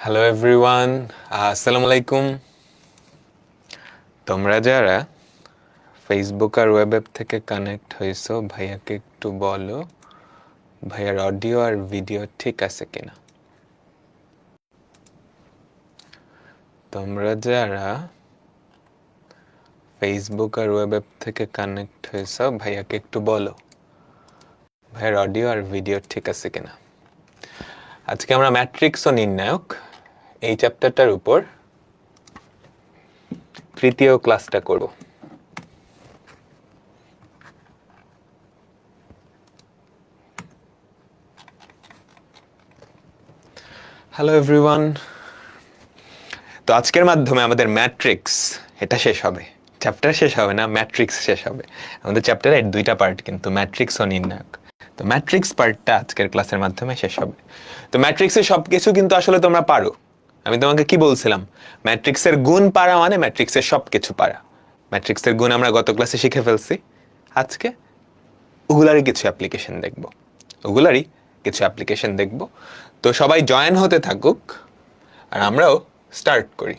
Hello everyone, আসসালামু আলাইকুম। তোমরা যারা ফেসবুক আর ওয়েব অ্যাপ থেকে কানেক্ট হয়েছো, ভাইয়াকে একটু বলো ভাইয়ার অডিও আর ভিডিও ঠিক আছে কিনা। তোমরা যারা ফেসবুক আর ওয়েব অ্যাপ থেকে কানেক্ট হয়েছো, ভাইয়াকে একটু বলো ভাইয়ার অডিও আর ভিডিও ঠিক আছে কিনা। আজকে আমরা ম্যাট্রিক্স ও নির্ণায়ক এই চ্যাপ্টারটার উপর তৃতীয় ক্লাসটা করব। হ্যালো এভরিওয়ান, তো আজকের মাধ্যমে আমাদের ম্যাট্রিক্স এটা শেষ হবে। চ্যাপ্টার শেষ হবে না, ম্যাট্রিক্স শেষ হবে। আমাদের চ্যাপ্টারের দুইটা পার্ট কিন্তু, ম্যাট্রিক্স ও নির্ণায়ক। তো ম্যাট্রিক্স পার্টটা আজকের ক্লাসের মাধ্যমে শেষ হবে। তো ম্যাট্রিক্সের সব কিছু কিন্তু আসলে তোমরা পারো। আমি তোমাকে কি বলছিলাম, ম্যাট্রিক্সের গুণ পারা মানে ম্যাট্রিক্সের সব কিছু পারা। ম্যাট্রিক্সের গুণ আমরা গত ক্লাসে শিখে ফেলছি। আজকে ওগুলারই কিছু অ্যাপ্লিকেশন দেখব, ওগুলারই কিছু অ্যাপ্লিকেশন দেখব। তো সবাই জয়েন হতে থাকুক আর আমরাও স্টার্ট করি।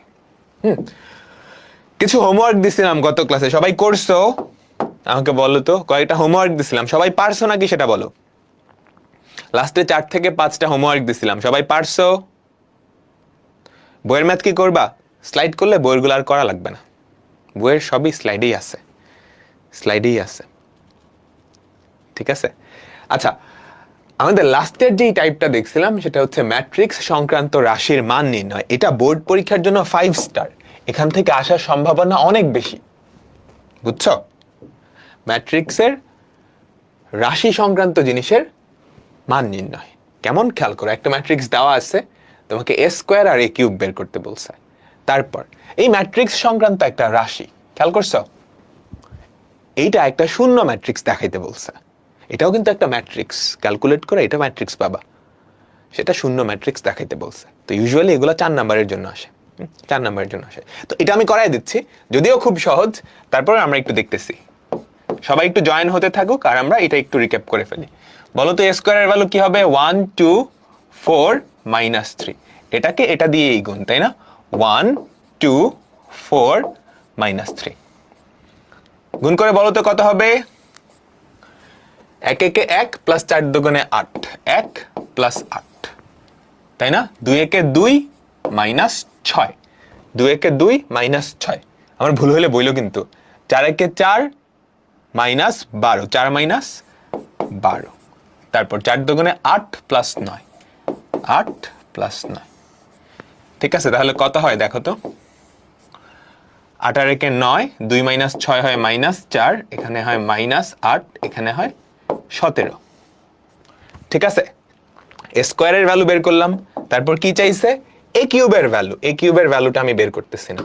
কিছু হোমওয়ার্ক দিছিলাম গত ক্লাসে, সবাই করছো? আমাকে বলো তো, কয়েকটা হোমওয়ার্ক দিছিলাম, সবাই পারছো নাকি সেটা বলো। লাস্টে 4 থেকে 5টা হোমওয়ার্ক দিছিলাম, সবাই পারছো? বইয়ের ম্যাথ কি করবা? স্লাইড করলে বইয়েরগুলো আর করা লাগবে না, বইয়ের সবই স্লাইডেই আছে, স্লাইডেই আছে। ঠিক আছে, আচ্ছা আমাদের লাস্টের যেই টাইপটা দেখছিলাম সেটা হচ্ছে ম্যাট্রিক্স সংক্রান্ত রাশির মান নির্ণয়। এটা বোর্ড পরীক্ষার জন্য 5 স্টার, এখান থেকে আসার সম্ভাবনা অনেক বেশি, বুঝছো? ম্যাট্রিক্সের রাশি সংক্রান্ত জিনিসের মান নির্ণয় কেমন, খেয়াল করো। একটা ম্যাট্রিক্স দেওয়া আছে, তোমাকে এ স্কোয়ার আর এ কিউব বের করতে বলছে। তারপর এই ম্যাট্রিক্স সংক্রান্ত একটা রাশি, খেয়াল করছো, এইটা একটা শূন্য ম্যাট্রিক্স দেখাইতে বলছে। এটাও কিন্তু একটা ম্যাট্রিক্স, ক্যালকুলেট করে এটা ম্যাট্রিক্স পাবা, সেটা শূন্য ম্যাট্রিক্স দেখাইতে বলছে। তো ইউজুয়ালি এগুলো 4 নাম্বারের জন্য আসে, 4 নাম্বারের জন্য আসে। তো এটা আমি করাই দিচ্ছি, যদিও খুব সহজ, তারপর আমরা একটু দেখতেছি। সবাই একটু জয়েন হতে থাকুক আর আমরা এটা একটু রিক্যাপ করে ফেলি। বলো তো, এ স্কোয়ারের ভ্যালু কি হবে? 1 2 4 -3। এটাকে এটা দিয়েই গুণ, তাই না? 1 2 4 -3 গুণ করে বলো তো কত হবে? 1 1 1 প্লাস 4 দুগুণে 8, 1 প্লাস 8, তাই না? 2 1 2 মাইনাস 6, 2 1 2 মাইনাস 6। আমার ভুল হলে বইলো কিন্তু। 4 1 4 মাইনাস 12, 4 মাইনাস 12। তারপর 4 দুগুণে 8 প্লাস 9, 8 প্লাস 9। ঠিক আছে, তাহলে কত হয় দেখো তো। 8 আর 1 9, 2 মাইনাস 6 হয় মাইনাস 4, এখানে হয় মাইনাস 8, এখানে হয় 17। ঠিক আছে, এ স্কোয়ারের ভ্যালু বের করলাম। তারপর কি চাইছে? এ কিউবের ভ্যালু। এ কিউবের ভ্যালুটা আমি বের করতেছি না,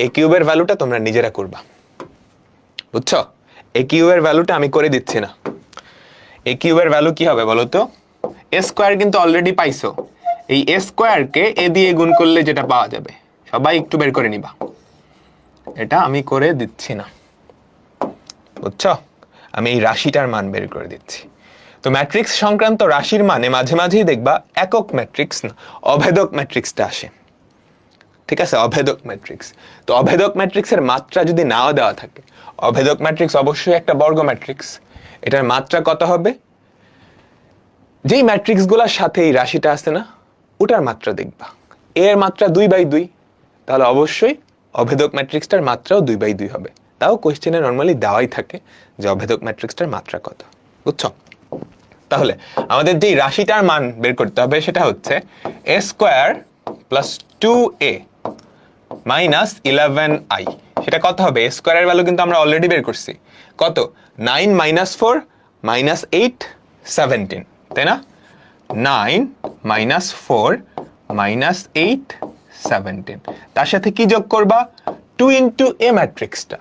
এ কিউবের ভ্যালুটা তোমরা নিজেরা করবা, বুঝছো? এ কিউবের ভ্যালুটা আমি করে দিচ্ছি না। এ কিউবের ভ্যালু কি হবে বলো তো? এ স্কোয়ার কিন্তু অলরেডি পাইছো, এই এ স্কোয়ারকে এ দিয়ে গুণ করলে যেটা পাওয়া যাবে, সবাই একটু বের করে নিবা। এটা আমি করে দিচ্ছি না, বুঝছো? আমি এই রাশিটার মান বের করে দিচ্ছি। তো ম্যাট্রিক্স সংক্রান্ত রাশির মানে মাঝে মাঝেই দেখবা একক ম্যাট্রিক্স না, অভেদক ম্যাট্রিক্সটা আসে। ঠিক আছে, অভেদক ম্যাট্রিক্স। তো অভেদক ম্যাট্রিক্সের মাত্রা যদি নাও দেওয়া থাকে, অভেদক ম্যাট্রিক্স অবশ্যই একটা বর্গ ম্যাট্রিক্স, এটার মাত্রা কত হবে? যেই ম্যাট্রিক্সগুলোর সাথে এই রাশিটা আছে না, ওটার মাত্রা দেখবা। এর মাত্রা 2/2, তাহলে অবশ্যই অভেদক ম্যাট্রিক্সটার মাত্রাও 2/2 হবে। তাও কোশ্চেনে নর্মালি দেওয়াই থাকে যে অভেদক ম্যাট্রিক্সটার মাত্রা কত, বুঝছো? তাহলে আমাদের যেই রাশিটার মান বের করতে হবে সেটা হচ্ছে এ square plus 2a minus 11i। সেটা কত হবে? এ স্কোয়ারের ভ্যালু কিন্তু আমরা অলরেডি বের করছি। কত? 9 - 4 - 8 17, তাই না? 9 - 4 - 8 17। তার সাথে কি যোগ করবা? 2 ইন্টু এ ম্যাট্রিক্সটা,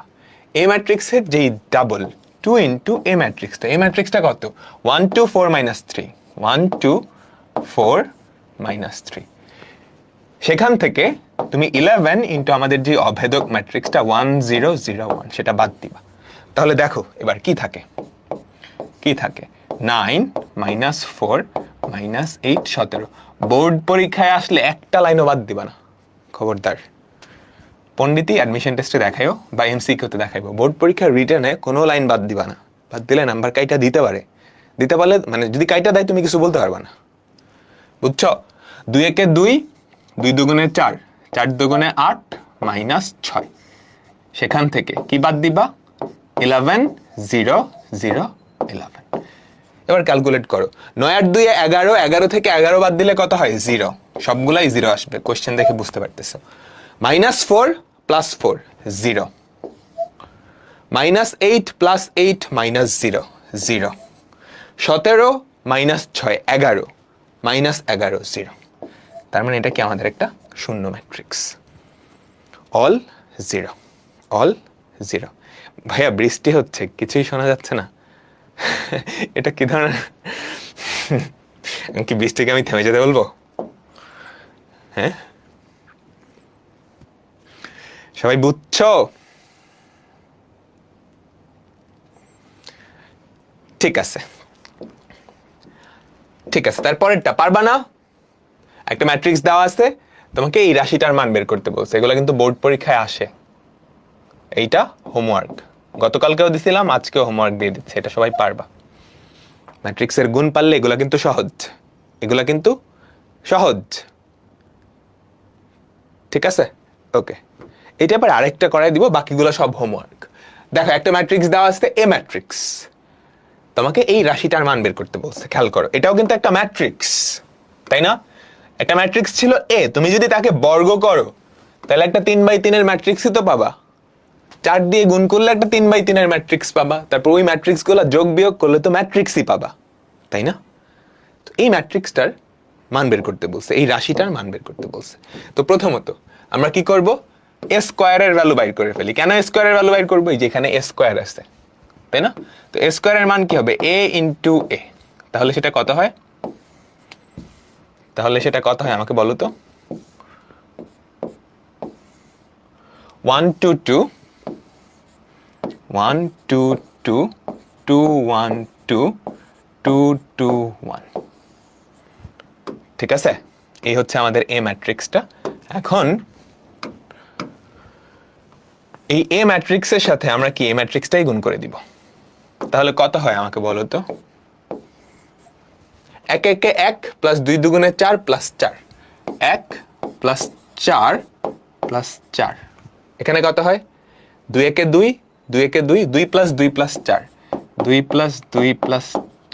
এ ম্যাট্রিক্সের যেই ডাবল, 2 ইন্টু এ ম্যাট্রিক্সটা। এ ম্যাট্রিক্সটা কত? 1 2 4 -3, 1 2 4 -3। সেখান থেকে তুমি 11 ইন্টু আমাদের যে অভেদক ম্যাট্রিক্সটা 1 0 0 1, সেটা বাদ দিবা। তাহলে দেখো এবার কি থাকে, কি থাকে? 9 - 4 -8 17। বোর্ড পরীক্ষায় আসলে একটা লাইনও বাদ দিবা না, খবরদার। পণ্ডিতই অ্যাডমিশন টেস্টে দেখাইও বা এমসিকিউতে দেখাইবো, বোর্ড পরীক্ষার রিটেনে কোনো লাইন বাদ দিবা না। বাদ দিলে নাম্বার কাইটা দিতে পারে, দিতে পারলে মানে যদি কাইটা দেয় তুমি কিছু বলতে পারবা না, বুঝছো? 2 একে 2, 2 দুগুণে 4, 4 দুগুণে 8 -6। সেখান থেকে কি বাদ দিবা? 11 0 0 11। এবার ক্যালকুলেট করো, 9 আর 2 11, 11 থেকে 11 বাদ দিলে কত হয়? 0। সবগুলাই 0 আসবে, কোশ্চেন দেখে বুঝতে পারতেছো। -4 + 4 0, -8 + 8 -0 0, 17 -6 11, -11 0। তার মানে এটা কি আমাদের একটা শূন্য ম্যাট্রিক্স, অল 0, অল 0। ভাইয়া বৃষ্টি হচ্ছে, কিছুই শোনা যাচ্ছে না, এটা কি ধরনের? কি বৃষ্টিকে আমি থেমে যেতে বলবো? হ্যাঁ, সবাই বুঝছো? ঠিক আছে, ঠিক আছে। তারপরেরটা পারবা না? একটা ম্যাট্রিক্স দেওয়া আছে, তোমাকে এই রাশিটার মান বের করতে বলছে। এগুলো কিন্তু বোর্ড পরীক্ষায় আসে। এইটা হোমওয়ার্ক, গতকালকেও দিছিলাম, আজকেও হোমওয়ার্ক দিয়ে দিচ্ছে, এটা সবাই পারবা। ম্যাট্রিক্সের গুণ পারলে এগুলা কিন্তু সহজ, এগুলা কিন্তু সহজ, ঠিক আছে? ওকে, এটা আবার আরেকটা করাই দিব, বাকিগুলো সব হোমওয়ার্ক। দেখো একটা ম্যাট্রিক্স দেওয়া আছে, এ ম্যাট্রিক্স, তোমাকে এই রাশিটার মান বের করতে বলছে। খেয়াল করো, এটাও কিন্তু একটা ম্যাট্রিক্স, তাই না? একটা ম্যাট্রিক্স ছিল এ, তুমি যদি তাকে বর্গ করো তাহলে একটা 3/3 ম্যাট্রিক্সই তো পাবা। 4 দিয়ে গুণ করলে একটা 3/3 ম্যাট্রিক্স পাবা, তারপর ওই ম্যাট্রিক্সগুলো যোগ বিয়োগ করলে তো ম্যাট্রিক্সই পাবা, তাই না? তো এই ম্যাট্রিক্সটার মান বের করতে বলছে, এই রাশিটার মান বের করতে বলছে। তো প্রথমত আমরা কি করব? এ স্কোয়ারের ভ্যালু বাইর করে ফেলি। কেন এ স্কোয়ারের ভ্যালু বাইর করবো? এই যে এখানে এ স্কোয়ার আছে, তাই না? তো এ স্কোয়ারের মান কি হবে? a × a। তাহলে সেটা কত হয়? আমাকে বলো তো। 1 2 2 1 2 2 2 1 2 2 2 1, ঠিক আছে? এই হচ্ছে আমাদের এ ম্যাট্রিক্সটা। এখন এই এ ম্যাট্রিক্সের সাথে আমরা কি এ ম্যাট্রিক্সটাই গুণ করে দিব। তাহলে কত হয় আমাকে বলো তো। 1 একে 1 + 2 দুগুণে 4 + 4, 1 + 4 + 4। এখানে কত হয়? 2 একে 2, 2 একে 2, 2 + 2 + 4, 2 + 2 +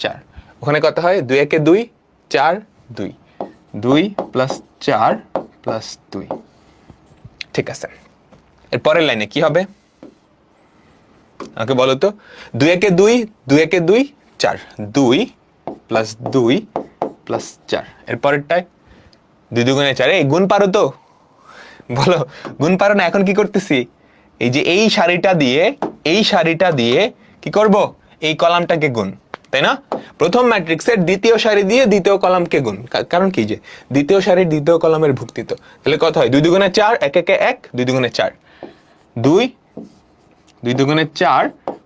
4। ওখানে কত হয়? 2 একে 2 4 2, 2 + 4 + 2, ঠিক আছে। এর পরের লাইনে কি হবে আমাকে বলো তো। 2 একে 2, 2 একে 2 4, 2 + 2 + 4। এর পরেরটায় 2 দুগুণে 4। এই গুণ পারো তো? বলো, গুণ পারো না? এখন কি করতেছি? এই যে এই সারিটা দিয়ে কি করব? এই কলামটাকে গুণ, তাই না? প্রথম ম্যাট্রিক্সের দ্বিতীয় সারি দিয়ে দ্বিতীয় কলামকে গুণ, কারণ কি যে দ্বিতীয় সারির দ্বিতীয় কলামের ভুক্তিত। তাহলে কত হয়? 2 দুগুণে 4, 1 একে 1, 2 দুগুণে 4, 2 2 দুগুণে 4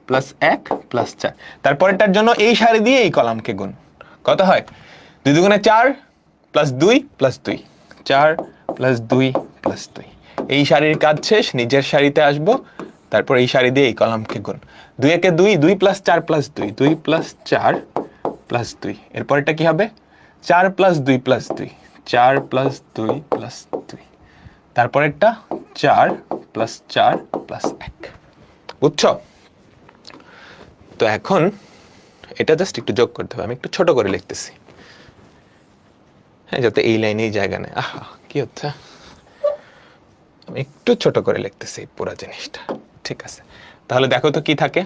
+ 1 + 4। তারপরেরটার জন্য এই সারি দিয়ে এই কলামকে গুণ, কত হয়? 2 দুগুণে 4 + 2 + 2, 4 + 2 + 2। এই সারির কাজ শেষ, নিজের সারিতে আসবো, তারপর এই সারি দিয়ে এই কলামকে গুণ। 2 একে 2, 2 + 4 + 2, 2 + 4 + 2। এরপরটা কি হবে? 4 + 2 + 2, 4 + 2 + 2। তারপরেরটা 4 + 4 + 1। বুঝছো? তো এখন এটা জাস্ট একটু যোগ করতে হবে। আমি একটু ছোট করে লিখতেছি, হ্যাঁ, যাতে এই লাইনেই জায়গা নেয়। আহা, কি হচ্ছে? আমি একটু ছোট করে লিখতেছি পুরো জিনিসটা, ঠিক আছে? তাহলে দেখো তো কি থাকে।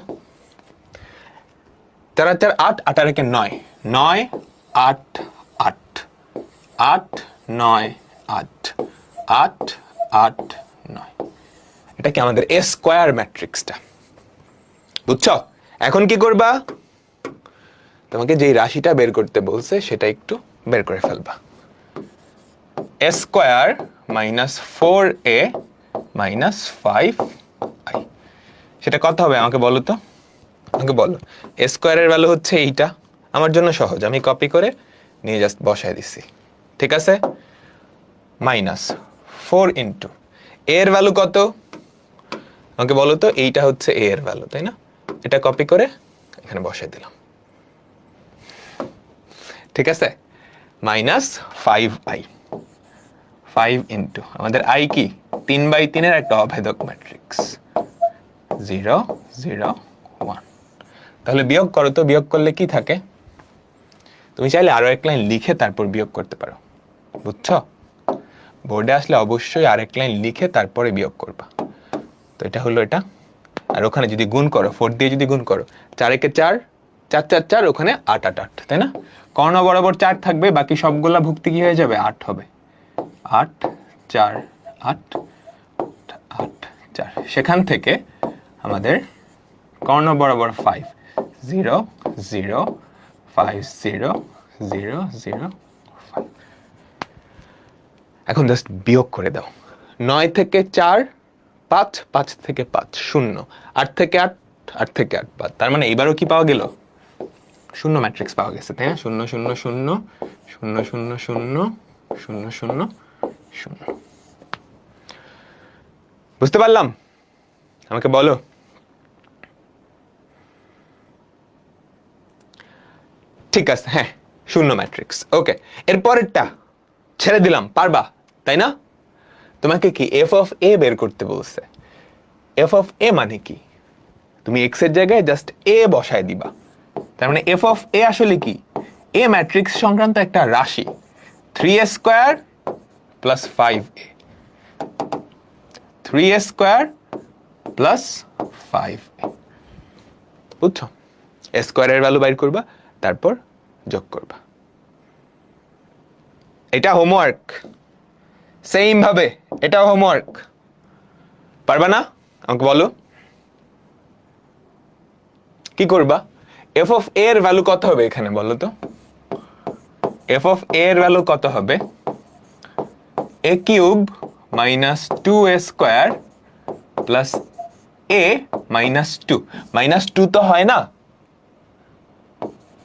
4 আর 4 8, 8 আর 1 9, 9 8 8, 8 9 8, 8 8 9। এটা কি আমাদের এ স্কোয়ার ম্যাট্রিক্সটা, বুঝছো? এখন কি করবা? তোমাকে যেই রাশিটা বের করতে বলছে সেটা একটু বের করে ফেলবা। a স্কোয়ার -4a -5i, সেটা কত হবে আমাকে বলো তো। আমাকে বলো। a স্কোয়ারের ভ্যালু হচ্ছে এইটা, আমার জন্য সহজ, আমি কপি করে নিয়ে জাস্ট বসায় দিছি, ঠিক আছে? মাইনাস 4 ইন্টু এর ভ্যালু কত আমাকে বলো তো? এইটা হচ্ছে এ এর ভ্যালু, তাই না? এটা কপি করে এখানে বসাই দিলাম, ঠিক আছে? মাইনাস 5i, 5 ইন্টু আমাদের আই কি 3/3 এর একটা অভেদক ম্যাট্রিক্স 0 0 1। তাহলে বিয়োগ করো তো, বিয়োগ করলে কি থাকে? তুমি চাইলে আরো এক লাইন লিখে তারপর বিয়োগ করতে পারো, বুঝছো? বোর্ডে আসলে অবশ্যই আরেক লাইন লিখে তারপরে বিয়োগ করবা। তো এটা হলো এটা, আর ওখানে যদি গুণ করো 4 দিয়ে যদি গুণ করো, 4 একে 4, 4 4 4, ওখানে 8 8 8, তাই না? কর্ণ বরাবর 4 থাকবে, বাকি সবগুলা ভুক্তি কি হয়ে যাবে? 8 হবে। 8 4 8 8 4, সেখান থেকে আমাদের কর্ণ বরাবর 5 0 0 5 0 0 0 5। এখন জাস্ট বিয়োগ করে দাও। 9 থেকে 4 5, 5 থেকে 5 0, 8 থেকে 8, 8 থেকে 8 5। তার মানে এবারও কি পাওয়া গেল? শূন্য ম্যাট্রিক্স পাওয়া গেছে, তাই না? 0 0 0 0 0 0 0 0 0। বুঝতে পারলাম? আমাকে বলো। ঠিক আছে, হ্যাঁ, শূন্য ম্যাট্রিক্স। ওকে, এরপরেরটা ছেড়ে দিলাম, পারবা তাই না? তোমাকে কি এফ অফ এ বের করতে বলছে। এফ অফ এ মানে কি? তুমি এক্স এর জায়গায় জাস্ট এ বসায় দিবা। তার মানে এফ অফ এ আসলে কি? এ ম্যাট্রিক্স সংক্রান্ত একটা রাশি, 3a square plus 5a, 3a square plus 5a। বুঝছো? এ স্কোয়ারের ভ্যালু বাইর করবা, তারপর যোগ করবা। এটা হোমওয়ার্ক, সেম ভাবে এটাও হোমওয়ার্ক। পারবা না? আমাকে বলো কি করবা। এফ অফ এ এর ভ্যালু কত হবে এখানে বলো তো? এফ অফ এ এর ভ্যালু কত হবে? A cube minus 2a square plus a minus 2। Minus 2 তো হয় না,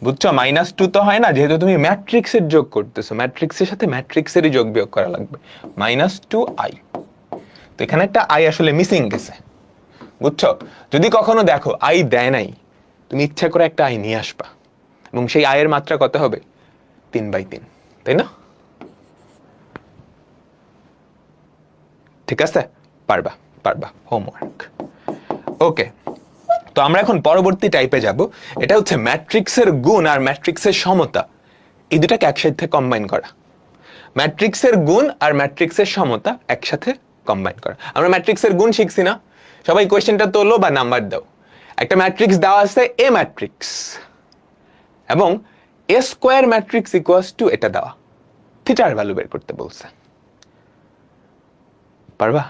বুঝছো? মাইনাস 2 তো হয় না, যেহেতু তুমি ম্যাট্রিক্সের যোগ করতেছো, ম্যাট্রিক্সের সাথে ম্যাট্রিক্সেরই যোগ বিয়োগ করা লাগবে। মাইনাস 2i, তো এখানে একটা আই আসলে মিসিং গেছে, বুঝছো? যদি কখনো দেখো আই দেয় নাই, তুমি ইচ্ছা করে একটা আই নিয়ে আসবা, এবং সেই আয়ের মাত্রা কত হবে? 3/3, তাই না? ঠিক আছে, পারবা পারবা, হোমওয়ার্ক। ওকে, তো আমরা এখন পরবর্তী টাইপে যাব। এটা হচ্ছে ম্যাট্রিক্সের গুণ আর ম্যাট্রিক্সের সমতা, এই দুটাকে একসাথে কম্বাইন করা। ম্যাট্রিক্সের গুণ আর ম্যাট্রিক্সের সমতা একসাথে কম্বাইন করা। আমরা ম্যাট্রিক্সের গুণ শিখছি না? সবাই কোয়েশ্চেনটা তোলো বা নাম্বার দাও। একটা ম্যাট্রিক্স দেওয়া আছে এ ম্যাট্রিক্স, এবং এ স্কোয়ার ম্যাট্রিক্স ইকুয়ালস টু এটা দেওয়া, থিটার ভ্যালু বের করতে বলছে। পারবা?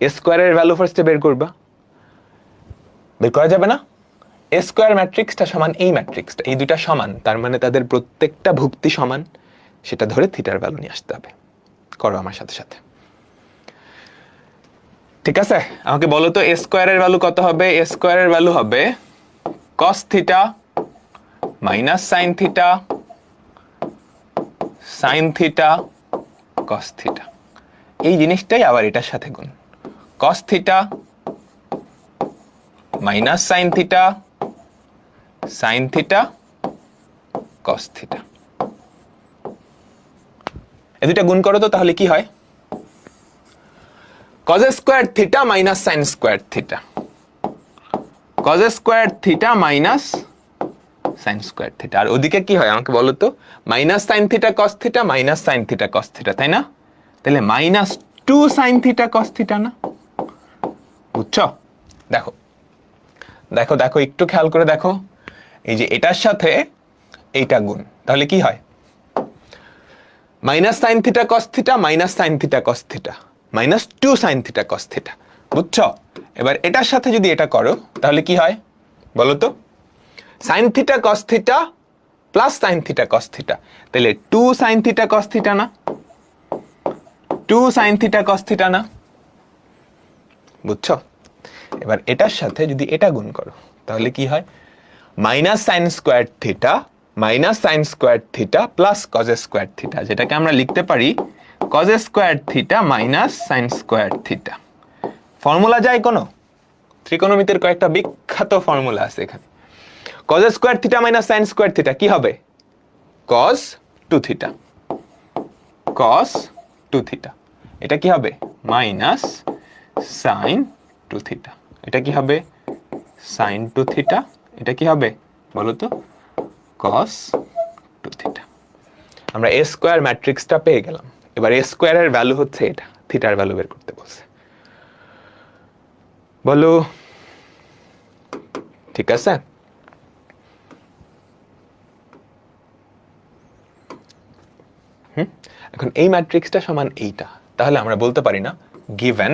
এ স্কোয়ারের ভ্যালু ফার্স্টে বের করবা। বের করা যাবে না? এ স্কোয়ার ম্যাট্রিক্সটা সমান এই ম্যাট্রিক্সটা, এই দুটা সমান, তার মানে তাদের প্রত্যেকটা ভুক্তি সমান, সেটা ধরে থিটার ভ্যালু নিয়ে আসতে হবে। করো আমার সাথে সাথে, ঠিক আছে? আমাকে বলো তো এ স্কোয়ারের ভ্যালু কত হবে? এ স্কোয়ারের ভ্যালু হবে cos theta minus sine theta, sine theta cos theta. এই জিনিসটাই আবার এটার সাথে গুণ, cos theta minus sine theta, sine theta cos theta. এই দুটা গুণ করো তো, তাহলে কি হয়? Cos square theta minus sine square theta, cos square theta minus sine square theta. আর ওদিকে কি হয় আমাকে বলো তো? Minus sine theta cos theta minus sine theta cos theta, তাই না? তাহলে minus 2 sign theta cos theta না? বুঝছো? দেখো দেখো দেখো, একটু খেয়াল করে দেখো, এই যে এটার সাথে এইটা গুণ, তাহলে কি হয়? Minus sine theta cos theta minus sine theta cos theta, minus 2 sign theta cos theta, বুঝছো? এবার এটার সাথে যদি এটা করো, তাহলে কি হয় বলো তো? Sign theta cos theta plus sign theta cos theta, তাহলে 2 সাইন থিটা কস থিটা না? 2 সাইন থিটা কস থিটা না? বুঝছো? এবার এটার সাথে যদি এটা গুণ করো, তাহলে কি হয়? Minus sine square theta minus sine square theta plus cos square theta, যেটাকে আমরা লিখতে পারি cos square theta minus sine square theta. Formula যায় কোনো? ত্রিকোণমিতির কয়েকটা বিখ্যাত ফর্মুলা আছে এখানে। Cos square theta minus sine square theta কি হবে? Cos two theta. Cos two theta এটা কি হবে? Minus sine two theta. এটা কি হবে? Sine two theta. এটা কি হবে বলো তো? কস টু থিটা। আমরা এ স্কোয়ার ম্যাট্রিক্সটা পেয়ে গেলাম। এবার এ স্কোয়ারের ভ্যালু হচ্ছে এটা, থিটার ভ্যালু বের করতে বলছে। বলো ঠিক আছে? এখন এই ম্যাট্রিক্সটা সমান এইটা, তাহলে আমরা বলতে পারি না given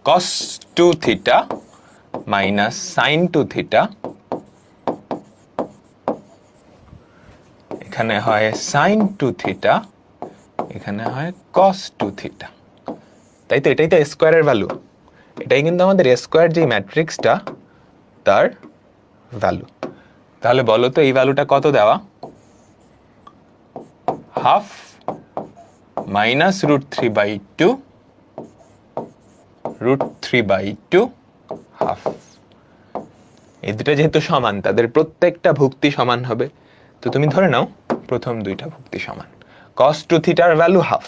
cos 2 theta minus sign 2 theta, এখানে হয় সাইন 2 থিটা, এখানে হয় cos 2 থিটা। তাই তো, এটাই তো স্কোয়ারের ভ্যালু। এটাই কিন্তু আমাদের স্কোয়ার যে ম্যাট্রিক্সটা তার ভ্যালু। তাহলে বলো তো এই ভ্যালুটা কত দেওয়া? Half minus root 3/2 root 3/2 half. এই দুটো যেহেতু সমান, তাদের প্রত্যেকটা ভুক্তি সমান হবে। তো তুমি ধরে নাও প্রথম দুইটা ভুক্তি সমান। cos 2 থিটার ভ্যালু হাফ,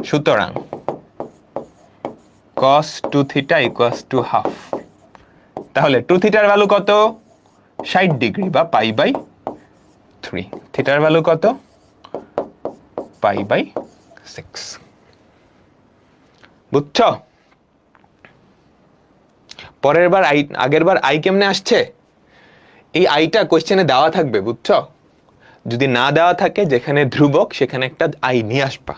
সুতরাং cos 2 theta equals to half. তাহলে 2 থিটার ভ্যালু কত? 60 ডিগ্রি বা π/3। থিটার ভ্যালু কত? π/6। বুঝছো? পরের বার আই, আগের বার আই কেমনে আসছে? এই আইটা কোশ্চেনে দেওয়া থাকবে, বুঝছো? যদি না দেওয়া থাকে, যেখানে ধ্রুবক সেখানে একটা আই নিয়ে আসবা,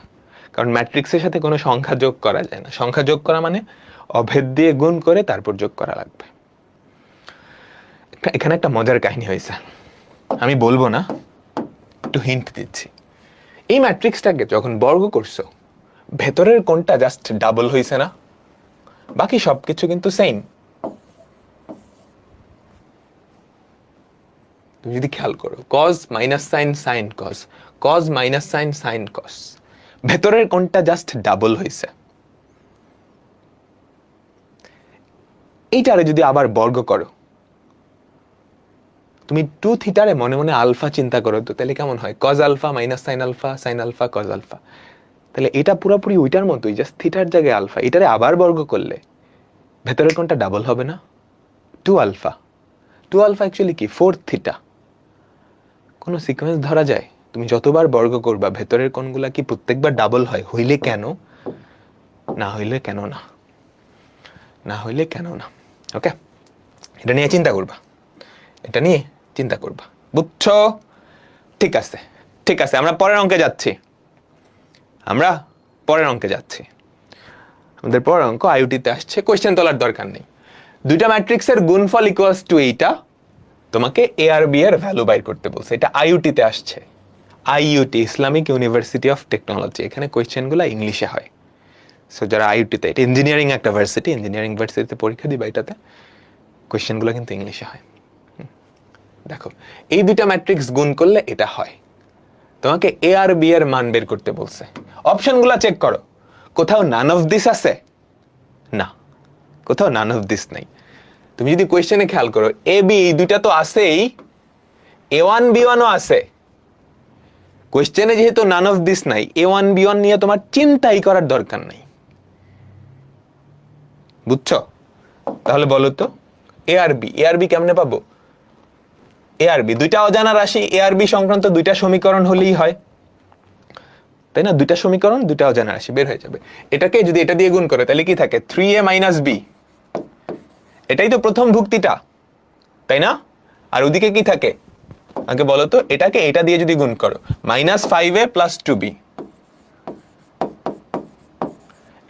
কারণ ম্যাট্রিক্সের সাথে কোনো সংখ্যা যোগ করা যায় না। সংখ্যা যোগ করা মানে অভেদ দিয়ে গুণ করে তারপর যোগ করা লাগবে। এখানে একটা মজার কাহিনী হয়েছে, আমি বলবো না, একটু হিন্ট দিচ্ছি। এই ম্যাট্রিক্সটাকে যখন বর্গ করছো, ভেতরের কোণটা জাস্ট ডাবল হয়েছে না? বাকি সবকিছু কিন্তু সেম। তুমি যদি খেয়াল করো, cause minus sine sign cause, cause minus sine sign cause, ভেতরের কোণটা জাস্ট ডাবল হয়েছে। এইটারে যদি আবার বর্গ করো, তুমি 2 থিটারে মনে মনে আলফা চিন্তা করো তো, তাহলে কেমন হয়? Cos alpha minus sine alpha, sine alpha cos alpha. তাহলে এটা পুরোপুরি ওইটার মতোই, জাস্ট থিটার জায়গায় আলফা। এটারে আবার বর্গ করলে ভেতরের কোণটা ডাবল হবে না? 2 আলফা। 2 আলফা অ্যাকচুয়ালি কি? 4 থিটা। কোনো সিকোয়েন্স ধরা যায়? তুমি যতবার বর্গ করবা ভেতরের কোণগুলা কি প্রত্যেকবার ডাবল হয়? হইলে কেন? না হইলে কেন না? না হইলে কেন না? ওকে, এটা নিয়ে চিন্তা করবা, এটা নিয়ে চিন্তা করবা, বুঝছো? ঠিক আছে, ঠিক আছে, আমরা পরের অঙ্কে যাচ্ছি। আমরা পরের অঙ্কে যাচ্ছি। আমাদের পরের অঙ্ক আইইউটিতে আসছে, কোশ্চেন তোলার দরকার নেই। দুইটা ম্যাট্রিক্সের গুণফল ইকুয়ালস টু এইটা, তোমাকে এ আর বি এর ভ্যালু বাইর করতে বলছে। এটা আইইউটিতে আসছে, IUT, Islamic university of technology. এখানে কোয়েশ্চেনগুলো ইংলিশে হয়। সো যারা আইইউটিতে, এটা ইঞ্জিনিয়ারিং একটা ভার্সিটি, ইঞ্জিনিয়ারিং ভার্সিটিতে পরীক্ষা দিবা, এটাতে কোয়েশ্চেনগুলো কিন্তু ইংলিশে হয়। দেখো, এই দুইটা ম্যাট্রিক্স গুণ করলে এটা হয়। তোমাকে এ আর বি এর মান বের করতে বলছে। অপশনগুলো চেক করো, কোথাও নান অফ দিস আছে? না, কোথাও নান অফ দিস নাই। তুমি যদি কোয়েশ্চেনে খেয়াল করো, এ বি এই দুইটা তো আছেই, A1 B1 ও আছে। কোয়েশ্চেনে যেহেতু নান অফ দিস নাই, A1 B1 নিয়ে তোমার চিন্তাই করার দরকার নাই, বুঝছো? তাহলে বলো তো এ আর বি কেমনে পাবো? এ আর বি দুইটা অজানা রাশি, এ আর বি সংক্রান্ত দুইটা সমীকরণ হলেই হয়, তাই না? দুইটা সমীকরণ, দুইটা অজানা রাশি বের হয়ে যাবে। এটাকে যদি এটা দিয়ে গুণ করে তাহলে কি থাকে? 3a minus B. এটাই তো প্রথম ভুক্তিটা, তাই না? আর ওদিকে কি থাকে আগে বলো তো? এটাকে এটা দিয়ে যদি গুণ করো, মাইনাস 5a প্লাস 2b।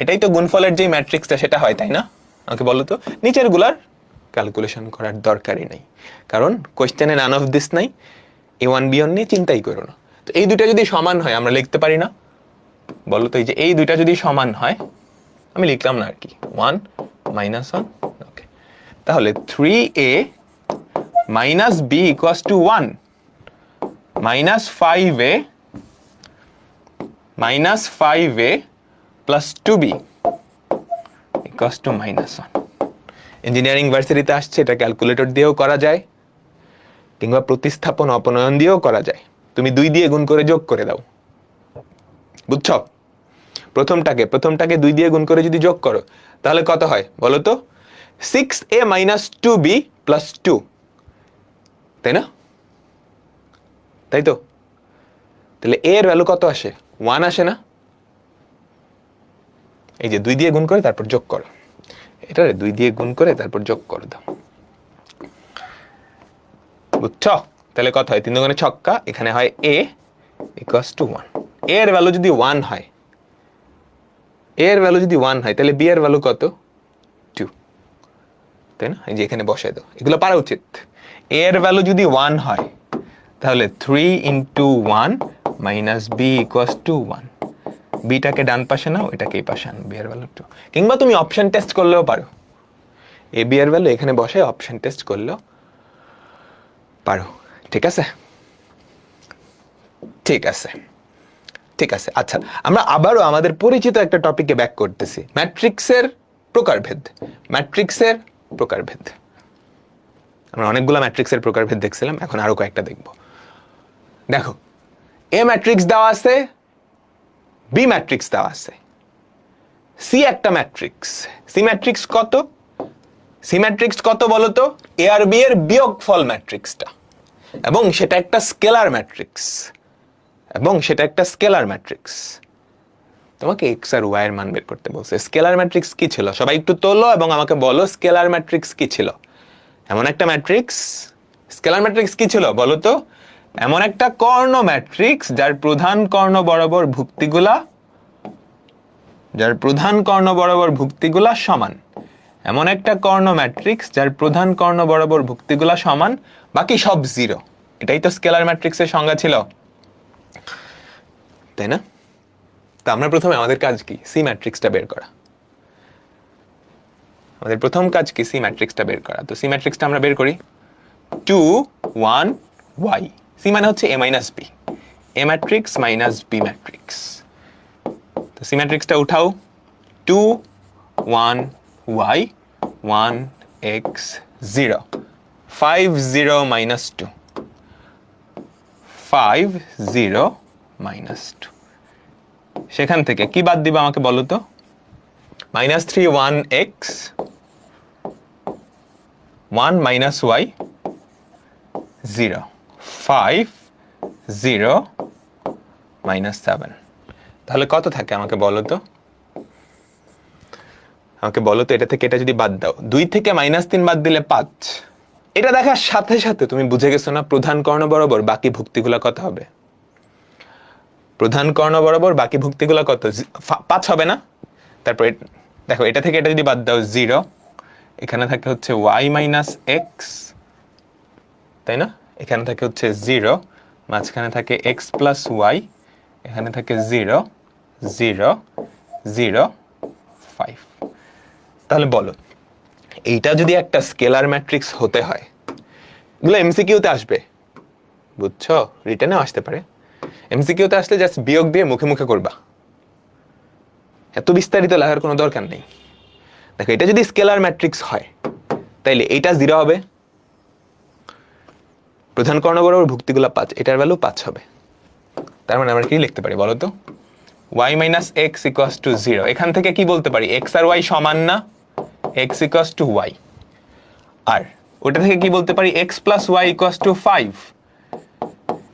এটাই তো গুণফলের যে ম্যাট্রিক্সটা সেটা হয়, তাই না? আমাকে বলো তো, নিচের গুলার ক্যালকুলেশন করার দরকারই নেই, কারণ কোশ্চেনে নান অফ দিস নাই, A1 B1 নিয়ে চিন্তাই করো না। তো এই দুইটা যদি সমান হয় আমরা লিখতে পারি না? বলো তো, এই যে এই দুইটা যদি সমান হয়, আমি লিখলাম না আর কি, 1 - 1, ওকে। তাহলে 3a minus B equals to 1 minus 5a plus 2b equals to -1। Engineering ভার্সিটিতে আসছে, এটা ক্যালকুলেটর দিয়েও করা যায় কিংবা প্রতিস্থাপন অপনয়ন দিয়েও করা যায়। তুমি 2 দিয়ে গুণ করে যোগ করে দাও, বুঝছো? প্রথমটাকে 2 দিয়ে গুণ করে যদি যোগ করো তাহলে কত হয় বলো তো? 6a মাইনাস 2b প্লাস 2, তাই না? তাই তো? তাহলে a এর ভ্যালু কত আসে? 1 আসে না? এই যে 2 দিয়ে গুণ করে তারপর যোগ করো, এটারে 2 দিয়ে গুণ করে তারপর যোগ করে দাও, বুঝছো? তাহলে কত হয়? 3 দুগুণে ছক্কা, এখানে হয় a ইকুয়ালস টু 1। a এর ভ্যালু যদি 1 হয়, তাহলে b এর ভ্যালু কত? 2, তাই না? এই যে এখানে বসাই দাও, এগুলো পারা উচিত। a এর ভ্যালু যদি 1 হয় তাহলে 3 into 1 minus b equals to 1। বিটাকে ডান পাশে নাও, এটাকে এই পাশে আনো, b এর ভ্যালু 2। কিংবা তুমি অপশন টেস্ট করলেও পারো, a b এর ভ্যালু এখানে বসে অপশন টেস্ট করলেও পারো। ঠিক আছে? ঠিক আছে, ঠিক আছে। আচ্ছা, আমরা আবারও আমাদের পরিচিত একটা টপিকে ব্যাক করতেছি, ম্যাট্রিক্সের প্রকারভেদ। আমরা অনেকগুলো ম্যাট্রিক্সের প্রকারভেদ দেখছিলাম, এখন আরো কয়েকটা দেখব। দেখো, এ ম্যাট্রিক্স দেওয়া আছে, বি ম্যাট্রিক্স দেওয়া আছে, সি একটা ম্যাট্রিক্স। সি ম্যাট্রিক্স কত বলো তো? এ আর বি এর বিয়োগফল ম্যাট্রিক্সটা, এবং সেটা একটা স্কেলার ম্যাট্রিক্স। তোমাকে এক্স আর ওয়াই এর মান বের করতে বলছে। স্কেলার ম্যাট্রিক্স কি ছিল? সবাই একটু তোলো এবং আমাকে বলো স্কেলার ম্যাট্রিক্স কি ছিল? এমন একটা ম্যাট্রিক্স, স্কেলার ম্যাট্রিক্স কি ছিল বলো তো? এমন একটা কর্ণ ম্যাট্রিক্স যার প্রধান কর্ণ বরাবর ভুক্তিগুলা সমান। এমন একটা কর্ণ ম্যাট্রিক্স যার প্রধান কর্ণ বরাবর ভুক্তিগুলা সমান, বাকি সব 0। এটাই তো স্কেলার ম্যাট্রিক্সের সংজ্ঞা ছিল, তাই না? তো আমরা প্রথমে আমাদের কাজ কি? সি ম্যাট্রিক্সটা বের করা। আমাদের প্রথম কাজ কি? সি ম্যাট্রিক্সটা বের করা। তো সি ম্যাট্রিক্সটা আমরা বের করি 2 1 y। সি মানে হচ্ছে a minus B, A matrix minus B matrix. তো সি ম্যাট্রিক্সটা উঠাও, 2 1 y 1 x 0 5 0 minus 2 5 0 minus 2। সেখান থেকে কি বাদ দিবা আমাকে বলো তো? -3 1 x 1 minus y 0 5 0 minus 7। তাহলে কত থাকে আমাকে বলো তো? এটা থেকে এটা যদি বাদ দাও, 2 থেকে -3 বাদ দিলে 5। এটা দেখার সাথে সাথে তুমি বুঝে গেছো না প্রধান কর্ণ বরাবর বাকি ভুক্তিগুলা কত হবে? প্রধান কর্ণ বরাবর বাকি ভুক্তিগুলা কত? 5 হবে না? তারপর দেখো, এটা থেকে এটা যদি বাদ দাও 0, এখানে থাকে হচ্ছে y মাইনাস এক্স, তাই না? এখানে থাকে হচ্ছে 0, মাঝখানে থাকে x প্লাস ওয়াই, এখানে থাকে 0 0 0 5। তাহলে বলো, এইটা যদি একটা স্কেলার ম্যাট্রিক্স হতে হয়, এগুলো এমসিকিউতে আসবে, বুঝছো? রিটেনেও আসতে পারে। এমসিকিউতে আসলে জাস্ট বিয়োগ দিয়ে মুখে মুখে করবা, এত বিস্তারিত লেখার কোনো দরকার নেই। দেখো, এটা যদি স্কেলার ম্যাট্রিক্স হয় তাইলে এইটা 0 হবে, প্রধান কর্ণ বরাবর ভুক্তিগুলো 5, এটার ভ্যালু 5 হবে। তার মানে আমরা কি লিখতে পারি বলো তো? y minus x equals to 0। এখান থেকে কি বলতে পারি? x আর y সমান না, x ইকুয়ালস টু y। আর ওটা থেকে কি বলতে পারি? x plus y equals to 5।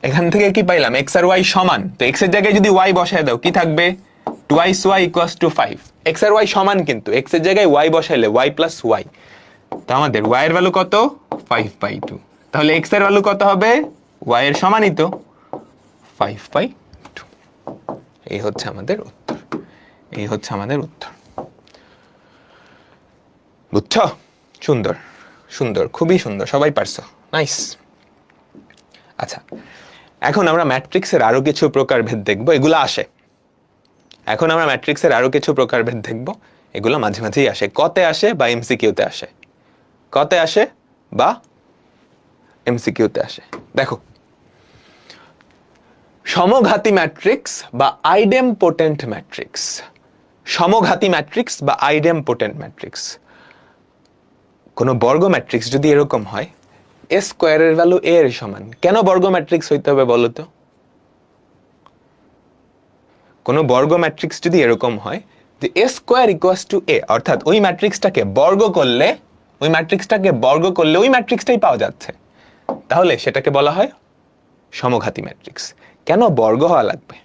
এখান থেকে কি পাইলাম? x আর y সমান, তো x এর জায়গায় যদি y বসায় দাও কি থাকবে? 2y equals to 5। x আর y সমান, কিন্তু x এর জায়গায় y বসাইলে y প্লাস y। তো আমাদের y এর ভ্যালু কত? 5/2। তাহলে x এর ভ্যালু কত হবে? y এর সমানই তো, 5/2। এই হচ্ছে আমাদের উত্তর। বুঝছো? সুন্দর, খুবই সুন্দর, সবাই পারছো, নাইস। আচ্ছা, এখন আমরা ম্যাট্রিক্সের আরো কিছু প্রকারভেদ দেখবো, এগুলো আসে। এগুলো মাঝে মাঝেই আসে, কতে আসে বা এমসিকিউতে আসে। কতে আসে বা এমসিকিউতে আসে। দেখো, সমঘাতী ম্যাট্রিক্স বা আইডেমপোটেন্ট ম্যাট্রিক্স, সমঘাতী ম্যাট্রিক্স বা আইডেমপোটেন্ট ম্যাট্রিক্স, কোন বর্গ ম্যাট্রিক্স যদি এরকম হয় এ স্কোয়ারের ভ্যালু এ এর সমান, কেন বর্গ ম্যাট্রিক্স হইতে হবে বলো তো? কোন বর্গ ম্যাট্রিক্স যদি এরকম হয় যে এ স্কোয়ার ইকুয়ালস টু এ, অর্থাৎ ওই ম্যাট্রিক্সটাকে বর্গ করলে ওই ম্যাট্রিক্সটাই পাওয়া যাচ্ছে, তাহলে সেটাকে বলা হয় সমঘাতী ম্যাট্রিক্স। কেন বর্গ হওয়া লাগবে?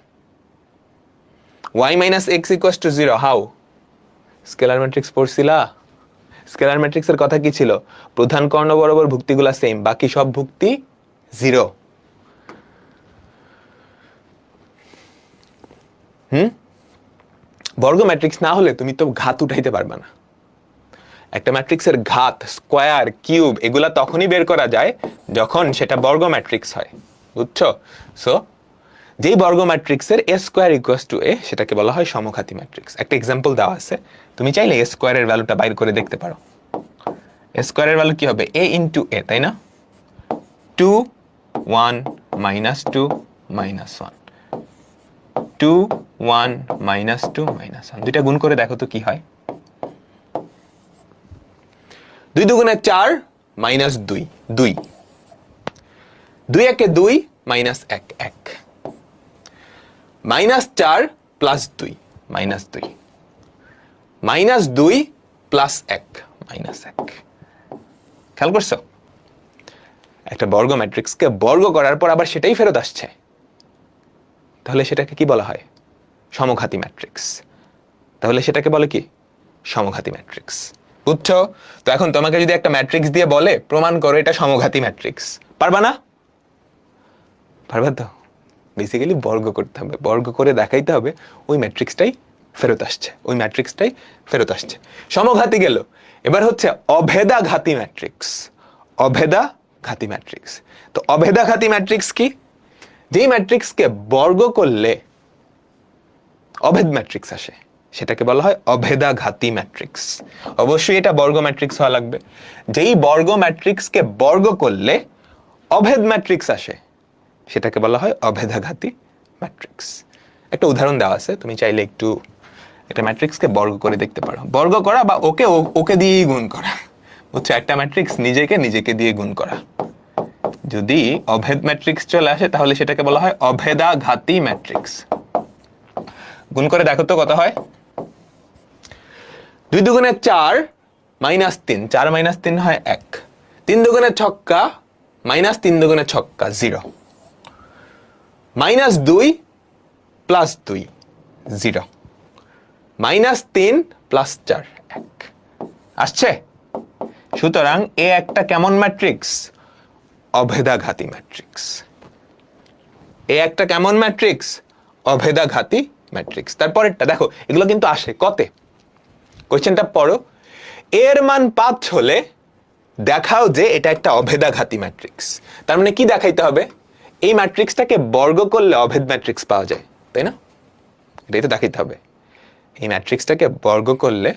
y minus x equals to 0, how? Scalar matrix পড়ছিলা? স্কেলার ম্যাট্রিক্সের কথা কি ছিল? প্রধান কর্ণ বরাবর ভুক্তিগুলা সেম, বাকি সব ভুক্তি 0। বর্গ ম্যাট্রিক্স না হলে তুমি তো ঘাত উঠাইতে পারবে না। একটা ম্যাট্রিক্সের ঘাত, স্কয়ার, কিউব এগুলা তখনই বের করা যায় যখন সেটা বর্গ ম্যাট্রিক্স হয়, বুঝছো? সো যেই বর্গ ম্যাট্রিক্সের এ স্কয়ার ইকুয়ালস টু এ সেটাকে বলা হয় সমঘাতী ম্যাট্রিক্স। একটা এক্সাম্পল দেওয়া আছে, তুমি চাইলে এ স্কয়ারের ভ্যালুটা বাইর করে দেখতে পারো। এ স্কয়ারের ভ্যালু কি হবে? এ ইন্টু এ, তাই না? 2 1 মাইনাস 2 মাইনাস 1, 2 1 মাইনাস 2 মাইনাস 1, দুইটা গুণ করে দেখো তো কি হয়। 2 দুগুণে 4 মাইনাস 2 2, 2 একে 2 minus 1 1, minus 4 plus 2 minus 2, minus 2 plus 1 minus 1। খেয়াল করছো? একটা বর্গ ম্যাট্রিক্সকে বর্গ করার পর আবার সেটাই ফেরত আসছে, তাহলে সেটাকে কি বলা হয়? সমঘাতী ম্যাট্রিক্স। তাহলে সেটাকে বলে কি? সমঘাতী ম্যাট্রিক্স, বুঝছো? তো এখন তোমাকে যদি একটা ম্যাট্রিক্স দিয়ে বলে প্রমাণ করো এটা সমঘাতী ম্যাট্রিক্স, পারবা না? পারবা তো? বেসিক্যালি বর্গ করতে হবে, বর্গ করে দেখাইতে হবে ওই ম্যাট্রিক্সটাই ফেরত আসছে, ওই ম্যাট্রিক্সটাই ফেরত আসছে। সমঘাতী গেল, এবার হচ্ছে অভেদাঘাতী ম্যাট্রিক্স। অভেদাঘাতী ম্যাট্রিক্স, তো অভেদাঘাতী ম্যাট্রিক্স কি? যেই ম্যাট্রিক্সকে বর্গ করলে অভেদ ম্যাট্রিক্স আসে সেটাকে বলা হয় অভেদাঘাতী ম্যাট্রিক্স। অবশ্যই এটা বর্গ ম্যাট্রিক্স হওয়া লাগবে। যেই বর্গ ম্যাট্রিক্সকে বর্গ করলে অভেদ ম্যাট্রিক্স আসে সেটাকে বলা হয় অভেদাঘাতী ম্যাট্রিক্স। একটা উদাহরণ দেওয়া আছে, তুমি চাইলে একটু একটা ম্যাট্রিক্সকে বর্গ করে দেখতে পারো। বর্গ করা বা ওকে ওকে দিয়েই গুণ করা, বুঝছো? একটা ম্যাট্রিক্স নিজেকে দিয়ে গুণ করা। যদি অভেদ ম্যাট্রিক্স চলে আসে তাহলে সেটাকে বলা হয় অভেদাঘাতী ম্যাট্রিক্স। গুণ করে দেখো তো কত হয়। 2 দুগুণে 4 মাইনাস 3, 4 মাইনাস 3 হয় 1, 3 দুগুণে ছক্কা মাইনাস 3 দুগুণে ছক্কা 0, মাইনাস 2 প্লাস 2 0, মাইনাস 3 প্লাস 4 1 আসছে। সুতরাং এ একটা কেমন ম্যাট্রিক্স? অভেদাঘাতী ম্যাট্রিক্স। এ একটা কেমন ম্যাট্রিক্স? অভেদাঘাতী ম্যাট্রিক্স। তারপরেরটা দেখো, এগুলো কিন্তু আসে কতে। কোশ্চেনটা পড়ো, এর মান 5 হলে দেখাও যে এটা একটা অভেদাঘাতী ম্যাট্রিক্স। তার মানে কি দেখাইতে হবে? এই ম্যাট্রিক্সটাকে বর্গ করলে অভেদ ম্যাট্রিক্স পাওয়া যায়, তাই না? এটাই তো দেখাইতে হবে, এই ম্যাট্রিক্সটাকে বর্গ করলে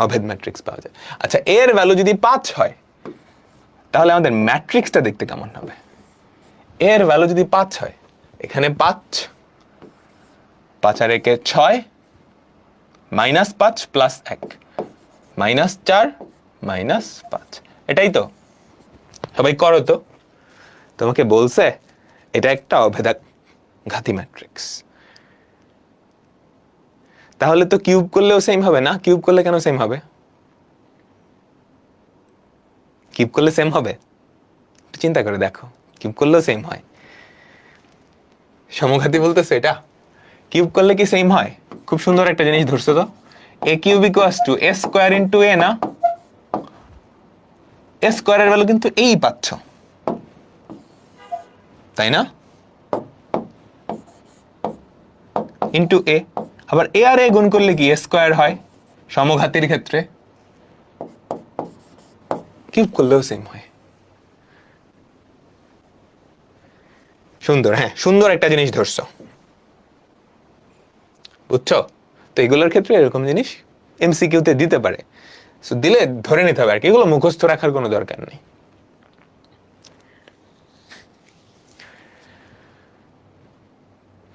অভেদ ম্যাট্রিক্স পাওয়া যায়। আচ্ছা, এর ভ্যালু যদি 5 হয় তাহলে আমাদের ম্যাট্রিক্সটা দেখতে কেমন হবে? এর ভ্যালু যদি 5 হয়, এখানে 5, 5 আর 1 6, মাইনাস 5 প্লাস 1 মাইনাস 4 মাইনাস 5, এটাই তো। সবাই করো তো, তোমাকে বলছে এটা একটা অভেদাঘাতী ম্যাট্রিক্স। তাহলে তো কিউব করলেও সেম হবে না? কিউব করলে কেন সেম হবে? কিউব করলে সেম হবে? চিন্তা করে দেখো, কিউব করলেও সেম হয়। সমঘাতী বলতেছে এটা, কিউব করলে কি সেম হয়? খুব সুন্দর একটা জিনিস ধরছো তো, a cube equals to a square into a না? এ স্কয়ারের ভ্যালু কিন্তু এই পাচ্ছ, তাই না? ইন্টু এ, আবার এ আর এ গুণ করলে কি এ স্কয়ার হয় সমঘাতীর ক্ষেত্রে। কিউব করলেও সেম হয়। সুন্দর, হ্যাঁ, সুন্দর একটা জিনিস ধরছো, বুঝছো? তো এগুলোর ক্ষেত্রে এরকম জিনিস এমসিকিউতে দিতে পারে সো দিলে ধরে নিতে হবে আর কি, এগুলো মুখস্থ রাখার কোনো দরকার নেই।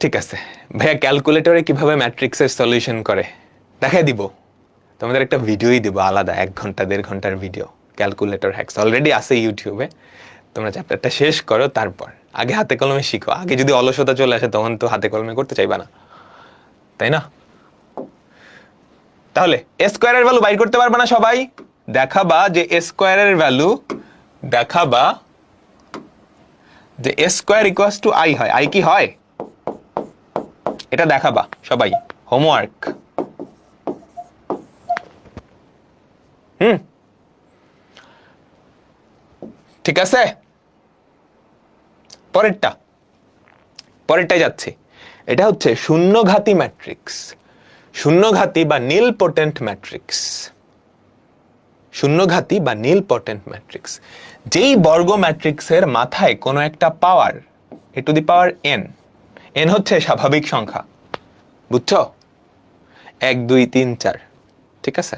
ঠিক আছে ভাইয়া, ক্যালকুলেটরে কিভাবে ম্যাট্রিক্সের সলিউশন করে দেখাই দিব, তোমাদের একটা ভিডিওই দিব আলাদা, 1 ঘন্টা 1.5 ঘন্টার ভিডিও, ক্যালকুলেটর হ্যাক্স অলরেডি আছে ইউটিউবে। তোমরা চ্যাপ্টারটা শেষ করো, তারপর আগে হাতে কলমে শিখো। আগে যদি অলসতা চলে আসে তখন তো হাতে কলমে করতে চাইবা না, তাই না? তাহলে এ স্কোয়ারের ভ্যালু বাইর করতে পারবে না সবাই? দেখাবা যে এ স্কোয়ারের ভ্যালু, দেখাবা যে এ স্কোয়ার ইকুয়ালস টু আই হয়। আই কি হয় এটা দেখাবা সবাই, হোমওয়ার্ক। ঠিক আছে, পরেরটাই যাচ্ছে। এটা হচ্ছে শূন্যঘাতী ম্যাট্রিক্স, শূন্যঘাতী বা নীল পোটেন্ট ম্যাট্রিক্স, শূন্যঘাতী বা নীল পোটেন্ট ম্যাট্রিক্স। যেই বর্গ ম্যাট্রিক্সের মাথায় কোনো একটা power a to the power n, n হচ্ছে স্বাভাবিক সংখ্যা, বুঝছো? 1 2 3 4, ঠিক আছে,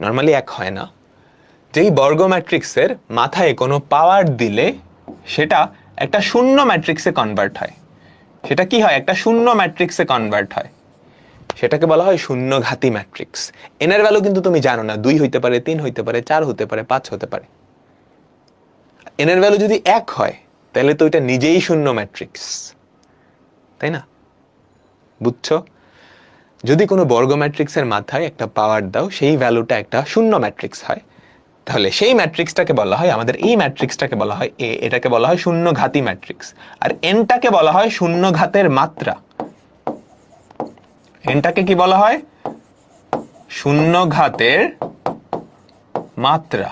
নর্মালি 1 হয় না। যেই বর্গ ম্যাট্রিক্সের মাথায় কোনো পাওয়ার দিলে সেটা একটা শূন্য ম্যাট্রিক্সে কনভার্ট হয়, সেটা কি হয়? একটা শূন্য ম্যাট্রিক্সে কনভার্ট হয়, সেটাকে বলা হয় শূন্যঘাতী ম্যাট্রিক্স। এন এর ভ্যালু কিন্তু তুমি জানো না, 2 হইতে পারে, 3 হইতে পারে, 4 হতে পারে, 5 হতে পারে। এন এর ভ্যালু যদি 1 হয় তাহলে তো এটা নিজেই শূন্য ম্যাট্রিক্স, তাই না? বুঝছো? যদি কোনো বর্গ ম্যাট্রিক্সের মাথায় একটা পাওয়ার দাও, সেই ভ্যালুটা একটা শূন্য ম্যাট্রিক্স হয়, তাহলে সেই ম্যাট্রিক্সটাকে বলা হয়, আমাদের এই ম্যাট্রিক্সটাকে বলা হয় এ, এটাকে বলা হয় শূন্যঘাতী ম্যাট্রিক্স। আর এনটাকে বলা হয় শূন্যঘাতের মাত্রা, এনটাকে কি বলা হয়? শূন্যঘাতের মাত্রা,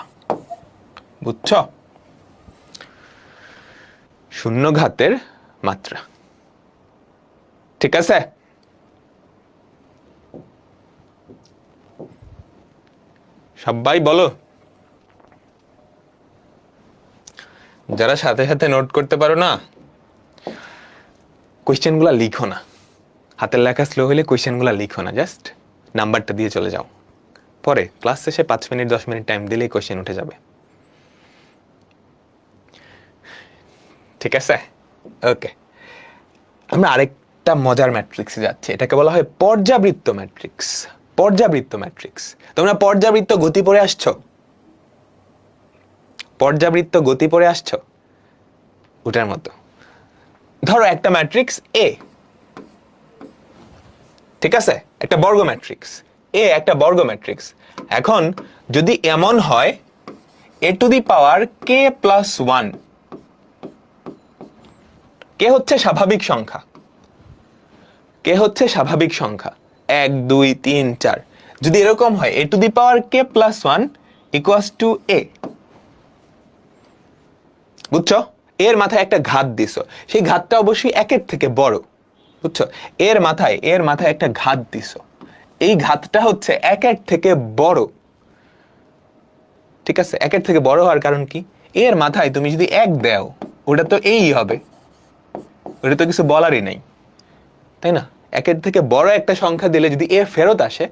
বুঝছো? শূন্যঘাতের মাত্রা, ঠিক আছে? সবাই বলো, যারা সাথে সাথে নোট করতে পারো না, কোয়েশ্চেনগুলো লিখো না, হাতের লেখা স্লো হলে কোয়েশ্চেনগুলো লিখো না, জাস্ট নাম্বারটা দিয়ে চলে যাও। পরে ক্লাস শেষে 5 মিনিট 10 মিনিট টাইম দিলেই কোয়েশ্চেন উঠে যাবে, ঠিক আছে? ওকে, আমরা আরেকটা মজার ম্যাট্রিক্সে যাচ্ছি, এটাকে বলা হয় পর্যাবৃত্ত ম্যাট্রিক্স। পর্যাবৃত্ত ম্যাট্রিক্স, তোমরা পর্যাবৃত্ত গতি পড়ে আসছো? পর্যাবৃত্ত গতি পড়ে আসছো? ওটার মতো ধরো একটা ম্যাট্রিক্স এ, ঠিক আছে, একটা বর্গ ম্যাট্রিক্স এ, একটা বর্গ ম্যাট্রিক্স। এখন যদি এমন হয় a to the power k plus 1, কে হচ্ছে স্বাভাবিক সংখ্যা, কে হচ্ছে স্বাভাবিক সংখ্যা 1 2 3 4, যদি এরকম হয় a to the power k plus 1 equals to a, বুঝছো? এর মাথায় একটা ঘাত দিছো, সেই ঘাতটা অবশ্যই 1 থেকে বড়, বুঝছো? এর মাথায় একটা ঘাত দিছো, এই ঘাতটা হচ্ছে 1 থেকে বড়, ঠিক আছে? 1 থেকে বড় হওয়ার কারণ কি? এর মাথায় তুমি যদি 1 দাও ওটা তো এই হবে, ওটা তো কিছু বলারই নাই, তাই না? 1 থেকে বড় একটা সংখ্যা দিলে যদি এ ফেরত আসে,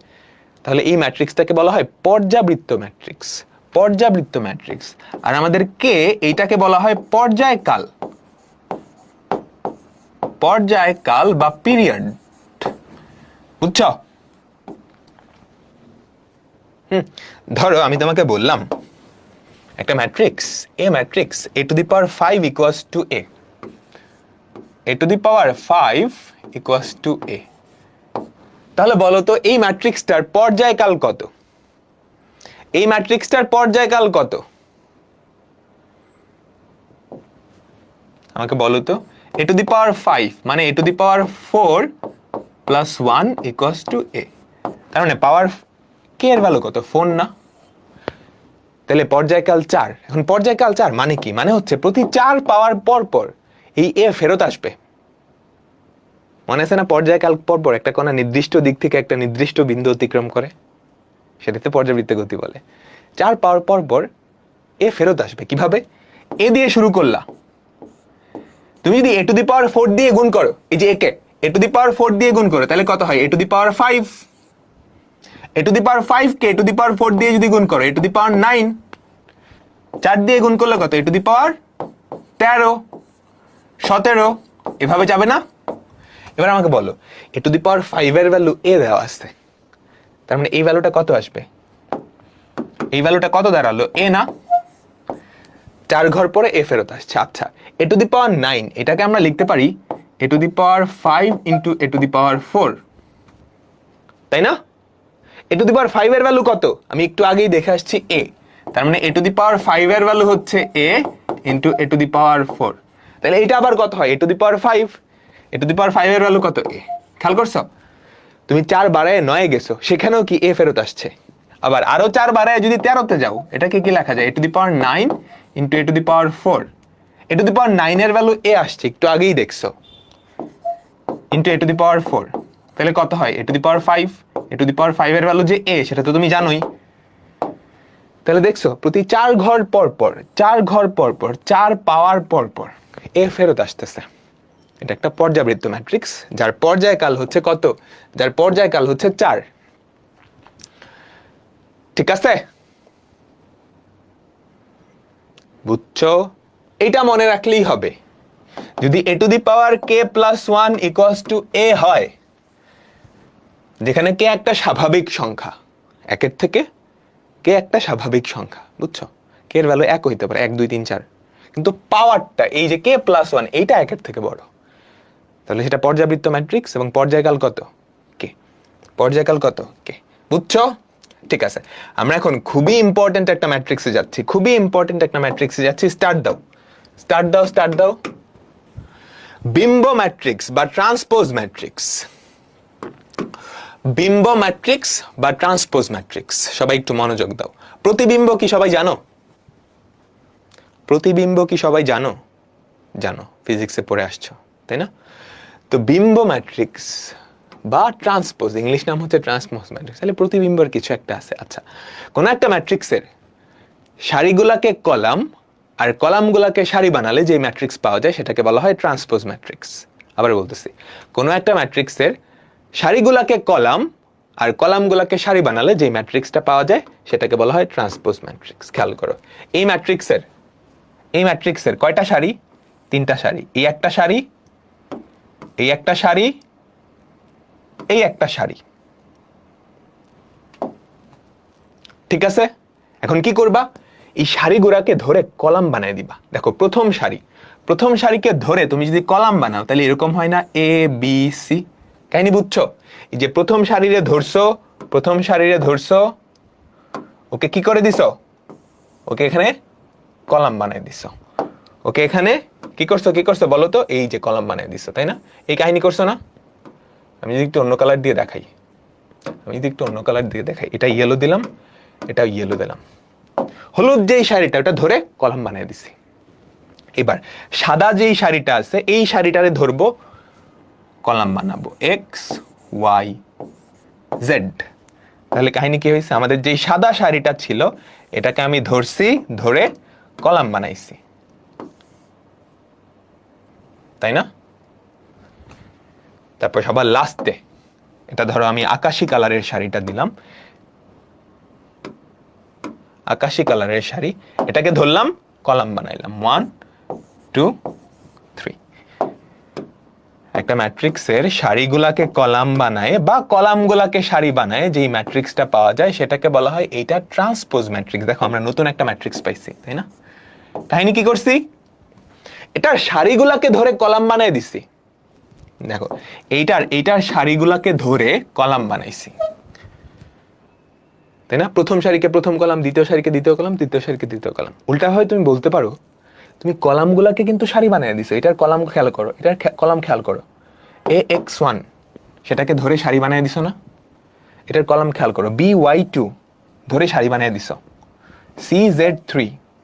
তাহলে এই ম্যাট্রিক্সটাকে বলা হয় পর্যাবৃত্ত ম্যাট্রিক্স, পর্যাবৃত্ত ম্যাট্রিক্স। আর আমাদের কে, এইটাকে বলা হয় পর্যায়কাল, পর্যায়কাল বা পিরিয়ড, বুঝছো? ধরো আমি তোমাকে বললাম একটা matrix a to the power 5 equals to a, a to the power 5 equals to a. তাহলে বলো তো এই ম্যাট্রিক্সটার পর্যায়কাল কত? এই ম্যাট্রিক্সটার পর্যায়কাল কত? আমাকে বলো তো। এ টু দি পাওয়ার 5 মানে a to the power 4 plus 1 equals to a, তার মানে পাওয়ার কে এর ভ্যালু কত? 4 না? তাহলে পর্যায়কাল 4। এখন পর্যায়কাল 4 মানে কি? মানে হচ্ছে প্রতি 4 পাওয়ার পর পর এই এ ফেরত আসবে। মনে আছে না, পর্যায়কাল পর পর একটা কোন নির্দিষ্ট দিক থেকে একটা নির্দিষ্ট বিন্দু অতিক্রম করে, সেটাতে পর্যাবৃত্ত গতি বলে। 4 পাওয়ার পর পর এ ফেরত আসবে। কিভাবে? এ দিয়ে শুরু করলা, তুমি যদি এ টু দি পাওয়ার 4 দিয়ে গুণ করো, এই যে একে এ টু দি পাওয়ার 4 দিয়ে গুণ করো, তাহলে কত হয়? A to the power 5। A to the power 5 কে এ টু দি পাওয়ার 4 দিয়ে যদি গুণ করো এ টু দি পাওয়ার 9, 4 দিয়ে গুণ করলে কত? এ টু দি পাওয়ার 13, 17, এভাবে যাবে না? এবার আমাকে বলো এ টু দি পাওয়ার 5 এর ভ্যালু এ দেওয়া আছে, তার মানে এই ভ্যালুটা কত আসবে? এই ভ্যালুটা কত দাঁড়ালো? এ না? 4 ঘর পরে এ ফেরত আসছে। আচ্ছা, এ টু দি পাওয়ার 9 এটাকে আমরা লিখতে পারি a to the power 5 into a to the power 4, তাই না? এ টু দি পাওয়ার 5 এর ভ্যালু কত? আমি একটু আগেই দেখে আসছি এ, তার মানে এ টু দি পাওয়ার 5 এর ভ্যালু হচ্ছে এ into a to the power 4। তাহলে এটা আবার কত হয়? A to the power 5, a to the power 5 এর ভ্যালু কত? এ। খেয়াল করছো? তুমি 4 বাড়ায় 9 গেছো, সেখানেও কি এ ফেরত আসছে। আবার আরো 4 বাড়ায় যদি 13তে যাও, এটাকে কি লেখা যায়? A to the power 9 into a to the power 4। A to the power 9 এর ভ্যালু এ আসছে, একটু আগেই দেখছো, into a to the power 4। তাহলে কত হয়? A to the power 5। A to the power 5 এর ভ্যালু যে এ, সেটা তো তুমি জানোই। তাহলে দেখছো প্রতি 4 ঘর পর পর 4 ঘর পর পর 4 পাওয়ার পর পর এ ফেরত আসতেছে। এটা একটা পর্যাবৃত্ত ম্যাট্রিক্স, যার পর্যায়কাল হচ্ছে কত? যার পর্যায়কাল হচ্ছে 4। ঠিক আছে? বুঝছো? এটা মনে রাখলেই হবে। যদি a to the power k plus 1 equals to a হয়, যেখানে কে একটা স্বাভাবিক সংখ্যা, একের থেকে কে একটা স্বাভাবিক সংখ্যা, বুঝছো? কে এর ভ্যালু 1 হইতে পারে, 1 2 3 4, কিন্তু পাওয়ারটা এই যে কে প্লাস 1 এইটা একের থেকে বড়, তাহলে সেটা পর্যাবৃত্ত ম্যাট্রিক্স এবং পর্যায়কাল কত? কে। পর্যায়কাল কত? কে। বুঝছো? ঠিক আছে, আমরা এখন খুবই ইম্পর্টেন্ট একটা ম্যাট্রিক্সে যাচ্ছি, খুবই ইম্পর্টেন্ট একটা ম্যাট্রিক্সে যাচ্ছি। স্টার্ট দাও, স্টার্ট দাও, স্টার্ট দাও। বিম্ব ম্যাট্রিক্স বা ট্রান্সপোজ ম্যাট্রিক্স, বিম্ব ম্যাট্রিক্স বা ট্রান্সপোজ ম্যাট্রিক্স। সবাই একটু মনোযোগ দাও। প্রতিবিম্ব কি সবাই জানো? প্রতিবিম্ব কি সবাই জানো? জানো, ফিজিক্সে পড়ে আসছো, তাই না? তো বিম্ব ম্যাট্রিক্স বা ট্রান্সপোজ, ইংলিশ নাম হচ্ছে ট্রান্সপোজ ম্যাট্রিক্স। তাহলে প্রতিবিম্বর কিছু একটা আছে। আচ্ছা, কোন একটা ম্যাট্রিক্সের সারিগুলাকে কলাম আর কলামগুলাকে সারি বানালে যে ম্যাট্রিক্স পাওয়া যায় সেটাকে বলা হয় ট্রান্সপোজ ম্যাট্রিক্স। আবার বলতেছি, কোন একটা ম্যাট্রিক্সের সারিগুলাকে কলাম আর কলামগুলাকে সারি বানালে যে ম্যাট্রিক্সটা পাওয়া যায় সেটাকে বলা হয় ট্রান্সপোজ ম্যাট্রিক্স। খেয়াল করো, এই ম্যাট্রিক্সের কয়টা সারি? 3টা সারি। এই একটা সারি, এই একটা সারি, এই একটা সারি। ঠিক আছে? এখন কি করবা? এই সারিগুলাকে ধরে কলাম বানাই দিবা। দেখো, প্রথম সারিকে ধরে তুমি যদি কলাম বানাও তাহলে এরকম হয় না? A B C. কাহিনী বুঝছো? এই যে প্রথম সারিরে ধরছো, ওকে কি করে দিছো? ওকে এখানে কলাম বানাই দিছো। ওকে এখানে কি করছো বলো তো? এই যে কলাম বানাই দিছো, তাই না? এই কাহিনী করছো না? আমি যদি একটু অন্য কালার দিয়ে দেখাই, এটা ইয়েলো দিলাম, এটা ইয়েলো দিলাম, হলুদ যেই শাড়িটা ওটা ধরে কলাম বানিয়ে দিছি। এবার সাদা যেই শাড়িটা আছে এই শাড়িটারে ধরবো, কলাম বানাবো এক্স ওয়াই জেড। তাহলে কাহিনী কি হয়েছে? আমাদের যেই সাদা শাড়িটা ছিল এটাকে আমি ধরছি, ধরে কলাম বানাইছি, তাই না? তারপর সবার লাস্টে এটা ধরো আমি আকাশি কালারের শাড়িটা দিলাম, আকাশি কালারের শাড়ি, এটাকে ধরলাম, কলাম বানাইলাম 1 2 3। একটা ম্যাট্রিক্সের সারিগুলাকে কলাম বানায় বা কলামগুলাকে সারি বানায় যেই ম্যাট্রিক্সটা পাওয়া যায় সেটাকে বলা হয় এইটা ট্রান্সপোজ ম্যাট্রিক্স। দেখো, আমরা নতুন একটা ম্যাট্রিক্স পাইছি, তাই না? কাহিনী কি করছি? এটার সারিগুলাকে ধরে কলাম বানায় দিছি। দেখো, এইটার সারিগুলাকে ধরে কলাম বানাইছি, তাই না? প্রথম সারিকে প্রথম কলাম, দ্বিতীয় সারিকে দ্বিতীয় কলাম, তৃতীয় সারিকে তৃতীয় কলাম। উল্টা হয় তুমি বলতে পারো তুমি কলামগুলাকে কিন্তু সারি বানিয়ে দিছো। এটার কলাম খেয়াল করো, এটার কলাম খেয়াল করো, ax1 সেটাকে ধরে সারি বানিয়ে দিছো না? এটার কলাম খেয়াল করো, by2 ধরে সারি বানিয়ে দিছো, cz3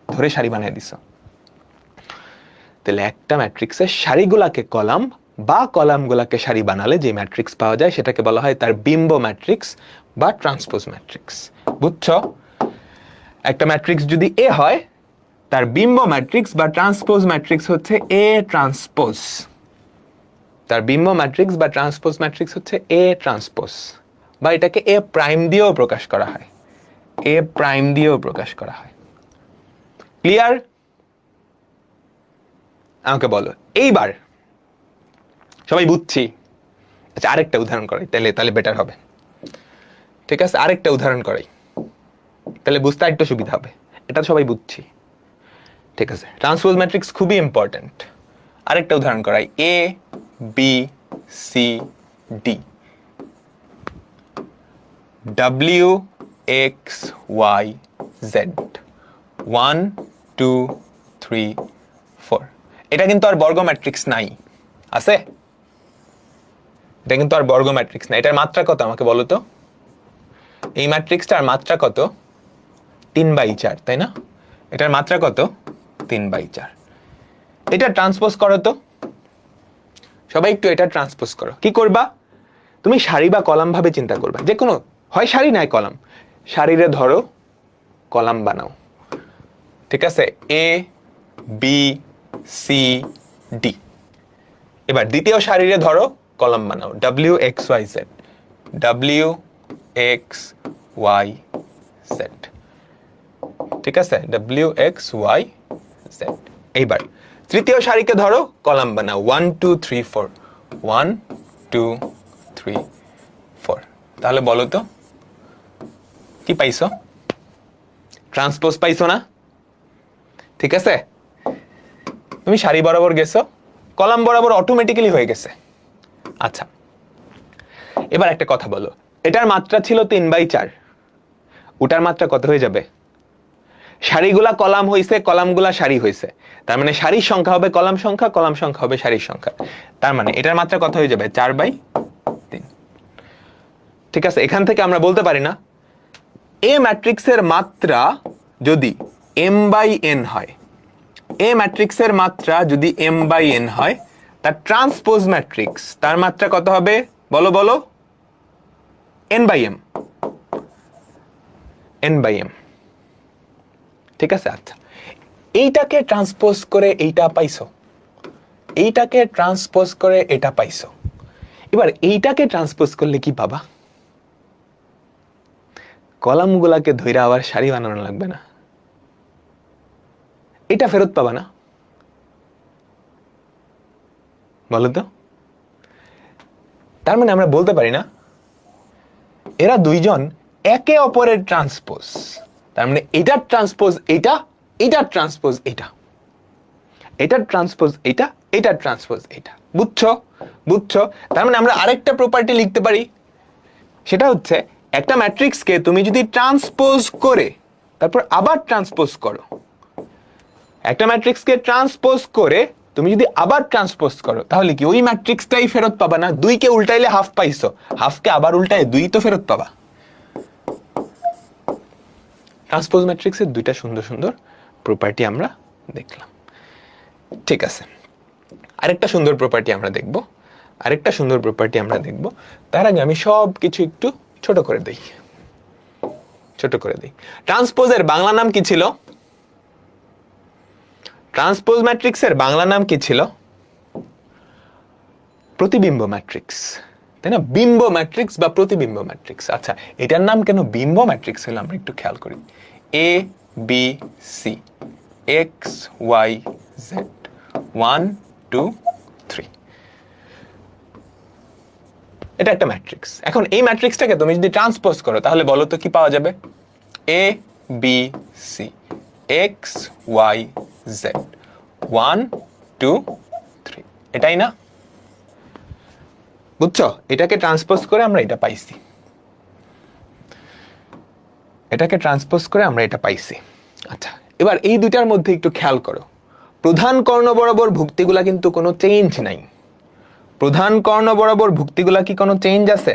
ধরে সারি বানিয়ে দিছো। তাহলে একটা ম্যাট্রিক্সের সারিগুলাকে কলাম বা কলামগুলাকে সারি বানালে যে ম্যাট্রিক্স পাওয়া যায় সেটাকে বলা হয় তার বিম্ব ম্যাট্রিক্স বা ট্রান্সপোজ ম্যাট্রিক্স। বুঝছো? একটা ম্যাট্রিক্স যদি এ হয় তার বিম্ব ম্যাট্রিক্স বা ট্রান্সপোজ ম্যাট্রিক্স হচ্ছে এ ট্রান্সপোজ। তার বিম্ব ম্যাট্রিক্স বা ট্রান্সপোজ ম্যাট্রিক্স হচ্ছে এ ট্রান্সপোজ। বা এটাকে এ প্রাইম দিয়েও প্রকাশ করা হয়, এ প্রাইম দিয়েও প্রকাশ করা হয়। ক্লিয়ার? আমাকে বলো এইবার, সবাই বুঝছি? আচ্ছা আরেকটা উদাহরণ করাই, তাহলে বেটার হবে। ঠিক আছে, আরেকটা উদাহরণ করাই, তাহলে বুঝতে একটু সুবিধা হবে। এটা সবাই বুঝছি, ঠিক আছে। ট্রান্সপোজ ম্যাট্রিক্স খুবই ইম্পর্টেন্ট। আরেকটা উদাহরণ করাই, এ বি সি ডি, ডাব্লিউ এক্স ওয়াই জেড, 1 2 3 4। এটা কিন্তু আর বর্গ ম্যাট্রিক্স নাই, আছে? এটা কিন্তু আর বর্গ ম্যাট্রিক্স না। এটার মাত্রা কত আমাকে বলো তো? এই ম্যাট্রিক্সটার মাত্রা কত? 3/4, তাই না? এটার মাত্রা কত? 3/4। এটা ট্রান্সপোজ করো তো সবাই, একটু এটা ট্রান্সপোজ করো। কি করবা? তুমি সারি বা কলাম ভাবে চিন্তা করবা, যে কোনো হয় সারি নাই কলাম। সারিরে ধরো, কলাম বানাও, ঠিক আছে? A B C D. এবার দ্বিতীয় সারিরে ধরো, কলাম বানাও, W x Y Z, W x Y Z, ঠিক আছে? W x Y Z. এইবার তৃতীয় সারিকে ধরো, কলাম বানাও, 1 2 3 4, 1 2 3 4। তাহলে বলো তো কি পাইছো? ট্রান্সপোজ পাইছো না? ঠিক আছে, তুমি সারি বরাবর গেছো, কলাম বরাবর অটোমেটিক্যালি হয়ে গেছে। আচ্ছা এবার একটা কথা বলো, এটার মাত্রা ছিল 3/4, ওটার মাত্রা কত হয়ে যাবে? সারিগুলা কলাম হইছে, কলামগুলা সারি হইছে, তার মানে সারির সংখ্যা হবে কলাম সংখ্যা, কলাম সংখ্যা হবে সারির সংখ্যা। তার মানে এটার মাত্রা কত হয়ে যাবে? 4/3। ঠিক আছে, এখান থেকে আমরা বলতে পারি না এ ম্যাট্রিক্সের মাত্রা যদি m/n হয়, এ ম্যাট্রিক্সের মাত্রা যদি m/n হয়, তার ট্রান্সপোজ ম্যাট্রিক্স তার মাত্রা কত হবে? বলো বলো, n/m, n/m। ঠিক আছে, আচ্ছা এইটাকে ট্রান্সপোজ করে এইটা পাইছো, এইটাকে ট্রান্সপোজ করে এটা পাইছো। এবার এইটাকে ট্রান্সপোজ করলে কি পাবা? কলামগুলাকে ধইরা আবার সারি বানানো লাগবে না, এটা ফেরত পাবা না? বলো তো। তার মানে আমরা বলতে পারি না এরা দুইজন একে অপরের ট্রান্সপোজ। তার মানে এটার ট্রান্সপোজ এটা, এটার ট্রান্সপোজ এটা, এটার ট্রান্সপোজ এটা, এটার ট্রান্সপোজ এটা। বুঝছো? বুঝছো? তার মানে আমরা আরেকটা প্রপার্টি লিখতে পারি, সেটা হচ্ছে একটা ম্যাট্রিক্সকে তুমি যদি ট্রান্সপোজ করে তারপর আবার ট্রান্সপোজ করো, একটা ম্যাট্রিক্সকে ট্রান্সপোজ করে তুমি যদি আবার ট্রান্সপোজ করো, তাহলে কি ওই ম্যাট্রিক্সটাই ফেরত পাবা না? 2 কে উল্টাইলে হাফ পাইছো, হাফকে আবার উল্টায় 2 তো ফেরত পাবা। ট্রান্সপোজ ম্যাট্রিক্সের দুইটা সুন্দর সুন্দর প্রপার্টি আমরা দেখলাম। ঠিক আছে, আরেকটা সুন্দর প্রপার্টি আমরা দেখব, আরেকটা সুন্দর প্রপার্টি আমরা দেখব। তার আগে আমি সব কিছু একটু ছোট করে দেই, ছোট করে দেই। ট্রান্সপোজের বাংলা নাম কি ছিল? ট্রান্সপোজ ম্যাট্রিক্সের বাংলা নাম কি ছিল? প্রতিবিম্ব ম্যাট্রিক্স, তাই না? বিম্ব ম্যাট্রিক্স বা প্রতিবিম্ব ম্যাট্রিক্স। আচ্ছা এটার নাম কেন বিম্ব ম্যাট্রিক্স হলো আমরা একটু খেয়াল করি। A B c x Y z, 1 2 3, এটা একটা ম্যাট্রিক্স। এখন এই ম্যাট্রিক্সটাকে তুমি যদি ট্রান্সপোজ করো, তাহলে বলো তো কি পাওয়া যাবে? A B c x Y z, 1 2 3, এটাই না? বুঝছো? এটাকে ট্রান্সপোজ করে আমরা এটা পাইছি, এটাকে ট্রান্সপোজ করে আমরা এটা পাইছি। আচ্ছা এবার এই দুইটার মধ্যে একটু খেয়াল করো, প্রধান কর্ণ বরাবর ভুক্তিগুলা কিন্তু কোনো চেঞ্জ নাই। প্রধান কর্ণ বরাবর ভুক্তিগুলা কি কোনো চেঞ্জ আছে?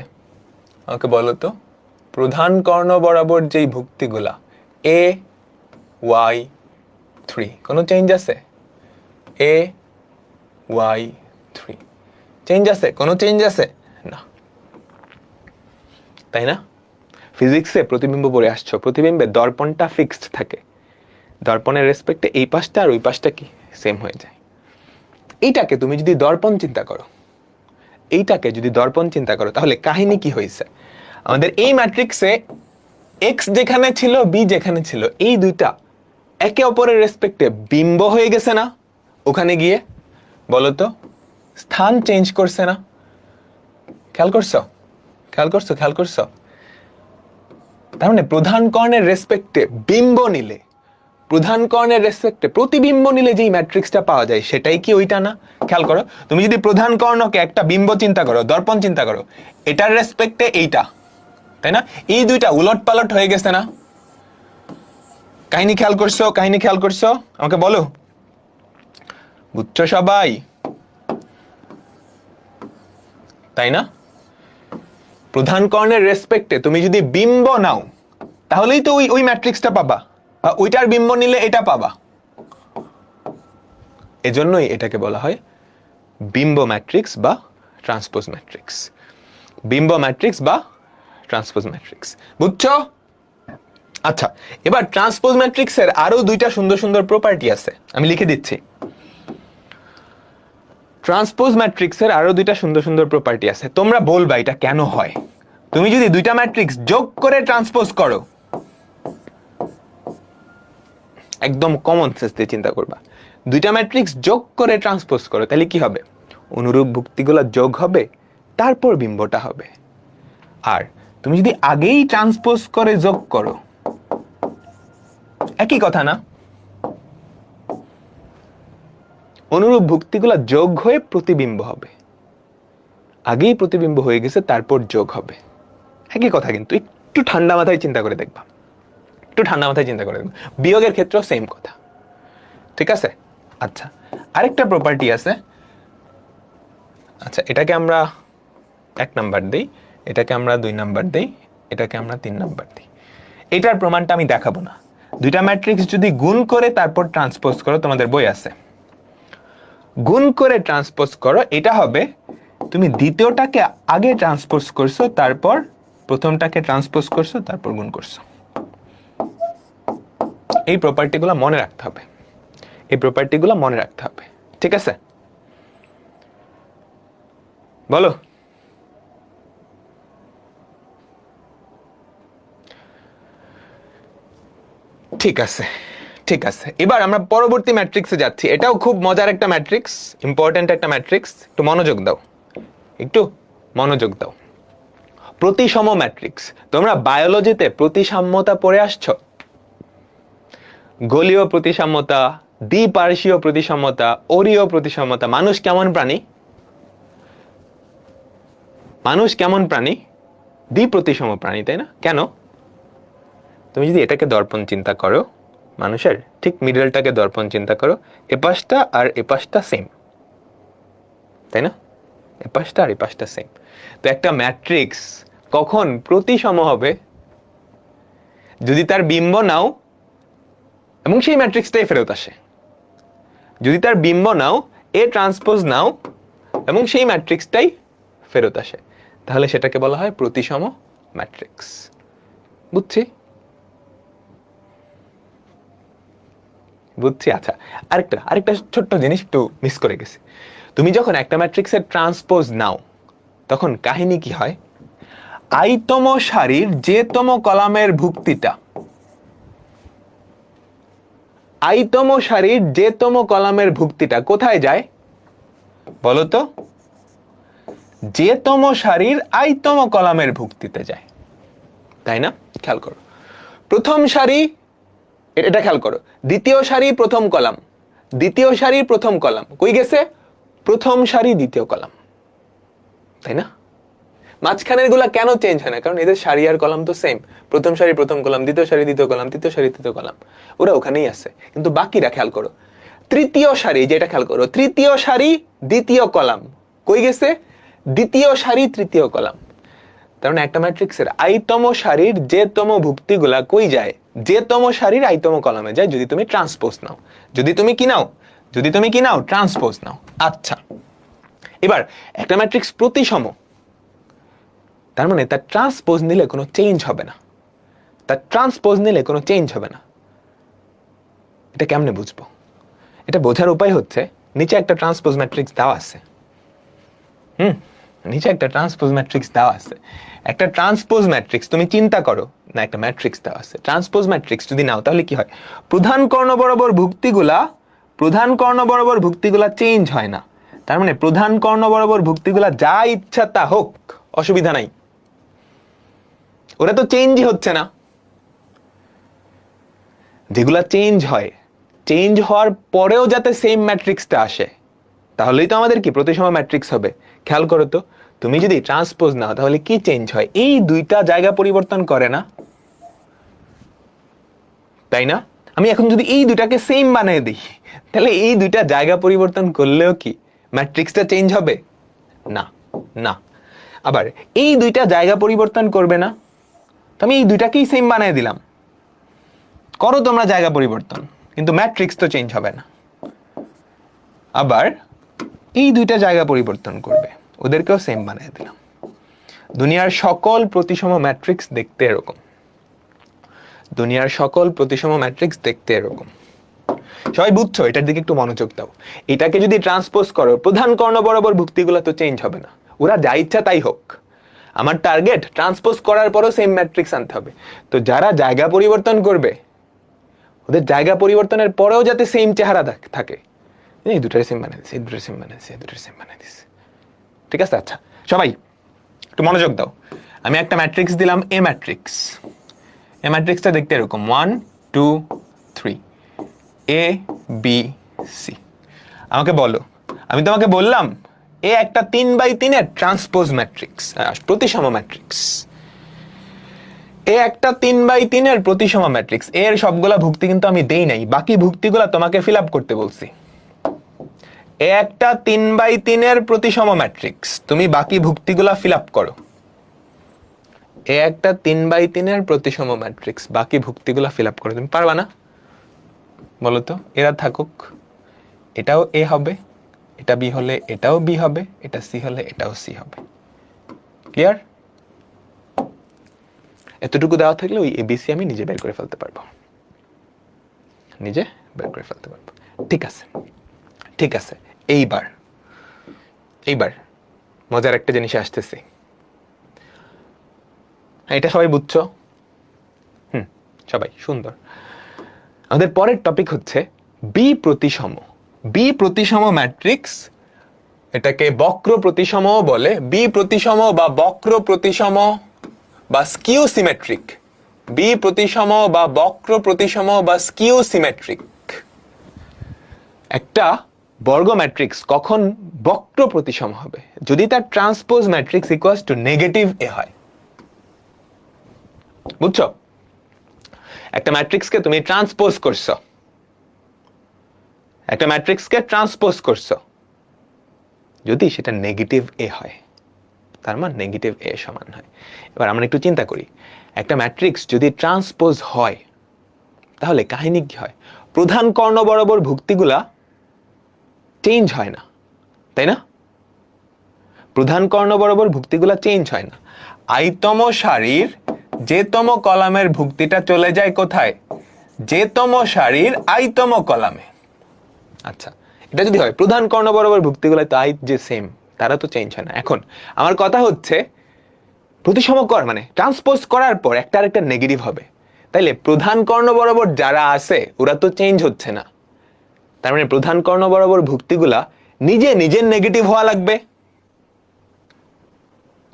আমাকে বলো তো, প্রধান কর্ণ বরাবর যেই ভুক্তিগুলা এ ওয়াই 3, কোনো চেঞ্জ আছে? এ ওয়াই 3 চেঞ্জ আছে? কোনো চেঞ্জ আছে না, তাই না? ফিজিক্সে প্রতিবিম্ব পড়ে আসছো, প্রতিবিম্বে দর্পণটা ফিক্সড থাকে, দর্পণের রেসপেক্টে এই পাশটা আর ওই পাশটা কি সেম হয়ে যায়। এইটাকে তুমি যদি দর্পণ চিন্তা করো, এইটাকে যদি দর্পণ চিন্তা করো, তাহলে কাহিনী কি হয়েছে? আমাদের এই ম্যাট্রিক্সে এক্স যেখানে ছিল বি যেখানে ছিল এই দুইটা একে অপরের রেসপেক্টে বিম্ব হয়ে গেছে না? ওখানে গিয়ে বলো তো, স্থান চেঞ্জ করছে না? খেয়াল করছো? খেয়াল করছো? খেয়াল করছো? তার মানে প্রধান কর্ণের রেসপেক্টে বিম্ব নিলে, প্রধান কর্ণের রেসপেক্টে প্রতিবিম্ব নিলে যেই ম্যাট্রিক্সটা পাওয়া যায় সেটাই কি ওইটা না? খেয়াল করো, তুমি যদি প্রধান কর্ণকে একটা বিম্ব চিন্তা করো, দর্পণ চিন্তা করো, এটার রেসপেক্টে এইটা, তাই না? এই দুইটা উলট পালট হয়ে গেছে না? কাহিনী খেয়াল করছো? কাহিনী খেয়াল করছো? আমাকে বলো, বুঝছো সবাই? তাই না? প্রধান কর্ণের রেসপেক্টে তুমি যদি বিম্ব নাও তাহলেই তো ওই ম্যাট্রিক্সটা পাবা, ওইটার বিম্ব নিলে এটা পাবা। এজন্যই এটাকে বলা হয় বিম্ব ম্যাট্রিক্স বা ট্রান্সপোজ ম্যাট্রিক্স। বিম্ব ম্যাট্রিক্স বা ট্রান্সপোজ ম্যাট্রিক্স, বুঝছো? আচ্ছা, এবার ট্রান্সপোজ ম্যাট্রিক্সের আরো দুইটা সুন্দর সুন্দর প্রপার্টি আছে, আমি লিখে দিচ্ছি। ট্রান্সপোজ ম্যাট্রিক্সের আরো দুইটা সুন্দর সুন্দর প্রপার্টি আছে, তোমরা বলবা এটা কেন হয়। তুমি যদি দুইটা ম্যাট্রিক্স যোগ করে ট্রান্সপোজ করো, একদম কমন সেন্স দিয়ে চিন্তা করবা, দুইটা ম্যাট্রিক্স যোগ করে ট্রান্সপোজ করো, তাহলে কি হবে? অনুরূপ ভুক্তিগুলো যোগ হবে, তারপর বিম্বটা হবে। আর তুমি যদি আগেই ট্রান্সপোজ করে যোগ করো, একই কথা না? অনুরূপ ভুক্তিগুলো যোগ হয়ে প্রতিবিম্ব হবে, আগেই প্রতিবিম্ব হয়ে গেছে তারপর যোগ হবে, একই কথা। কিন্তু একটু ঠান্ডা মাথায় চিন্তা করে দেখবা, একটু ঠান্ডা মাথায় চিন্তা করে দেখবা, বিয়োগের ক্ষেত্রেও সেম কথা, ঠিক আছে? আচ্ছা, আরেকটা প্রপার্টি আছে। আচ্ছা, এটাকে আমরা 1 নাম্বার দেই, এটাকে আমরা 2 নাম্বার দেই, এটাকে আমরা 3 নাম্বার দিই। এটার প্রমাণটা আমি দেখাবো না। দুইটা ম্যাট্রিক্স যদি গুণ করে তারপর ট্রান্সপোজ করো, তোমাদের বই আছে, গুণ করে ট্রান্সপোজ করো, এটা হবে তুমি দ্বিতীয়টাকে আগে ট্রান্সপোজ করছো, তারপর প্রথমটাকে ট্রান্সপোজ করছো, তারপর গুণ করছো। এই প্রপার্টিগুলো মনে রাখতে হবে, এই প্রপার্টিগুলো মনে রাখতে হবে, ঠিক আছে? বলো। ঠিক আছে, ঠিক আছে, এবার আমরা পরবর্তী ম্যাট্রিক্সে যাচ্ছি। এটাও খুব মজার একটা ম্যাট্রিক্স, ইম্পর্টেন্ট একটা ম্যাট্রিক্স, একটু মনোযোগ দাও, একটু মনোযোগ দাও। প্রতিসম ম্যাট্রিক্স, তোমরা বায়োলজিতে প্রতিসাম্যতা পড়ে আসছো, গোলীয় প্রতিসাম্যতা, দ্বিপার্শ্বীয় প্রতিসাম্যতা, ওরীয় প্রতিসাম্যতা। মানুষ কেমন প্রাণী? মানুষ কেমন প্রাণী? দ্বিপ্রতিসম প্রাণী, তাই না? কেন? তুমি যদি এটাকে দর্পণ চিন্তা করো, মানুষের ঠিক মিডলটাকে দর্পণ চিন্তা করো, এপাশটা আর এপাশটা সেম, তাই না? এপাশটা আর এপাশটা সেম। তো একটা ম্যাট্রিক্স কখন প্রতিসম হবে? যদি তার বিম্ব নাও এবং সেই ম্যাট্রিক্সটাই ফেরত আসে। যদি তার বিম্ব নাও, এ ট্রান্সপোজ নাও এবং সেই ম্যাট্রিক্সটাই ফেরত আসে, তাহলে সেটাকে বলা হয় প্রতিসম ম্যাট্রিক্স। বুঝছি? বুঝছি। আচ্ছা, আরেকটা ছোট্ট জিনিস একটু মিস করে গেছি। তুমি যখন একটা ম্যাট্রিক্সের ট্রান্সপোজ নাও, তখন কাহিনী কি হয়? আইতম সারির যেতম কলামের ভুক্তিটা, আইতম সারির যেতম কলামের ভুক্তিটা কোথায় যায় বলো তো? যেতম সারির আইতম কলামের ভুক্তিতে যায়, তাই না? খেয়াল করো, প্রথম সারি, এটা খেয়াল করো, দ্বিতীয় সারি প্রথম কলাম, দ্বিতীয় সারি প্রথম কলাম, কই গেছে? প্রথম সারি দ্বিতীয় কলাম, তাই না? মাঝখানের গুলা কেন চেঞ্জ হয় না? কারণ এদের সারি আর কলাম তো সেম, প্রথম সারি প্রথম কলাম, দ্বিতীয় সারি দ্বিতীয় কলাম, তৃতীয় সারি তৃতীয় কলাম, ওরা ওখানেই আছে। কিন্তু বাকিরা খেয়াল করো, তৃতীয় সারি, যেটা খেয়াল করো, তৃতীয় সারি দ্বিতীয় কলাম, কই গেছে? দ্বিতীয় সারি তৃতীয় কলাম। তার মানে একটা ম্যাট্রিক্সের আইতম সারির যেতম ভুক্তিগুলা কই যায়? যেতম সারির আইতম কলামে যায়, যদি তুমি ট্রান্সপোজ নাও। যদি তুমি কি নাও? যদি তুমি কি নাও? ট্রান্সপোজ নাও। আচ্ছা, এবার একটা ম্যাট্রিক্স প্রতিসম, তার মানে তার ট্রান্সপোজ নিলে কোনো চেঞ্জ হবে না, তার ট্রান্সপোজ নিলে কোনো চেঞ্জ হবে না। এটা কেমনে বুঝবো? এটা বোঝার উপায় হচ্ছে, নিচে একটা ট্রান্সপোজ ম্যাট্রিক্স দেওয়া আছে। নিচে একটা ট্রান্সপোজ ম্যাট্রিক্স দেওয়া আছে। একটা ট্রান্সপোজ ম্যাট্রিক্স তুমি চিন্তা করো না, একটা ম্যাট্রিক্স দেওয়া আছে। ট্রান্সপোজ ম্যাট্রিক্স যদি নাও তাহলে কি হয়, প্রধান কর্ণ বরাবর ভুক্তিগুলা চেঞ্জ হয় না। তার মানে প্রধান কর্ণ বরাবর ভুক্তিগুলা যা ইচ্ছা তা হোক, অসুবিধা নাই, ওরা তো চেঞ্জই হচ্ছে না। যেগুলা চেঞ্জ হয়, চেঞ্জ হওয়ার পরেও যাতে সেম ম্যাট্রিক্সটা আসে, তাহলেই তো আমাদের কি প্রতিসম ম্যাট্রিক্স হবে। খেয়াল করো তো, তুমি যদি ট্রান্সপোজ নাও তাহলে কি চেঞ্জ হয়, এই দুইটা জায়গা পরিবর্তন করে না, তাই না? আমি এখন যদি এই দুটাকে সেম বানিয়ে দিই, তাহলে এই দুইটা জায়গা পরিবর্তন করলেও কি ম্যাট্রিক্সটা চেঞ্জ হবে? না, না। আবার এই দুইটা জায়গা পরিবর্তন করবে না, তো আমি এই দুইটাকেই সেম বানিয়ে দিলাম, করো তোমরা জায়গা পরিবর্তন, কিন্তু ম্যাট্রিক্স তো চেঞ্জ হবে না। আবার এই দুইটা জায়গা পরিবর্তন করবে, ওদেরকেও সেম বানিয়ে দিলাম। দুনিয়ার সকল প্রতিসম ম্যাট্রিক্স দেখতে এরকম, দুনিয়ার সকল প্রতিসম ম্যাট্রিক্স দেখতে এরকম। সবাই বুঝছো? এটার দিকে একটু মনোযোগ দাও। এটাকে যদি ট্রান্সপোজ করো, প্রধান কর্ণ বরাবর ভুক্তিগুলো তো চেঞ্জ হবে না, ওরা যা ইচ্ছা তাই হোক। আমার টার্গেট ট্রান্সপোজ করার পরও সেম ম্যাট্রিক্স আনতে হবে। তো যারা জায়গা পরিবর্তন করবে, ওদের জায়গা পরিবর্তনের পরেও যাতে সেম চেহারা থাকে, এই দুটার সেম বানিয়ে দিচ্ছে, এই দুটার সেম বানিয়ে দিচ্ছে, এই দুটার সেম বানিয়ে দিচ্ছে। ঠিক আছে? আচ্ছা সবাই একটু মনোযোগ দাও। আমি একটা ম্যাট্রিক্স দিলাম, এ ম্যাট্রিক্স। এ ম্যাট্রিক্সটা দেখতে এরকম 1 2 3 এ বি সি। আমাকে বলো, আমি তোমাকে বললাম এ একটা 3x3 এর ট্রান্সপোজ ম্যাট্রিক্স, প্রতিসম ম্যাট্রিক্স। এ একটা 3x3 এর প্রতিসম ম্যাট্রিক্স। এর সবগুলা ভুক্তি কিন্তু আমি দেই নাই, বাকি ভুক্তিগুলা তোমাকে ফিল আপ করতে বলছি। এ একটা 3x3 এর প্রতিসম ম্যাট্রিক্স, তুমি বাকি ভুক্তিগুলা ফিল আপ করো। এ একটা 3x3 এর প্রতিসম ম্যাট্রিক্স, বাকি ভুক্তিগুলা ফিল আপ করো। তুমি পারবা না? বলো তো। এরা থাকুক, এটাও এ হবে, এটা বি হলে এটাও বি হবে, এটা সি হলে এটাও সি হবে। ক্লিয়ার? এতটুকু দেওয়া থাকলে ওই এবিসি আমি নিজে বের করে ফেলতে পারবো, নিজে বের করে ফেলতে পারবো। ঠিক আছে, ঠিক আছে। এইবার মজার একটা জিনিস আসতেছে। এটা সবাই বুঝছো? সবাই সুন্দর। আমাদের পরের টপিক হচ্ছে বি প্রতিসম। বি প্রতিসম ম্যাট্রিক্স, এটাকে বক্র প্রতিসম বলে। বি প্রতিসম বা বক্র প্রতিসম বা স্কিউ সিমেট্রিক। বি প্রতিসম বা বক্র প্রতিসম বা স্কিউ সিমেট্রিক। একটা বর্গ ম্যাট্রিক্স কখন বক্র প্রতিসম হবে? যদি তার transpose matrix equals to negative এ হয়। বুঝছো? একটা ম্যাট্রিক্সকে তুমি ট্রান্সপোজ করছো, একটা ম্যাট্রিক্সকে ট্রান্সপোজ করছো, যদি সেটা নেগেটিভ এ হয়, তার মানে নেগেটিভ এ সমান হয়। এবার আমরা একটু চিন্তা করি, একটা ম্যাট্রিক্স যদি ট্রান্সপোজ হয় তাহলে কাহিনী কি হয়? প্রধান কর্ণ বরাবর ভুক্তিগুলা চেঞ্জ হয় না, তাই না? প্রধান কর্ণ বরাবর ভুক্তিগুলা চেঞ্জ হয় না। আইতম সারির যেতম কলামের ভুক্তিটা চলে যায় কোথায়? যেতম সারির আইতম কলামে। আচ্ছা, এটা যদি হয় প্রধান কর্ণ বরাবর ভুক্তিগুলো তো আই যে সেম, তারা তো চেঞ্জ হয় না। এখন আমার কথা হচ্ছে প্রতিসম কর মানে ট্রান্সপোজ করার পর একটা আরেকটা নেগেটিভ হবে, তাইলে প্রধান কর্ণ বরাবর যারা আছে ওরা তো চেঞ্জ হচ্ছে না। তার মানে প্রধান কর্ণ বরাবর ভুক্তিগুলা নিজে নিজের নেগেটিভ হওয়া লাগবে,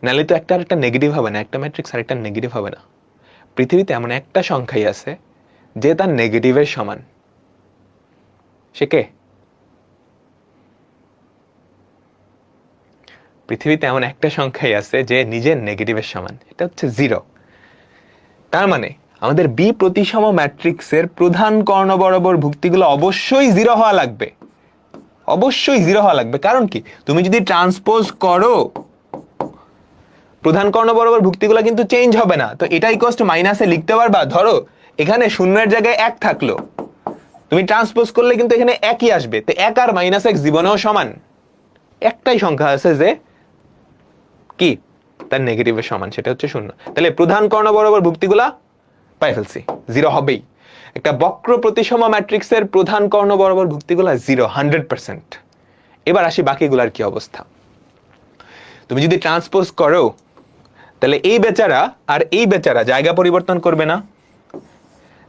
নাহলে তো একটা আরেকটা নেগেটিভ হবে না, একটা ম্যাট্রিক্স আরেকটা নেগেটিভ হবে না। পৃথিবীতে এমন একটা সংখ্যাই আছে যে তার নেগেটিভের সমান। সে কে? পৃথিবীতে এমন একটা সংখ্যাই আছে যে নিজের নেগেটিভের সমান, এটা হচ্ছে 0। তার মানে আমাদের বি প্রতিসম ম্যাট্রিক্সের প্রধান কর্ণ বরাবর ভুক্তিগুলো অবশ্যই 0 হওয়া লাগবে, অবশ্যই 0 হওয়া লাগবে। কারণ কি? তুমি যদি ট্রান্সপোজ করো, প্রধান কর্ণ বরাবর ভুক্তিগুলো কিন্তু চেঞ্জ হবে না। তো এটা ইকুয়ালস টু মাইনাসে লিখতে পারবা। ধরো এখানে শূন্যের জায়গায় 1 থাকলো, তুমি ট্রান্সপোজ করলে কিন্তু এখানে 1ই আসবে। তো 1 আর -1 জীবনেও সমান। একটাই সংখ্যা আছে যে কি তার নেগেটিভের সমান, সেটা হচ্ছে 0। তাহলে প্রধান কর্ণ বরাবর ভুক্তিগুলা পাই ফেলছি, 0 হবেই। একটা বক্র প্রতিসম ম্যাট্রিক্সের প্রধান কর্ণ বরাবর ভুক্তিগুলা 0, 100%। এবার আসি বাকিগুলার কি অবস্থা। তুমি যদি ট্রান্সপোজ করো তাহলে এই বেচারা আর এই বেচারা জায়গা পরিবর্তন করবে না?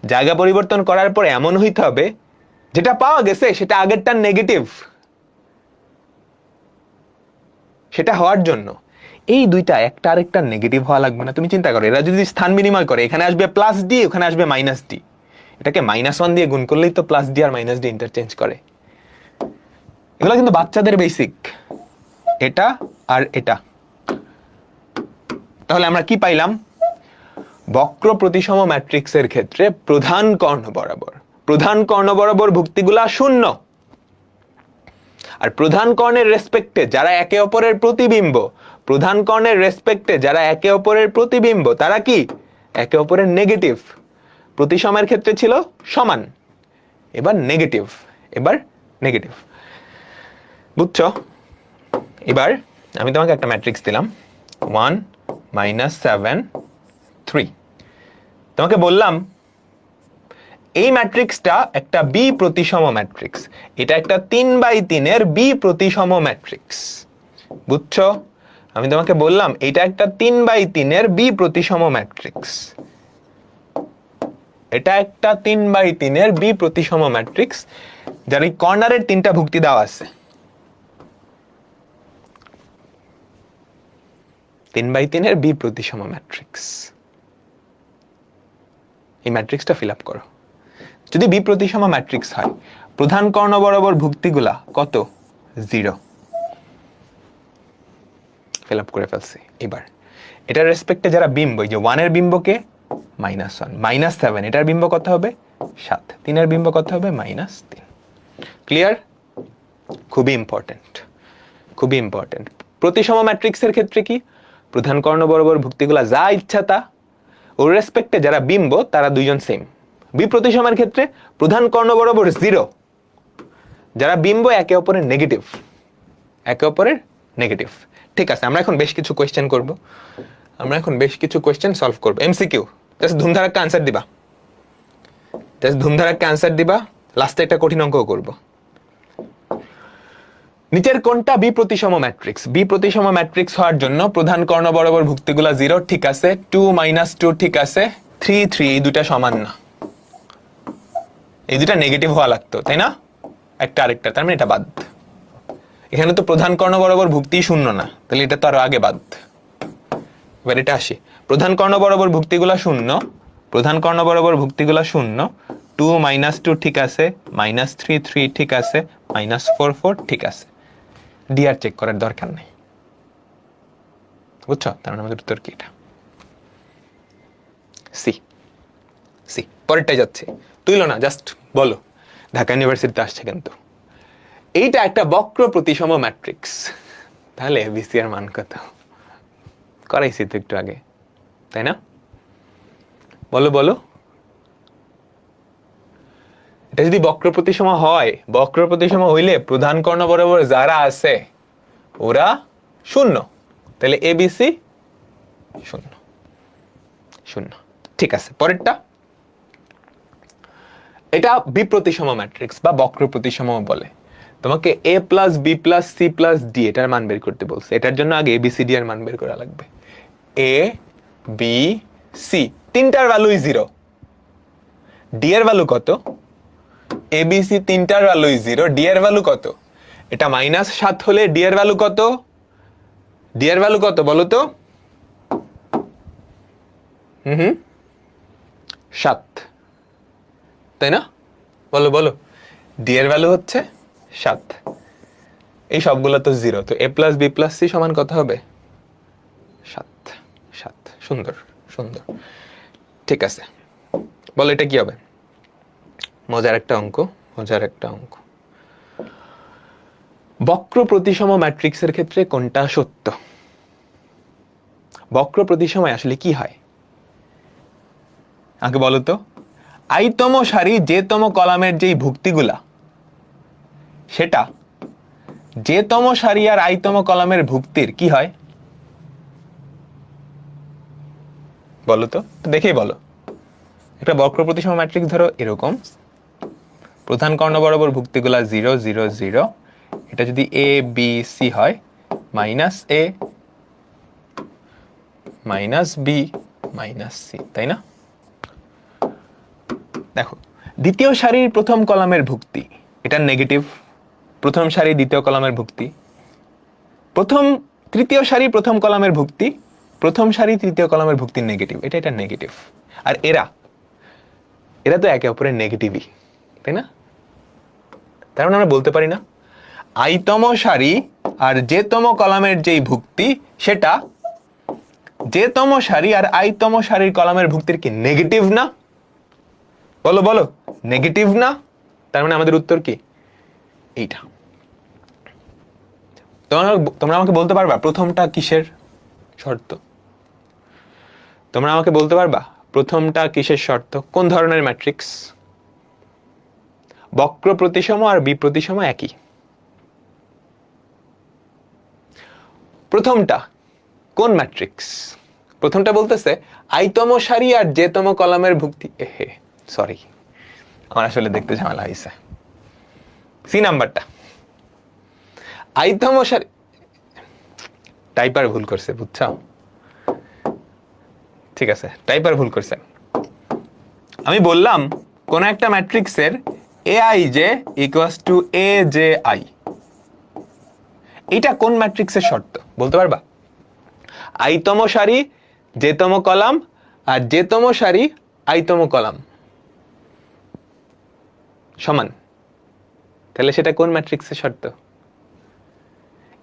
জায়গা পরিবর্তন করার পর এমন হইতে হবে যেটা পাওয়া গেছে সেটা আগেরটার নেগেটিভ। সেটা হওয়ার জন্য এই দুইটা একটা আরেকটা নেগেটিভ হওয়া লাগবে না? তুমি চিন্তা করো, এরা যদি স্থান বিনিময় করে, এখানে আসবে প্লাস ডি, ওখানে আসবে মাইনাস ডি, এটাকে -1 দিয়ে গুণ করলেই তো প্লাস ডি আর মাইনাস ডি ইন্টারচেঞ্জ করে। এগুলো কিন্তু বাচ্চাদের বেসিক, এটা আর এটা। তাহলে আমরা কি পাইলাম? বক্র প্রতিসম ম্যাট্রিক্সের ক্ষেত্রে প্রধান কর্ণ বরাবর ভুক্তিগুলা শূন্য, আর প্রধান কর্ণের রেসপেক্টে যারা একে অপরের প্রতিবিম্ব তারা কি একে অপরের নেগেটিভ। প্রতিসমের ক্ষেত্রে ছিল সমান, এবার নেগেটিভ, বুঝছো? এবার আমি তোমাকে একটা ম্যাট্রিক্স দিলাম 1 -7 3। তোমাকে বললাম এই ম্যাট্রিক্সটা একটা বি প্রতিসম ম্যাট্রিক্স, এটা একটা 3/3 এর বি প্রতিসম ম্যাট্রিক্স, বুঝছো? আমি তোমাকে বললাম এটা একটা 3/3 এর বি প্রতিসম ম্যাট্রিক্স, এটা একটা 3/3 এর বি প্রতিসম ম্যাট্রিক্স যার এই কর্নারের 3টা ভুক্তি দেওয়া আছে। 3/3 এর বি প্রতিসম ম্যাট্রিক্স, এই ম্যাট্রিক্সটা ফিল আপ করো। যদি বি প্রতিসম ম্যাট্রিক্স হয়, প্রধান কর্ণ বরাবর ভুক্তিগুলা কত? 0। ফিল আপ করে ফেলছি। এবার এটার রেসপেক্টে যারা বিম্ব, এই যে 1 এর বিম্বকে -1 -7, এটার বিম্ব কত হবে? 7, 3 এর বিম্ব কত হবে? -3। ক্লিয়ার? খুবই ইম্পর্টেন্ট। প্রতিসম ম্যাট্রিক্সের ক্ষেত্রে কি প্রধান কর্ণ বরাবর ভুক্তিগুলা যা ইচ্ছা তা, ওর রেসপেক্টে যারা বিম্ব তারা দুইজন সেম। বি প্রতিসমের ক্ষেত্রে প্রধান কর্ণ বরাবর 0, যারা বিম্ব একে অপরের নেগেটিভ। ঠিক আছে, আমরা এখন বেশ কিছু কোয়েশ্চেন সলভ করব, এমসিকিউ। জাস্ট ধুমধারাক্কা আনসার দিবা, লাস্টে একটা কঠিন অঙ্ক করব। নিচের কোনটা বি প্রতিসম ম্যাট্রিক্স হওয়ার জন্য প্রধান কর্ণ বরাবর ভুক্তিগুলা 0 ঠিক আছে, 2 - 2 ঠিক আছে, 3 3 এই দুটা সমান না, এই দুটা নেগেটিভ হওয়া লাগতো, তাই না? একটা আরেকটা, তার মানে এটা বাদ। এখানে তো প্রধান কর্ণ বরাবর ভুক্তি শূন্য না, তাহলে এটা তো আরো আগে বাদ। এবার এটা আসি, প্রধান কর্ণ বরাবর ভুক্তিগুলা শূন্য, 2 - 2 ঠিক আছে, -3 3 ঠিক আছে, -4 4 ঠিক আছে। ডি আর চেক করার দরকার নেই, বুঝছো? তার মানে আমাদের উত্তর কি? এটা সি। পরেরটাই যাচ্ছে, তুইলো না, জাস্ট বলো ঢাকা ইউনিভার্সিটিতে আসছে কিন্তু। এইটা একটা বক্র প্রতিসম ম্যাট্রিক্স, তাহলে এবিসি এর মান কত? করাইছি তো একটু আগে, তাই না? বলো। এটা যদি বক্র প্রতিসম হয়, হইলে প্রধান কর্ণ বরাবর যারা আছে ওরা শূন্য, তাহলে এবিসি শূন্য। ঠিক আছে, পরেরটা, এটা বি প্রতিসম ম্যাট্রিক্স বা বক্র প্রতিসম বলে। তোমাকে a + b + c + d এটার মান বের করতে বলছে। এটার জন্য আগে ABCD এর মান বের করা লাগবে। a b c তিনটার ভ্যালুই 0, d এর ভ্যালু কত? ABC তিনটার ভ্যালুই 0, d এর ভ্যালু কত? এটা -7 হলে d এর ভ্যালু কত? বলো তো? 7, তাই না? বলো। d এর ভ্যালু হচ্ছে 7, এই সবগুলো তো 0, তো a + b + c সমান কত হবে? 7। সুন্দর। ঠিক আছে, বলো এটা কি হবে? মজার একটা অঙ্ক। বক্র প্রতিসম ম্যাট্রিক্সের ক্ষেত্রে কোনটা সত্য? বক্র প্রতিসময় আসলে কি হয় আগে বলো তো? আইতম সারি যেতম কলামের যেই ভুক্তিগুলা, সেটা যেতম সারি আর আইতম কলামের ভুক্তির কি হয় বলো তো? দেখেই বলো। একটা বক্র প্রতিসম ম্যাট্রিক্স ধরো এরকম, প্রধান কর্ণ বরাবর ভুক্তিগুলা 0 0 0, এটা যদি a b c হয়, -a minus B minus C, তাই না? দেখো, দ্বিতীয় সারির প্রথম কলামের ভুক্তি এটা নেগেটিভ, প্রথম সারি দ্বিতীয় কলামের ভুক্তি, তৃতীয় সারি প্রথম কলামের ভুক্তি, প্রথম সারি তৃতীয় কলামের ভুক্তি নেগেটিভ, এটা নেগেটিভ। আর এরা তো একে অপরের নেগেটিভই, তাই না? তার মানে আমরা বলতে পারি না আইতম সারি আর জেতম কলামের যেই ভুক্তি সেটা জেতম সারি আর আইতম সারির কলামের ভুক্তির কি নেগেটিভ না? বলো বলো, নেগেটিভ না? তার মানে আমাদের উত্তর কি এইটা। তোমরা আমাকে বলতে পারবা প্রথমটা কিসের শর্ত? তোমরা আমাকে বলতে পারবা প্রথমটা কিসের শর্ত? কোন ধরনের ম্যাট্রিক্স? বক্র প্রতিসম আর বিপ্রতিসম একই। প্রথমটা কোন ম্যাট্রিক্স? প্রথমটা বলতেছে আইতম সারি আর জেতম কলামের ভুক্তি। সরি, আমার আসলে দেখতে ঝামেলা হয়েছে। সি নাম্বারটা আইতম সারি, টাইপার ভুল করছে, বুঝছো? ঠিক আছে, টাইপার ভুল করছে। আমি বললাম কোন একটা ম্যাট্রিক্সের aij ইকুয়ালস টু aji, এটা কোন ম্যাট্রিক্সের শর্ত বলতে পারবা? আইতম সারি জেতম কলাম আর জেতম সারি আইতম কলাম সমান, তাহলে সেটা কোন ম্যাট্রিক্সের শর্ত?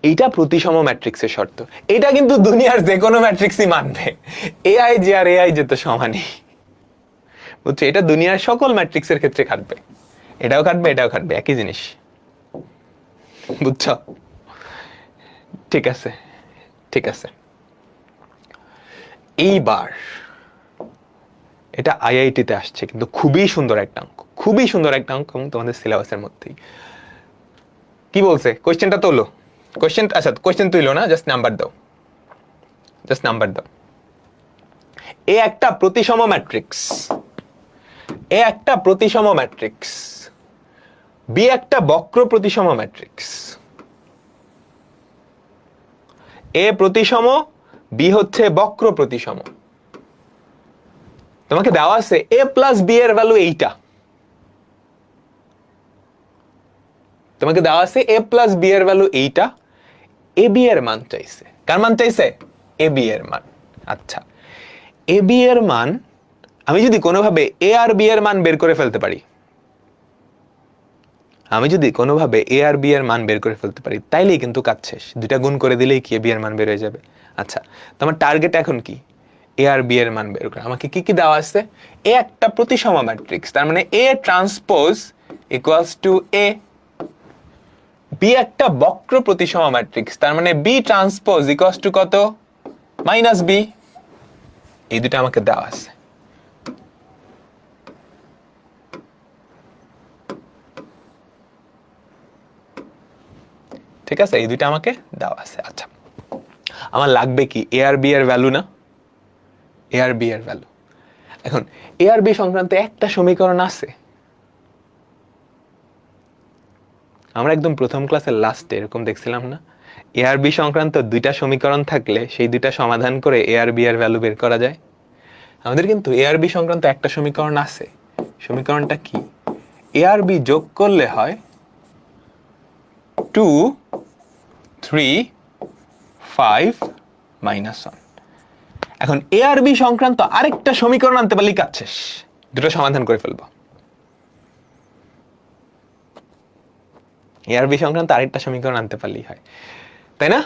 এইটা প্রতিসম ম্যাট্রিক্সের শর্ত। এটা কিন্তু দুনিয়ার যে কোনো ম্যাট্রিক্সই মানবে, aij আর aij তো সমানই, বুঝছো? এটা দুনিয়ার সকল ম্যাট্রিক্সের ক্ষেত্রে খাটবে, এটাও খাটবে এটাও খাটবে, একই জিনিস, বুঝছো? ঠিক আছে, ঠিক আছে। এইবার এটা আইআইটিতে আসছে, কিন্তু খুবই সুন্দর একটা অঙ্ক, খুবই সুন্দর একটা অঙ্ক, এবং তোমাদের সিলেবাসের মধ্যেই। কি বলছে কোয়েশ্চেনটা? তোলো কোয়েশ্চেন, আচ্ছা কোয়েশ্চেন তুইলো না, জাস্ট নাম্বার দাও, জাস্ট নাম্বার দাও। এ একটা প্রতিসম ম্যাট্রিক্স, এ একটা প্রতিসম ম্যাট্রিক্স, বি একটা বক্র প্রতিসম ম্যাট্রিক্স। এ প্রতিসম, বি হচ্ছে বক্র প্রতিসম। তোমাকে দেওয়া আছে এ প্লাস বি এর ভ্যালু এইটা, তোমাকে দেওয়া আছে এ প্লাস বি এর ভ্যালু এইটা, এ বি এর মান চাইছে। কার মান চাইছে? এ বি এর মান। আচ্ছা, এ বি এর মান আমি যদি কোনোভাবে এ আর বি এর মান বের করে ফেলতে পারি, আমি যদি কোনোভাবে এ আর বি এর মান বের করে ফেলতে পারি, তাইলেই কিন্তু কাজ শেষ। দুইটা গুণ করে দিলেই কি এ বি এর মান বের হয়ে যাবে। আচ্ছা, তোমার টার্গেট এখন কি? এ আর বি এর মান বের করা। আমাকে কি কি দেওয়া আছে? এ একটা প্রতিসম ম্যাট্রিক্স, তার মানে A transpose equals to A. B একটা বক্র প্রতিসম ম্যাট্রিক্স, তার মানে বি ট্রান্সপোজ ইকুয়ালস টু কত? Minus B. এই দুটো আমাকে দেওয়া আছে। ঠিক আছে, এই দুইটা আমাকে দেওয়া আছে। আচ্ছা, আমার লাগবে কি? এ আর বি এর ভ্যালু না? এ আর বি এর ভ্যালু। এখন এ আর বি সংক্রান্ত একটা সমীকরণ আছে, আমরা একদম প্রথম ক্লাসের লাস্টে এরকম দেখছিলাম না? এ আর বি সংক্রান্ত দুইটা সমীকরণ থাকলে সেই দুইটা সমাধান করে এ আর বি এর ভ্যালু বের করা যায়। আমাদের কিন্তু এ আর বি সংক্রান্ত একটা সমীকরণ আছে। সমীকরণটা কি? এ আর বি যোগ করলে হয় 2 3 5 -1। এখন এ আর বি সংক্রান্ত আরেকটা সমীকরণ আনতে পারলেই কাজ শেষ, দুটো সমাধান করে ফেলবো। এ আর বি সংক্রান্ত আরেকটা সমীকরণ আনতে পারলেই হয়, তাই না?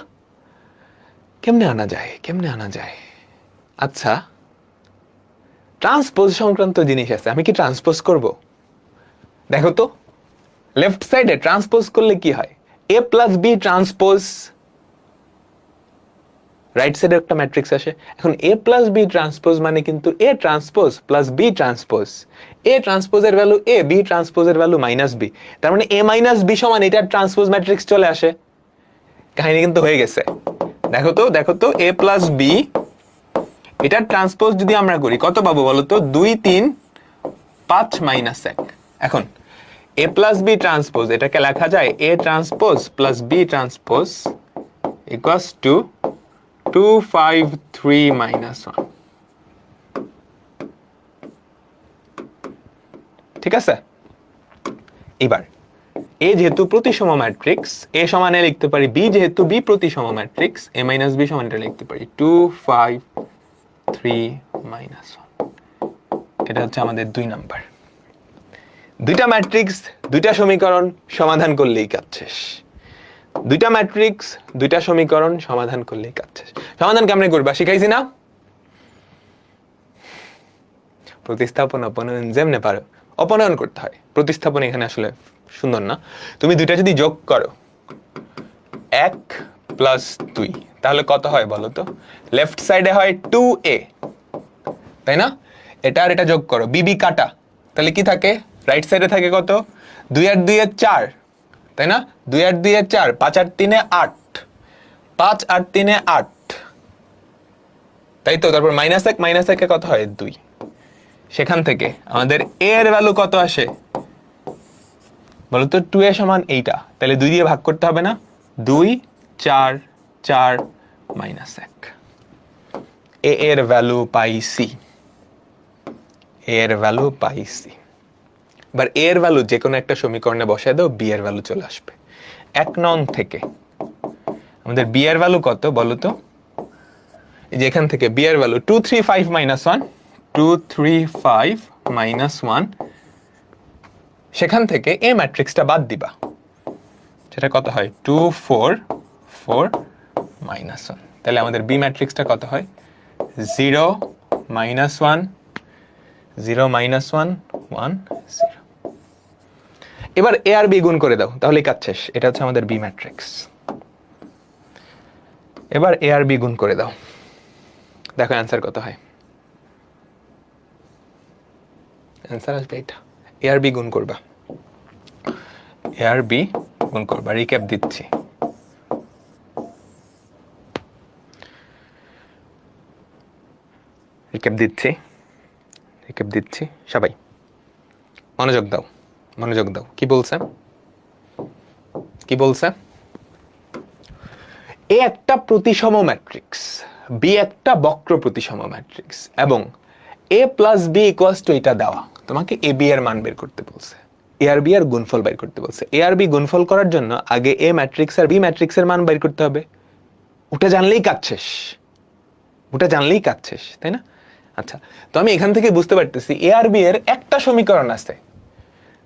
কেমনে আনা যায়, কেমনে আনা যায়? আচ্ছা, ট্রান্সপোজ সংক্রান্ত জিনিস আছে, আমি কি ট্রান্সপোজ করব? দেখো তো, লেফট সাইডে ট্রান্সপোজ করলে কি হয়? এ প্লাস বি ট্রান্সপোজ, রাইট সাইডে একটা ম্যাট্রিক্স আসে। এখন এ প্লাস বি ট্রান্সপোজ মানে কিন্তু a transpose plus B transpose. A ট্রান্সপোজের ভ্যালু এ, বি ট্রান্সপোজের ভ্যালু মাইনাস বি, তার মানে এ মাইনাস বি সমান এটার ট্রান্সপোজ ম্যাট্রিক্স চলে আসে। কাহিনী কিন্তু হয়ে গেছে। দেখো তো, দেখো তো, এ প্লাস বি এটার ট্রান্সপোজ যদি আমরা করি কত পাবো বলো তো? 2 3 5 -1। এখন এ প্লাস বি ট্রান্সপোজ এটাকে লেখা যায় A transpose plus B transpose equals to 2 5 3 minus 1। ঠিক আছে, এবার এ যেহেতু প্রতিসম ম্যাট্রিক্স, এ সমানে লিখতে পারি বি যেহেতু বি প্রতিসম ম্যাট্রিক্স, এ মাইনাস বি সমানটা লিখতে পারি 2 5 3 মাইনাস 1। এটা হচ্ছে আমাদের 2 নাম্বার। দুইটা ম্যাট্রিক্স, দুইটা সমীকরণ সমাধান করলেই কাজ শেষ। দুইটা ম্যাট্রিক্স, দুইটা সমীকরণ সমাধান করলেই কাজ শেষ। সমাধান কেমনে করবা শিখাইছি না? প্রতিস্থাপন অপনয়ন যেমনে পারো অপনয়ন করতে হয়, প্রতিস্থাপন এখানে আসলে সুন্দর না। তুমি দুইটা যদি যোগ করো 1 প্লাস 2, তাহলে কত হয় বলো তো? লেফট সাইডে হয় 2a, তাই না? এটা আর এটা যোগ করো, বিবি কাটা, তাহলে কি থাকে? রাইট সাইডে থাকে কত? 2 আর 2 এর 4, তাই না? 2 আর 2 এর 4, 5 আর 3 এ 8, 5 আর 3 এ 8, তাই তো? তারপর মাইনাস 1 কত হয়? 2। সেখান থেকে আমাদের a এর ভ্যালু কত আসে বলতো? 2a সমান এইটা, তাহলে 2 দিয়ে ভাগ করতে হবে না? 2 4 4 মাইনাস 1। a এর ভ্যালু পাইছি, a এর ভ্যালু পাইছি। এবার a এর ভ্যালু যে কোনো একটা সমীকরণে বসায় দাও, b এর ভ্যালু চলে আসবে। 1 নং থেকে আমাদের b এর ভ্যালু কত বলো তো? এই যে এখান থেকে b এর ভ্যালু 2 3 5 মাইনাস 1, 2 3 5 মাইনাস 1। সেখান থেকে a ম্যাট্রিক্সটা বাদ দিবা, সেটা কত হয়? 2 4 4 মাইনাস 1। তাহলে আমাদের b ম্যাট্রিক্সটা কত হয়? 0 মাইনাস 1 0 মাইনাস 1 1 0। এবার a আর b গুণ করে দাও, তাহলেই কাজ শেষ। এটা হচ্ছে আমাদের b ম্যাট্রিক্স। এবার a আর b গুণ করে দাও, দেখো অ্যান্সার কত হয়। অ্যান্সার আসবে এটা। a আর b গুণ করবা, a আর b গুণ করবা। রিক্যাপ দিচ্ছি, রিক্যাপ দিচ্ছি সবাই মনোযোগ দাও, মনোযোগ দাও। কি বলছে? কি বলছে? এ একটা প্রতিসম ম্যাট্রিক্স, বি একটা বক্র প্রতিসম ম্যাট্রিক্স, এবং a plus B equals to এটা দেওয়া। তোমাকে এ বি এর মান বের করতে বলছে, এ আর বি এর গুণফল বের করতে বলছে। এ আর বি গুণফল করার জন্য আগে এ ম্যাট্রিক্স আর বি ম্যাট্রিক্সের মান বের করতে হবে। ওটা জানলেই কাজ শেষ, ওটা জানলেই কাজ শেষ, তাই না? আচ্ছা, তো আমি এখান থেকে বুঝতে পারতেছি এ আর বি এর একটা সমীকরণ আছে,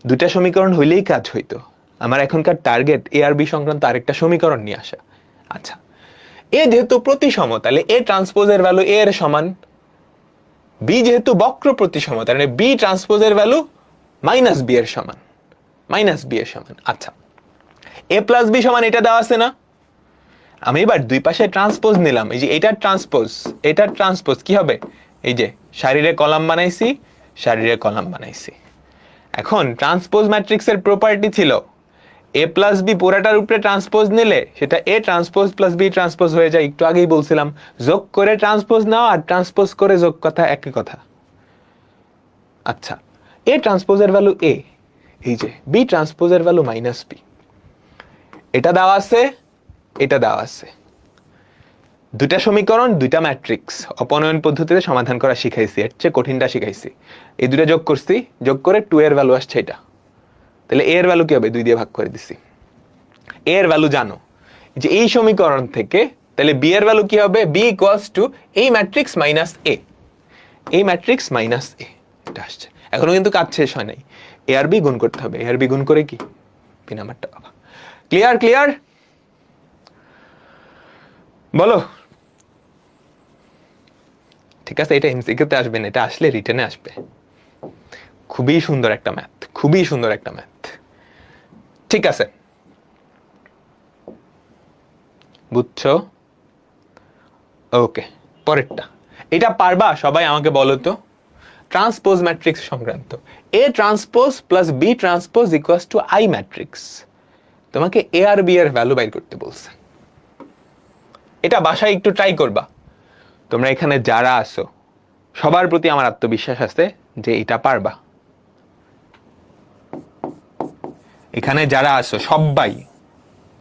দুইটা সমীকরণ হইলেই কাজ হইতো। আমার এখনকার টার্গেট এ আর বি সংক্রান্ত আরেকটা সমীকরণ নিয়ে আসা। আচ্ছা, এ যেহেতু প্রতিসম, তাহলে এ ট্রান্সপোজের ভ্যালু এ এর সমান। বি যেহেতু বক্র প্রতিসম, তাহলে বি ট্রান্সপোজের ভ্যালু মাইনাস বি এর সমান, মাইনাস বি এর সমান। আচ্ছা, এ প্লাস বি সমান এটা দেওয়া আছে না? আমি এবার দুই পাশে ট্রান্সপোজ নিলাম। এই যে এটার ট্রান্সপোজ কি হবে? এই যে সারিরে কলাম বানাইছি, সারিরে কলাম বানাইছি। এখন ট্রান্সপোজ ম্যাট্রিক্সের প্রপার্টি ছিল এ প্লাস বি পুরাটার উপরে ট্রান্সপোজ নিলে সেটা A transpose plus B transpose হয়ে যায়। একটু আগেই বলছিলাম, যোগ করে ট্রান্সপোজ নাও আর ট্রান্সপোজ করে যোগ কথা একই কথা। আচ্ছা, এ ট্রান্সপোজের ভ্যালু এ, এই যে বি ট্রান্সপোজের ভ্যালু মাইনাস বি, এটা দেওয়া আছে, এটা দেওয়া আছে। দুইটা সমীকরণ, দুইটা ম্যাট্রিক্স অপনয়ন পদ্ধতিতে সমাধান করা শিখাইছি, এর চেয়ে কঠিনটা শিখাইছি। এই দুইটা যোগ করছি, যোগ করে 2 এর ভ্যালু আসছে এটা। তাহলে এ এর ভ্যালু কি হবে? 2 দিয়ে ভাগ করে দিছি। এ এর ভ্যালু জানো, যে এই সমীকরণ থেকে, তাহলে বি এর ভ্যালু কি হবে? বি ইকুয়ালস টু এই ম্যাট্রিক্স মাইনাস এ, এই ম্যাট্রিক্স মাইনাস এ, এটা আসছে। এখনো কিন্তু কাজ শেষ হয় নাই, এ আর বি গুণ করতে হবে। এ আর বি গুণ করে কি বি নাম্বারটা পাবা। ক্লিয়ার? ক্লিয়ার? বলো। ঠিক আছে, এটা এমসিকিউতে আসবে না, এটা আসলে রিটেনে আসবে। খুবই সুন্দর একটা ম্যাথ, খুবই সুন্দর একটা ম্যাথ। ঠিক আছে, বুঝছো? ওকে, পরেরটা। এটা পারবা সবাই? আমাকে বলো তো, ট্রান্সপোজ ম্যাট্রিক্স সংক্রান্ত। A transpose plus B transpose equals to I matrix. তোমাকে এ আর বি এর ভ্যালু বাইর করতে বলছে। এটা বাসায় একটু ট্রাই করবা। তোমরা এখানে যারা আছো সবার প্রতি আমার আত্মবিশ্বাস আছে যে এটা পারবা। এখানে যারা আছো সবাই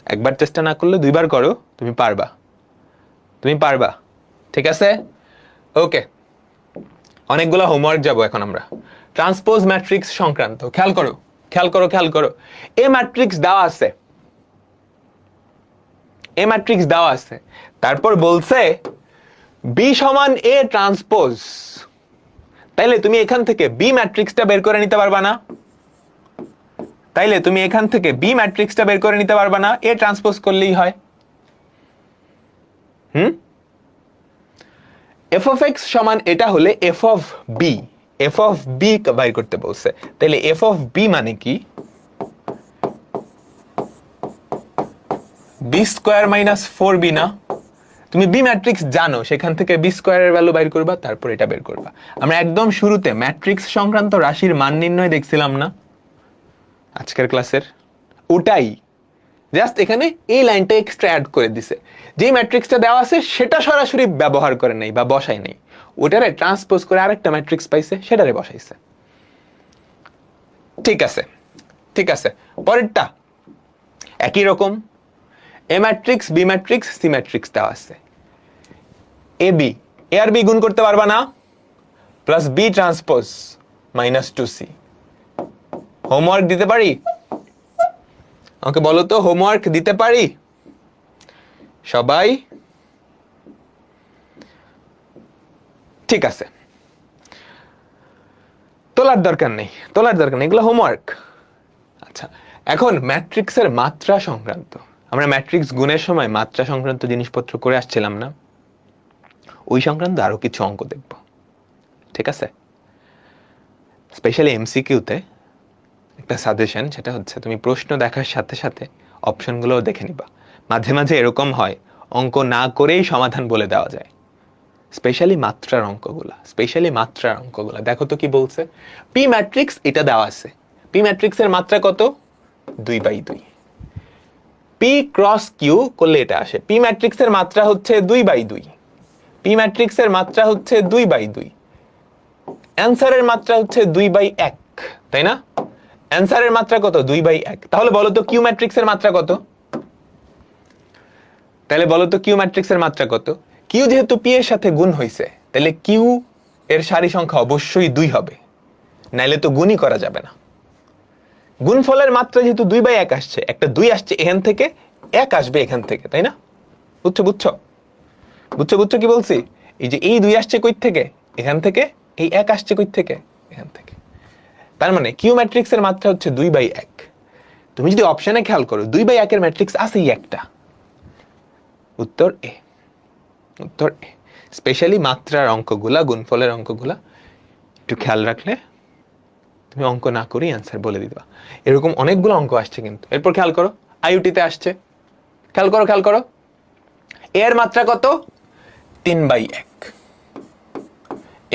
একবার চেষ্টা না করলে 2বার করো, তুমি পারবা। তুমি পারবা, ঠিক আছে? ওকে, অনেকগুলো হোমওয়ার্ক যাব এখন আমরা ট্রান্সপোজ ম্যাট্রিক্স সংক্রান্ত। খেয়াল করো খেয়াল করো খেয়াল করো, এ ম্যাট্রিক্স দেওয়া আছে, এ ম্যাট্রিক্স দেওয়া আছে, তারপর বলছে বি সমান এ ট্রান্সপোজ। তাইলে তুমি এখান থেকে বি ম্যাট্রিক্সটা বের করে নিতে পারবা না? তাইলে তুমি এখান থেকে বি ম্যাট্রিক্সটা বের করে নিতে পারবা না? এ ট্রান্সপোজ করলেই হয়। এফ অফ এক্স সমান এটা হলে F of B, F of B বাইর করতে বলছে। তাহলে এফ অফ বি মানে কি? বি স্কোয়ার মাইনাস 4b না? তুমি বি ম্যাট্রিক্স জানো, সেখান থেকে বি স্কোয়ারের ভ্যালু বাইর করবা, তারপর এটা বের করবা। আমরা একদম শুরুতে ম্যাট্রিক্স সংক্রান্ত রাশির মান নির্ণয় দেখছিলাম না আজকের ক্লাসের? ওটাই জাস্ট এখানে এই লাইনটা এক্সট্রা অ্যাড করে দিছে। যেই ম্যাট্রিক্সটা দেওয়া আছে সেটা সরাসরি ব্যবহার করে নাই বা বসায় নাই, ওটারে ট্রান্সপোজ করে আরেকটা ম্যাট্রিক্স পাইছে, সেটারে বসাইছে। ঠিক আছে ঠিক আছে, পরেরটা একই রকম। A matrix, b matrix, c matrix দেওয়া আছে। A B, A R B গুণ করতে পারবা না? Plus B transpose minus 2c। Homework দিতে পারি? আমাকে বলো তো, হোমওয়ার্ক দিতে পারি সবাই? ঠিক আছে, তোলার দরকার নেই, তোলার দরকার নেই, এগুলো হোমওয়ার্ক। আচ্ছা, এখন ম্যাট্রিক্সের মাত্রা সংক্রান্ত, আমরা ম্যাট্রিক্স গুণের সময় মাত্রা সংক্রান্ত জিনিসপত্র করে আসছিলাম না? ওই সংক্রান্ত আরো কিছু অঙ্ক দেখব, ঠিক আছে? স্পেশালি এমসিকিউতে একটা সাজেশন, সেটা হচ্ছে তুমি প্রশ্ন দেখার সাথে সাথে অপশনগুলোও দেখে নিবা। মাঝে মাঝে এরকম হয় অঙ্ক না করেই সমাধান বলে দেওয়া যায়। স্পেশালি মাত্রার অঙ্কগুলা, স্পেশালি মাত্রার অঙ্কগুলা দেখো তো কি বলছে। পি ম্যাট্রিক্স এটা দেওয়া আছে, পি ম্যাট্রিক্সের মাত্রা কত? 2/2। পি ক্রস কিউ করলে এটা আসে। পি ম্যাট্রিক্সের মাত্রা হচ্ছে 2/2, পি ম্যাট্রিক্সের মাত্রা হচ্ছে 2/2, অ্যান্সারের মাত্রা হচ্ছে 2/1, তাই না? অ্যান্সারের মাত্রা কত? 2/1। তাহলে বলো তো কিউ ম্যাট্রিক্সের মাত্রা কত? তাহলে বলো তো কিউ ম্যাট্রিক্সের মাত্রা কত? কিউ যেহেতু পি এর সাথে গুণ হইছে, তাহলে কিউ এর সারি সংখ্যা অবশ্যই 2 হবে, নাইলে তো গুণই করা যাবে না। গুণফলের মাত্রা যেহেতু 2/1 আসছে, একটা 2 আসছে এখান থেকে, 1 আসবে এখান থেকে, তাই না? বুঝছো বুঝছো বুঝছো বুঝছো কি বলছি? এই যে এই 2 আসছে কই থেকে? এখান থেকে। এই 1 আসছে কই থেকে? এখান থেকে। তার মানে কিউ ম্যাট্রিক্সের মাত্রা হচ্ছে 2/1। তুমি যদি অপশনে খেয়াল করো, 2/1 এর ম্যাট্রিক্স আছেই একটা। উত্তর এ, উত্তর এ। স্পেশালি মাত্রার অঙ্কগুলা, গুণফলের অঙ্কগুলা একটু খেয়াল রাখলে তুমি অঙ্ক না করেই অ্যান্সার বলে দিবা। এরকম অনেকগুলো অঙ্ক আসছে কিন্তু। এরপর খেয়াল করো, আইইউটিতে আসছে, খেয়াল করো খেয়াল করো। এর মাত্রা কত? 3/1।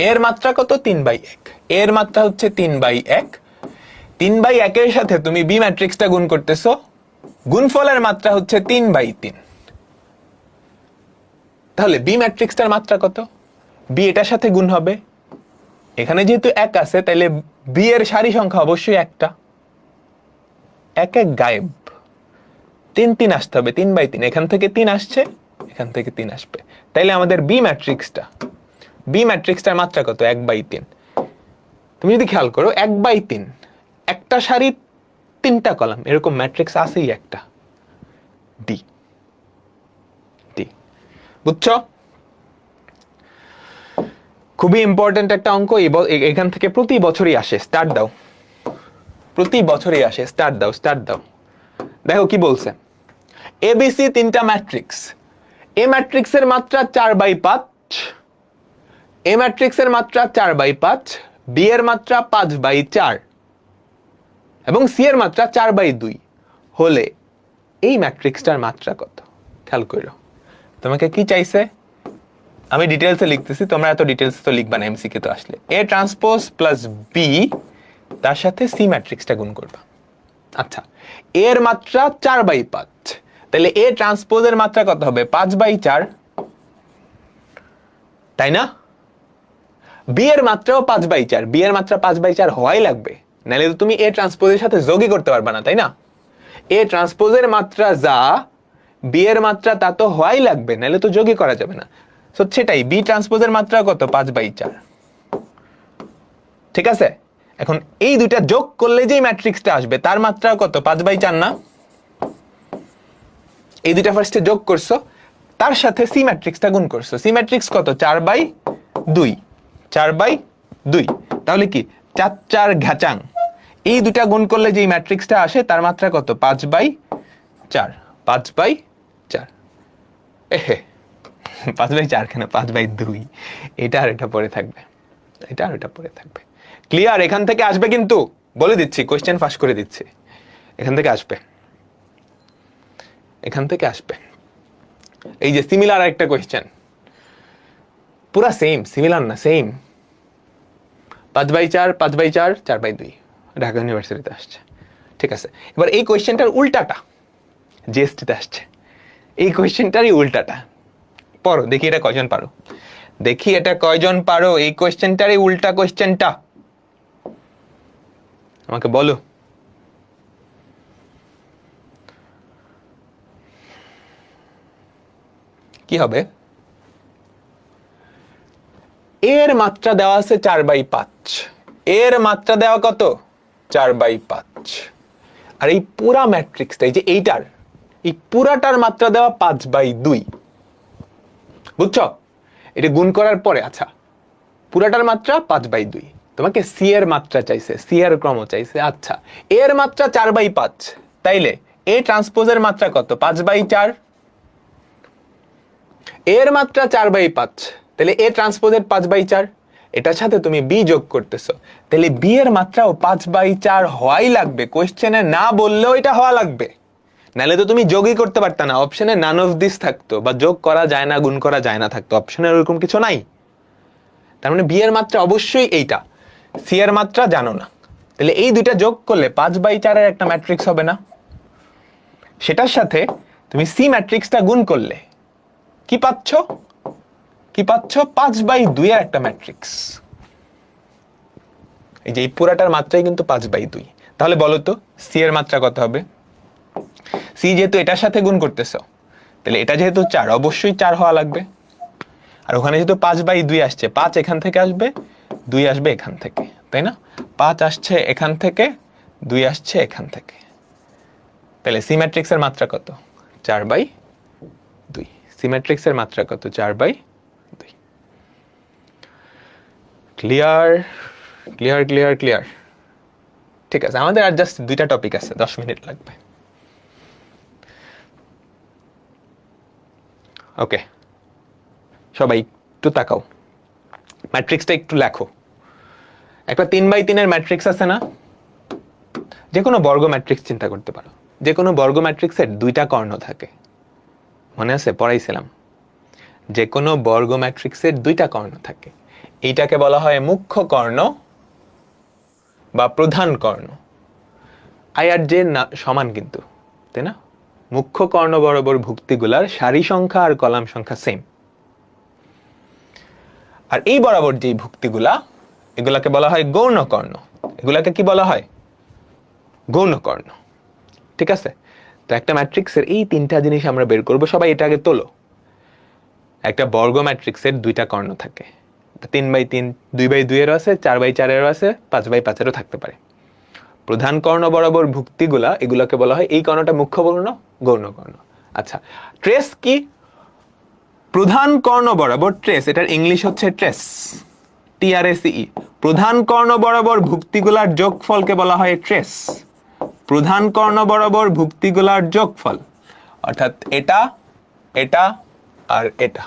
এর মাত্রা কত? 3/1। এর মাত্রা হচ্ছে 3/1। 3/1 এর সাথে তুমি বি ম্যাট্রিক্সটা গুণ করতেছো, গুণফলের মাত্রা হচ্ছে 3/3। তাহলে বি ম্যাট্রিক্সটার মাত্রা কত? বি এটার সাথে গুণ হবে, এখানে যেহেতু 1 আছে তাহলে বি এর সারি সংখ্যা অবশ্যই একটা, 1 গায়েব, 3 আসতে হবে, 3/3। এখান থেকে 3 আসছে, এখান থেকে 3 আসবে। তাইলে আমাদের বি ম্যাট্রিক্সটার মাত্রা কত? 1/3। তুমি যদি খেয়াল করো, 1/3, একটা সারি 3টা কলাম, এরকম ম্যাট্রিক্স আছেই একটা, ডি। ডি, বুঝছো? খুবই ইম্পর্টেন্ট একটা অঙ্ক। এখান থেকে প্রতি বছরই আসে। স্টার্ট দাও, প্রতি বছরই আসে। স্টার্ট দাও, স্টার্ট দাও। দেখো কি বলছে। এবিসি 3টা ম্যাট্রিক্স। এ ম্যাট্রিক্সের মাত্রা 4/5, এ ম্যাট্রিক্সের মাত্রা 4/5, বি এর মাত্রা 5/4 এবং সি এর মাত্রা 4/2 হলে এই ম্যাট্রিক্সটার মাত্রা কত? খেয়াল করো, তোমাকে কি চাইছে? আমি ডিটেলসে লিখতেছি, তোমরা এত ডিটেলস তো লিখবা না, এমসিকিউ তো আসলে। এ ট্রান্সপোজ প্লাস বি, তার সাথে সি ম্যাট্রিক্সটা গুণ করবা। আচ্ছা, এর মাত্রা 4/5, তাহলে এ ট্রান্সপোজের মাত্রা কত হবে? 5/4, তাই না? বি এর মাত্রাও 5/4, বি এর মাত্রা 5/4 হওয়াই লাগবে, নাহলে তো তুমি এ ট্রান্সপোজের সাথে যোগই করতে পারবা না, তাই না? এ ট্রান্সপোজের মাত্রা যা, বি এর মাত্রা তা তো হওয়াই লাগবে, নাহলে তো যোগই করা যাবে না। সো সেটাই, বি ট্রান্সপোজের মাত্রা কত? 5/4। ঠিক আছে, এখন এই দুইটা যোগ করলে যে ম্যাট্রিক্সটা আসবে তার মাত্রা কত? 5/4 না? এই দুইটা ফার্স্টে যোগ করছো, তার সাথে সি ম্যাট্রিক্সটা গুণ করছো। সি ম্যাট্রিক্স কত? 4/2। 4/2, তাহলে কি 4 ঘাচাং, এই দুটা গুণ করলে যে ম্যাট্রিক্সটা আসে তার মাত্রা কত? 5/4। 5/4, এহে 5/4 কেন, 5/2। এটা আর এটা পরে থাকবে, এটা আর এটা পরে থাকবে। ক্লিয়ার? এখান থেকে আসবে কিন্তু, বলে দিচ্ছি, কোয়েশ্চেন ফাঁস করে দিচ্ছি, এখান থেকে আসবে, এখান থেকে আসবে। এই যে সিমিলার একটা কোয়েশ্চেন, পুরা সেম, সিমিলার না, সেম। 5/4, 5/4, 4/2, ঢাকা ইউনিভার্সিটিতে আসছে। ঠিক আছে, এবার এই কোয়েশ্চেনটার উল্টাটা জিএসটিতে আসছে, এই কোয়েশ্চেনটারই উল্টাটা পড়ো, দেখি এটা কয়জন পারো, দেখি এটা কয়জন পারো, এই কোয়েশ্চেনটারই উল্টা কোয়েশ্চেনটা আমাকে বলো। কি হবে? এর মাত্রা দেওয়া আছে 4/5, এর মাত্রা দেওয়া কত? 4/5। আর এই পুরা ম্যাট্রিক্সটা, এই যে এইটার, এই পুরাটার মাত্রা দেওয়া 5/2। বুঝছো? এটা গুণ করার পরে, আচ্ছা পুরাটার মাত্রা 5/2, তোমাকে সি এর মাত্রা চাইছে, সি এর ক্রম চাইছে। আচ্ছা, এর মাত্রা 4/5, তাইলে এ ট্রান্সপোজের মাত্রা কত? 5/4। এর মাত্রা 4/5, তাহলে এ ট্রান্সপোজের 5/4, এটার সাথে তুমি বি যোগ করতেছো, তাহলে বি এর মাত্রাও 5/4 হওয়াই লাগবে। কোয়েশ্চেনে না বললেও এটা হওয়া লাগবে, নাহলে তো তুমি যোগই করতে পারতা না। অপশনে নান অফ দিস থাকতো, বা যোগ করা যায় না, গুণ করা যায় না থাকতো, অপশনে ওরকম কিছু নাই। তার মানে বি এর মাত্রা অবশ্যই এইটা, সি এর মাত্রা জানো না, তাহলে এই দুইটা যোগ করলে 5/4 এর একটা ম্যাট্রিক্স হবে না? সেটার সাথে তুমি সি ম্যাট্রিক্সটা গুণ করলে কি পাচ্ছ? কি পাচ্ছ? 5/2 এর একটা ম্যাট্রিক্স। এই যে এই পুরাটার মাত্রাই কিন্তু 5/2। তাহলে বলো তো সি এর মাত্রা কত হবে? সি যেহেতু এটার সাথে গুণ করতেছ, তাহলে এটা যেহেতু 4, অবশ্যই 4 হওয়া লাগবে। আর ওখানে যেহেতু 5/2 আসছে, 5 এখান থেকে আসবে, 2 আসবে এখান থেকে, তাই না? 5 আসছে এখান থেকে, 2 আসছে এখান থেকে, তাহলে সি ম্যাট্রিক্সের মাত্রা কত? 4/2। সি ম্যাট্রিক্সের মাত্রা কত? 4/2। ক্লিয়ার? Clear clear clear. ঠিক আছে, আমাদের আর জাস্ট দুইটা টপিক আছে, 10 মিনিট লাগবে। ওকে, সবাই একটু তাকাও, ম্যাট্রিক্সটা একটু লেখো। একটা 3/3 এর ম্যাট্রিক্স আছে না? যে কোনো বর্গ ম্যাট্রিক্স চিন্তা করতে পারো, যে কোনো বর্গ ম্যাট্রিক্সের দুইটা কর্ণ থাকে, মনে আছে? পড়াইছিলাম। যে কোনো বর্গ ম্যাট্রিক্সের দুইটা কর্ণ থাকে, এইটাকে বলা হয় মুখ্য কর্ণ বা প্রধান কর্ণ। আই আর জে সমান কিন্তু, তাই না? মুখ্য কর্ণ বরাবর ভুক্তিগুলার সারি সংখ্যা আর কলাম সংখ্যা সেম। আর এই বরাবর যে ভুক্তিগুলা, এগুলাকে বলা হয় গৌণ কর্ণ। এগুলাকে কি বলা হয়? গৌণ কর্ণ। ঠিক আছে, তো একটা ম্যাট্রিক্সের এই তিনটা জিনিস আমরা বের করব। সবাই এটা আগে তোলো। একটা বর্গ ম্যাট্রিক্সের দুইটা কর্ণ থাকে, 3/3, 2/2 এরও আছে, 4/4 এরও আছে, 5/5 এরও থাকতে পারে। প্রধান কর্ণ বরাবর ভুক্তিগুলা, এগুলোকে বলা হয়, এই কর্ণটা মুখ্য কর্ণ, গৌণ কর্ণ। আচ্ছা, ট্রেস কি? প্রধান কর্ণ বরাবর ট্রেস, এটার ইংলিশ হচ্ছে ট্রেস, TRACE। প্রধান কর্ণ বরাবর ভুক্তিগুলার যোগফলকে বলা হয় ট্রেস। প্রধান কর্ণ বরাবর ভুক্তিগুলার যোগফল, অর্থাৎ এটা, এটা আর এটা,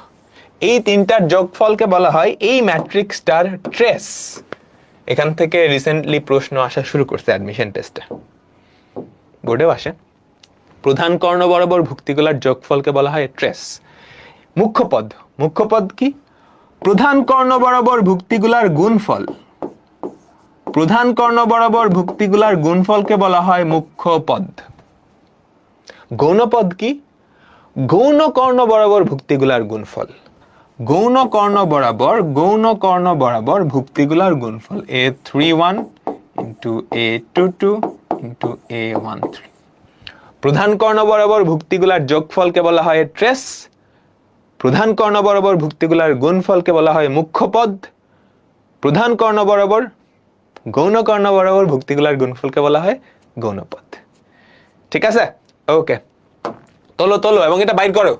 এই তিনটার যোগফলকে বলা হয় এই ম্যাট্রিক্সটার ট্রেস। এখান থেকে রিসেন্টলি প্রশ্ন আসা শুরু করছে অ্যাডমিশন টেস্টে, বোর্ডেও আসে। প্রধান কর্ণ বরাবর ভুক্তিগুলার যোগফলকে বলা হয় ট্রেস। মুখ্য পদ, মুখ্য পদ কি? প্রধান কর্ণ বরাবর ভুক্তিগুলার গুণফল। প্রধান কর্ণ বরাবর ভুক্তিগুলার গুণফলকে বলা হয় মুখ্য পদ। গৌণ পদ কি? গৌণ কর্ণ বরাবর ভুক্তিগুলার গুণফল। গৌণ কর্ণ বরাবর ভুক্তিগুলার গুণফল, A31 * A22 * A13। প্রধান কর্ণ বরাবর ভুক্তিগুলার যোগফলকে বলা হয় ট্রেস, প্রধান কর্ণ বরাবর ভুক্তিগুলার গুণফলকে বলা হয় মুখ্য পদ, প্রধান কর্ণ বরাবর গৌণ কর্ণ বরাবর ভুক্তিগুলার গুণফলকে বলা হয় গৌণ পদ। ঠিক আছে, ওকে, তোলো তোলো এবং এটা বাইর করো।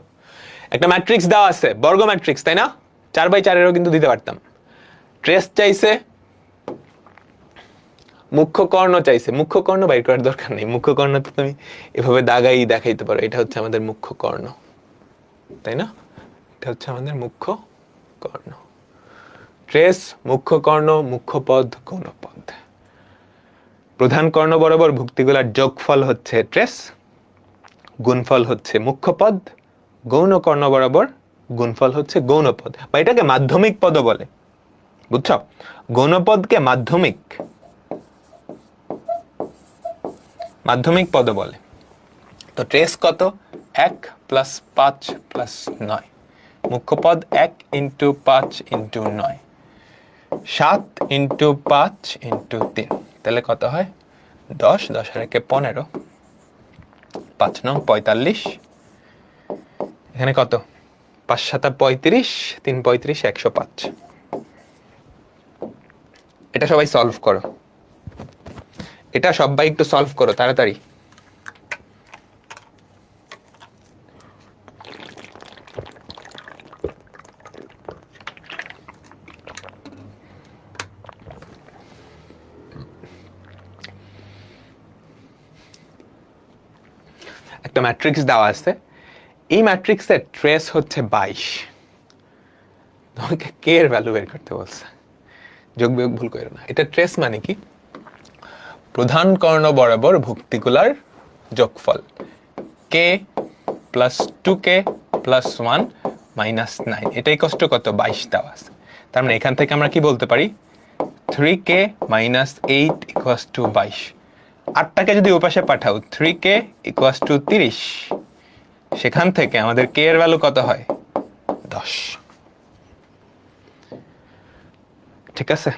একটা ম্যাট্রিক্স দেওয়া আছে, বর্গ ম্যাট্রিক্স, তাই না? 4x4 কিন্তু দিতে পারতাম। ট্রেস চাইছে, মুখ্য কর্ণ চাইছে। মুখ্য কর্ণ বাইর করার দরকার নেই, মুখ্য কর্ণ তো তুমি এভাবে দাগাই দেখাইতে পারো, এটা হচ্ছে আমাদের মুখ্য কর্ণ, তাই না? এটা হচ্ছে আমাদের মুখ্য কর্ণ। ট্রেস, মুখ্য কর্ণ, মুখ্য পদ, গৌণ পদ। প্রধান কর্ণ বরাবর ভুক্তিগুলার যোগফল হচ্ছে ট্রেস, গুণফল হচ্ছে মুখ্য পদ, গৌণ কর্ণ বরাবর গুণফল হচ্ছে গৌণ পদ, বা এটাকে মাধ্যমিক পদও বলে, বুঝছ? গৌণ পদকে মাধ্যমিক পদ বলে। তো ট্রেস কত? 1 + 5 + 9, মুখ্য পদ 1 × 5 × 9, 7 × 5 × 3, তাহলে কত হয়? 10, 10 আর 1 15, 5 9 45, এখানে কত? 5 7 35, 3 35, 105। এটা সবাই সলভ করো, এটা সবাই একটু সলভ করো তাড়াতাড়ি। একটা ম্যাট্রিক্স দেওয়া আছে, এই ম্যাট্রিক্সের ট্রেস হচ্ছে 22, তোমাকে কে এর ভ্যালু বের করতে বলছে, যোগ বিয়োগ ভুল করো না। এটা ট্রেস মানে কি? প্রধান কর্ণ বরাবর ভুক্তিগুলার যোগফল, k + 2k + 1 - 9, এটাই কষ্ট কত? 22 দেওয়া আছে। তার মানে এখান থেকে আমরা কি বলতে পারি? 3k - 8 = 22। 8টাকে যদি ওপাশে পাঠাও, 3k = 30, সেখান থেকে আমাদের k এর ভ্যালু কত হয়? 10। ঠিক আছে,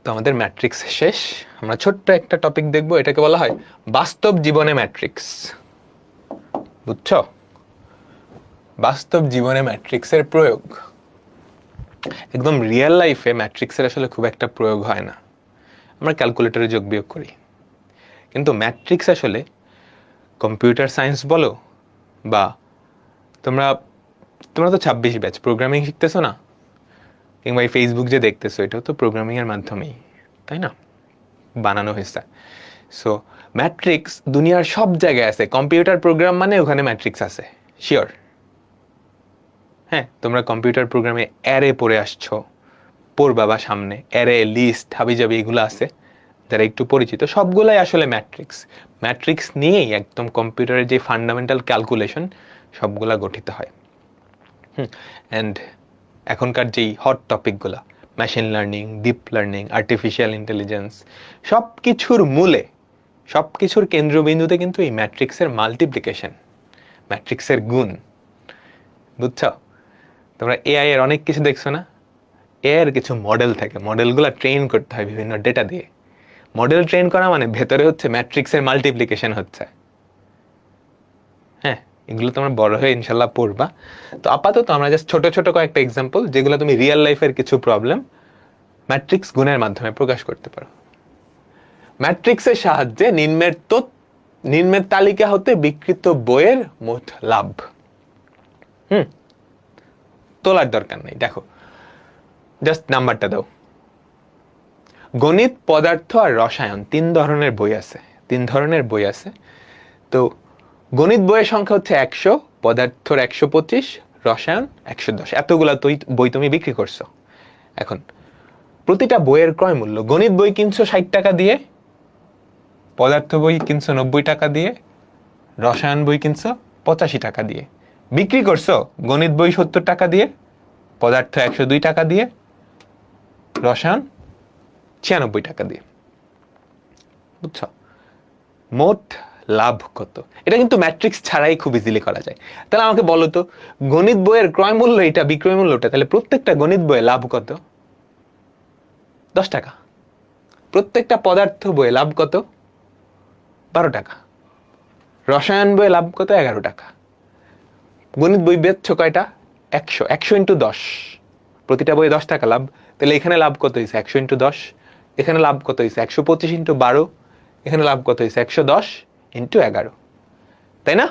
তো আমাদের ম্যাট্রিক্স শেষ। আমরা ছোট্ট একটা টপিক দেখব, এটাকে বলা হয় বাস্তব জীবনে ম্যাট্রিক্স। বুঝছো? বাস্তব জীবনে ম্যাট্রিক্সের প্রয়োগ। একদম রিয়েল লাইফে ম্যাট্রিক্সের আসলে খুব একটা প্রয়োগ হয় না, আমরা ক্যালকুলেটরে যোগ বিয়োগ করি। কিন্তু ম্যাট্রিক্স আসলে কম্পিউটার সায়েন্স বলো, বা তোমরা তো 26 ব্যাচ প্রোগ্রামিং শিখতেছো না, কিংবা এই ফেসবুক যে দেখতেছো, এটাও তো প্রোগ্রামিংয়ের মাধ্যমেই, তাই না? বানানো হয়েছে। সো ম্যাট্রিক্স দুনিয়ার সব জায়গায় আছে, কম্পিউটার প্রোগ্রাম মানে ওখানে ম্যাট্রিক্স আছে, শিওর। হ্যাঁ, তোমরা কম্পিউটার প্রোগ্রামে অ্যারে পড়ে আসছো, পড়বা বা সামনে অ্যারে, লিস্ট, হাবিজাবি এগুলো আছে, যারা একটু পরিচিত, সবগুলাই আসলে ম্যাট্রিক্স। ম্যাট্রিক্স নিয়েই একদম কম্পিউটারের যে ফান্ডামেন্টাল ক্যালকুলেশন সবগুলা গঠিত হয়। অ্যান্ড এখনকার যেই হট টপিকগুলা, machine learning, deep learning, artificial intelligence, সব কিছুর মূলে, সব কিছুর কেন্দ্রবিন্দুতে কিন্তু এই ম্যাট্রিক্সের মাল্টিপ্লিকেশন, ম্যাট্রিক্সের গুণ। বুঝছো? তোমরা এআই এর অনেক কিছু দেখছো না? এআই এর কিছু মডেল থাকে, মডেলগুলো ট্রেন করতে হয় বিভিন্ন ডেটা দিয়ে। মডেল ট্রেন করা মানে ভেতরে হচ্ছে ম্যাট্রিক্সের মাল্টিপ্লিকেশন হচ্ছে। হ্যাঁ, এগুলো তোমরা বড় হয়ে ইনশাল্লাহ পড়বা। তো আপাতত আমরা জাস্ট ছোট ছোট কয়েকটা এক্সাম্পল, যেগুলো তুমি রিয়েল লাইফের কিছু প্রবলেম ম্যাট্রিক্স গুণের মাধ্যমে প্রকাশ করতে পারো। ম্যাট্রিক্সের সাহায্যে নিম্নের তালিকা হতে বিকৃত বইয়ের মোট লাভ। তোলার দরকার নেই, দেখো জাস্ট নাম্বারটা দাও। গণিত, পদার্থ আর রসায়ন 3 ধরনের বই আছে। তো গণিত বইয়ের সংখ্যা হচ্ছে 100, পদার্থর 125, রসায়ন 110, এতগুলা বই তুমি বিক্রি করছো। এখন প্রতিটা বইয়ের ক্রয় মূল্য, গণিত বই কিনছো 60 টাকা দিয়ে, পদার্থ বই কিনছো 90 টাকা দিয়ে, রসায়ন বই কিনছো 85 টাকা দিয়ে। বিক্রি করছো গণিত বই 70 টাকা দিয়ে, পদার্থ 102 টাকা দিয়ে, রসায়ন 96 টাকা দিয়ে। বুঝছো? মোট লাভ কত? এটা কিন্তু ম্যাট্রিক্স ছাড়াই খুব ইজিলি করা যায়। তাহলে আমাকে বলো তো, গণিত বইয়ের ক্রয় মূল্য এটা, বিক্রয় মূল্যটা, তাহলে প্রত্যেকটা গণিত বইয়ে লাভ কত? 10 টাকা। প্রত্যেকটা পদার্থ বইয়ে লাভ কত? 12 টাকা। রসায়ন বইয়ে লাভ কত? 11 টাকা। গণিত বই বেচছো কয়টা? 100। 100 ইন্টু 10, প্রতিটা বইয়ে 10 টাকা লাভ। তাহলে এখানে লাভ কত হয়েছে? 100 ইন্টু 10। এখানে লাভ কত হয়েছে? 125 ইন্টু 12। এখানে লাভ কত হয়েছে? 110 ইন্টু 11, তাই না?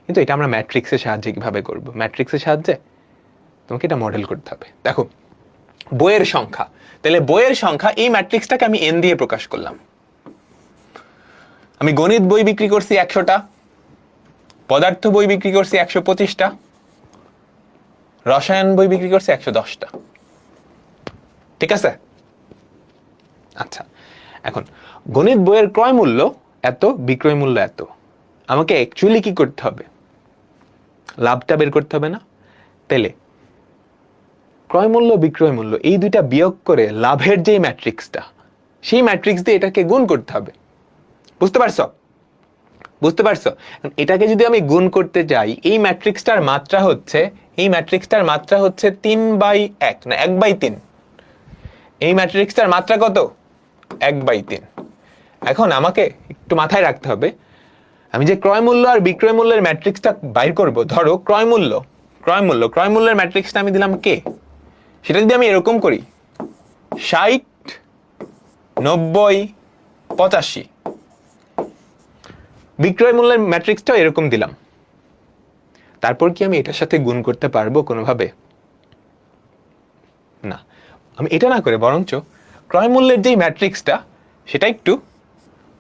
কিন্তু এটা আমরা ম্যাট্রিক্সের সাহায্যে কিভাবে করব? ম্যাট্রিক্সের সাহায্যে তোমাকে এটা মডেল করতে হবে। দেখো, বইয়ের সংখ্যা, তাহলে বইয়ের সংখ্যা, এই ম্যাট্রিক্সটাকে আমি এন দিয়ে প্রকাশ করলাম। আমি গণিত বই বিক্রি করছি 100টা, পদার্থ বই বিক্রি করছি 125টা, রসায়ন বই বিক্রি করছি 110টা। ঠিক আছে? আচ্ছা, এখন গণিত বইয়ের ক্রয় মূল্য এত, বিক্রয় মূল্য এত। আমাকে অ্যাকচুয়ালি কি করতে হবে? লাভটা বের করতে হবে না? তাহলে ক্রয় মূল্য, বিক্রয় মূল্য, এই দুইটা বিয়োগ করে লাভের যে ম্যাট্রিক্সটা, সেই ম্যাট্রিক্স দিয়ে এটাকে গুণ করতে হবে। বুঝতে পারছো? বুঝতে পারছো? এটাকে যদি আমি গুণ করতে যাই, এই ম্যাট্রিক্সটার মাত্রা হচ্ছে, এই ম্যাট্রিক্সটার মাত্রা হচ্ছে 3/1, না 1/3। এই ম্যাট্রিক্সটার মাত্রা কত? 1/3। এখন আমাকে একটু মাথায় রাখতে হবে, আমি যে ক্রয় মূল্য আর বিক্রয় মূল্যের ম্যাট্রিক্সটা বাইর করব, ধরো ক্রয় মূল্যের ম্যাট্রিক্সটা আমি দিলাম কে। সেটা যদি আমি এরকম করি 60, 90, 85, বিক্রয় মূল্যের ম্যাট্রিক্সটাও এরকম দিলাম। তারপর কি আমি এটার সাথে গুণ করতে পারবো কোনোভাবে? না। আমি এটা না করে বরঞ্চ ক্রয় মূল্যের যেই ম্যাট্রিক্সটা, সেটা একটু